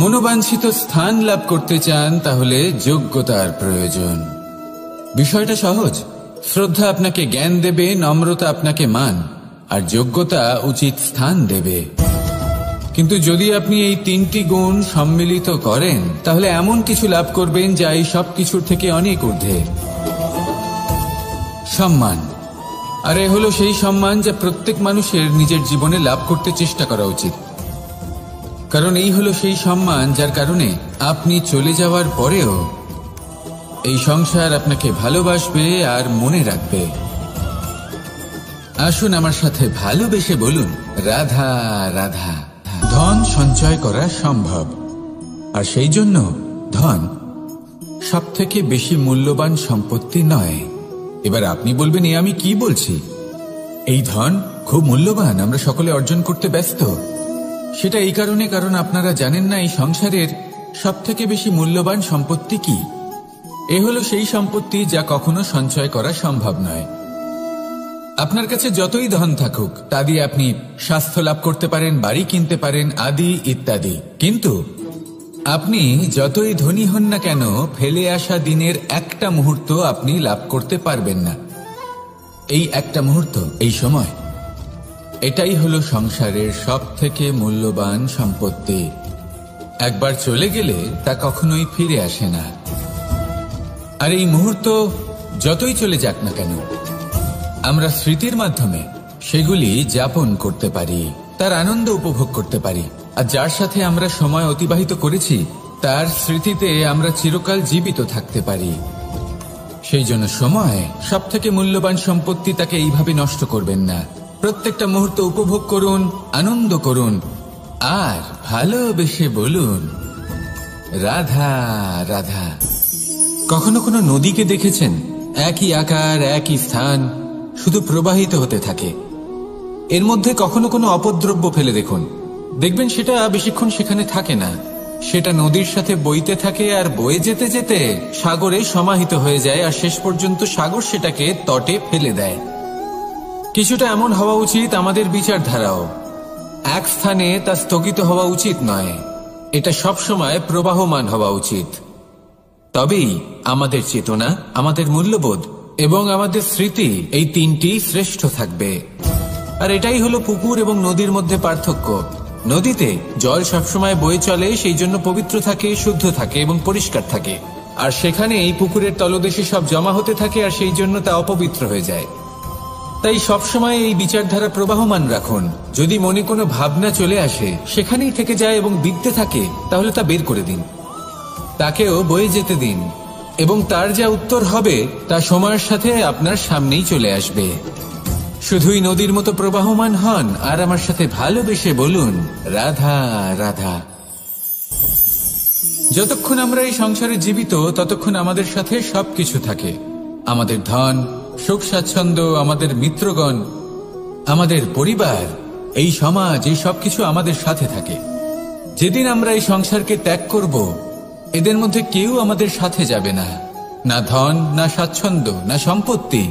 মনোবাঞ্ছিত স্থান লাভ করতে চান, তাহলে যোগ্যতার প্রয়োজন। বিষয়টা সহজ। শ্রদ্ধা আপনাকে জ্ঞান দেবে, নম্রতা আপনাকে মান, আর যোগ্যতা উচিত স্থান দেবে। কিন্তু যদি আপনি এই তিনটি গুণ সম্মিলিত করেন, তাহলে এমন কিছু লাভ করবেন যা এই সব কিছুর থেকে অনেক ঊর্ধ্বে। সম্মান। আর এ হলো সেই সম্মান যা প্রত্যেক মানুষের নিজের জীবনে লাভ করতে চেষ্টা করা উচিত, কারণ এই হলো সেই সম্মান যার কারণে আপনি চলে যাওয়ার পরেও এই সংসার আপনাকে ভালোবাসবে আর মনে রাখবে। আসুন আমার সাথে ভালোবেসে বলুন, রাধা রাধা। ধন সঞ্চয় করা সম্ভব, আর সেই জন্য ধন সব থেকে বেশি মূল্যবান সম্পত্তি নয়। এবার আপনি বলবেন, আমি কি বলছি? এই ধন খুব মূল্যবান, আমরা সকলে অর্জন করতে ব্যস্ত। সেটা এই কারণে, কারণ আপনারা জানেন না এই সংসারের সব থেকে বেশি মূল্যবান সম্পত্তি কি। এ হলো সেই সম্পত্তি যা কখনো সঞ্চয় করা সম্ভব নয়। আপনার কাছে যতই ধন থাকুক, তা দিয়ে আপনি স্বাস্থ্য লাভ করতে পারেন, বাড়ি কিনতে পারেন, আদি ইত্যাদি। কিন্তু আপনি যতই ধনী হন না কেন, ফেলে আসা দিনের একটা মুহূর্ত আপনি লাভ করতে পারবেন না। এই একটা মুহূর্ত, এই সময়, এটাই হলো সংসারের সব থেকে মূল্যবান সম্পত্তি। একবার চলে গেলে তা কখনোই ফিরে আসে না। আর এই মুহূর্ত যতই চলে যাক না কেন, আমরা স্মৃতির মাধ্যমে সেগুলি যাপন করতে পারি। তার আনন্দ উপভোগ করতে পারি, আর যার সাথে আমরা সময় অতিবাহিত করেছি তার স্মৃতিতে আমরা চিরকাল জীবিত থাকতে পারি। সেই জন্য সময় সবথেকে মূল্যবান সম্পত্তি, তাকে এইভাবে নষ্ট করবেন না। প্রত্যেকটা মুহূর্ত উপভোগ করুন, আনন্দ করুন, আর ভালোবেসে বলুন রাধা রাধা। কখনো কোনো নদীকে দেখেছেন? একই আকার, একই স্থান, শুধু প্রবাহিত হতে থাকে। এর মধ্যে কখনো কোনো অপদ্রব্য ফেলে দেখুন, দেখবেন সেটা বেশিক্ষণ সেখানে থাকে না। সেটা নদীর সাথে বইতে থাকে, আর বয়ে যেতে যেতে সাগরে সমাহিত হয়ে যায়, আর শেষ পর্যন্ত সাগর সেটাকে তটে ফেলে দেয়। কিছুটা এমন হওয়া উচিত আমাদের বিচারধারাও। এক স্থানে তা স্থগিত হওয়া উচিত নয়, এটা সবসময় প্রবাহমান হওয়া উচিত। তবেই আমাদের চেতনা, আমাদের মূল্যবোধ এবং আমাদের স্মৃতি, এই তিনটি শ্রেষ্ঠ থাকবে। আর এটাই হলো পুকুর এবং নদীর মধ্যে পার্থক্য। নদীতে জল সবসময় বয়ে চলে, সেই জন্য পবিত্র থাকে, শুদ্ধ থাকে এবং পরিষ্কার থাকে। আর সেখানে এই পুকুরের তলদেশে সব জমা হতে থাকে, আর সেই জন্য তা অপবিত্র হয়ে যায়। তাই সবসময় এই বিচারধারা প্রবাহমান রাখুন। যদি মনে কোনো ভাবনা চলে আসে, সেখানেই থেকে যায় এবং বিদ্যে থাকে, তাহলে তা বের করে দিন, তাকেও বয়ে যেতে দিন, এবং তার যা উত্তর হবে তা সময়ের সাথে আপনার সামনেই চলে আসবে। শুধুই নদীর মতো প্রবাহমান হন, আর আমার সাথে ভালোবেসে বলুন রাধা রাধা। যতক্ষণ আমরা এই সংসারে জীবিত, ততক্ষণ আমাদের সাথে সবকিছু থাকে। আমাদের ধন, সুখ স্বাচ্ছন্দ্য, আমাদের মিত্রগণ, আমাদের পরিবার, এই সমাজ, এই সবকিছু আমাদের সাথে থাকে। যেদিন আমরা এই সংসারকে ত্যাগ করব, এদের মধ্যে কেউ আমাদের সাথে যাবে না। না ধন, না স্বাচ্ছন্দ্য, না সম্পত্তি।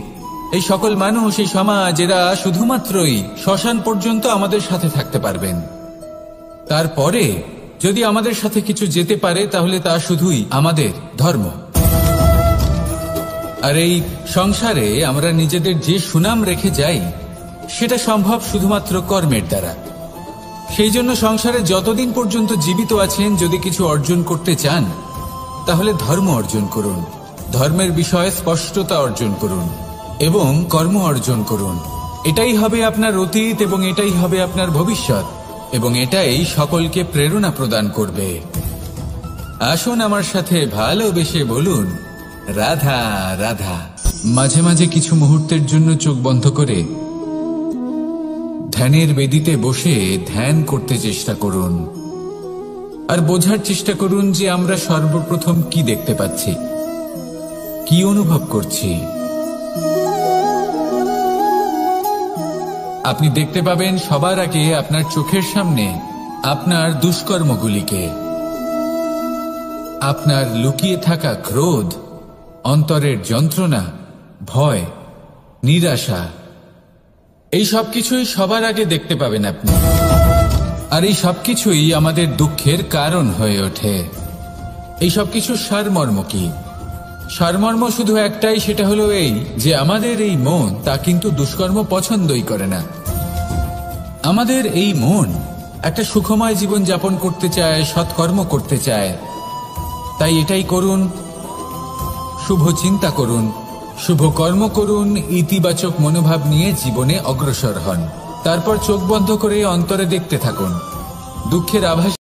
এই সকল মানুষ, এই সমাজ, এরা শুধুমাত্রই শ্মশান পর্যন্ত আমাদের সাথে থাকতে পারবেন। তারপরে যদি আমাদের সাথে কিছু যেতে পারে, তাহলে তা শুধুই আমাদের ধর্ম। আর এই সংসারে আমরা নিজেদের যে সুনাম রেখে যাই, সেটা সম্ভব শুধুমাত্র কর্মের দ্বারা। সেই জন্য সংসারে যতদিন পর্যন্ত জীবিত আছেন, যদি কিছু অর্জন করতে চান, তাহলে ধর্ম অর্জন করুন, ধর্মের বিষয়ে স্পষ্টতা অর্জন করুন এবং কর্ম অর্জন করুন। এটাই হবে আপনার অতীত এবং এটাই হবে আপনার ভবিষ্যৎ, এবং এটাই সকলকে প্রেরণা প্রদান করবে। আসুন আমার সাথে ভালোবেসে বলুন রাধা রাধা। মাঝে মাঝে কিছু মুহূর্তের জন্য চোখ বন্ধ করে ধ্যানের বেদিতে বসে ধ্যান করতে চেষ্টা করুন, আর বোঝার চেষ্টা করুন যে আমরা সর্বপ্রথম কি দেখতে পাচ্ছি, কি অনুভব করছি। আপনি দেখতে পাবেন সবার আগে আপনার চোখের সামনে আপনার দুষ্কর্মগুলিকে, আপনার লুকিয়ে থাকা ক্রোধ, অন্তরের যন্ত্রণা, ভয়, নিরাশা, এই সবকিছুই সবার আগে দেখতে পাবেন আপনি। আর এই সবকিছুই আমাদের দুঃখের কারণ হয়ে ওঠে। এই সবকিছুর সারমর্ম কি? সারমর্ম শুধু একটাই, সেটা হলো এই যে আমাদের এই মন তা কিন্তু দুষ্কর্ম পছন্দই করে না। আমাদের এই মন একটা সুখময় জীবন যাপন করতে চায়, সৎকর্ম করতে চায়। তাই এটাই করুন, শুভ চিন্তা করুন, শুভ কর্ম করুন, ইতিবাচক মনোভাব নিয়ে জীবনে অগ্রসর হন। তারপর চোখ বন্ধ করে অন্তরে দেখতে থাকুন। দুঃখের আভাস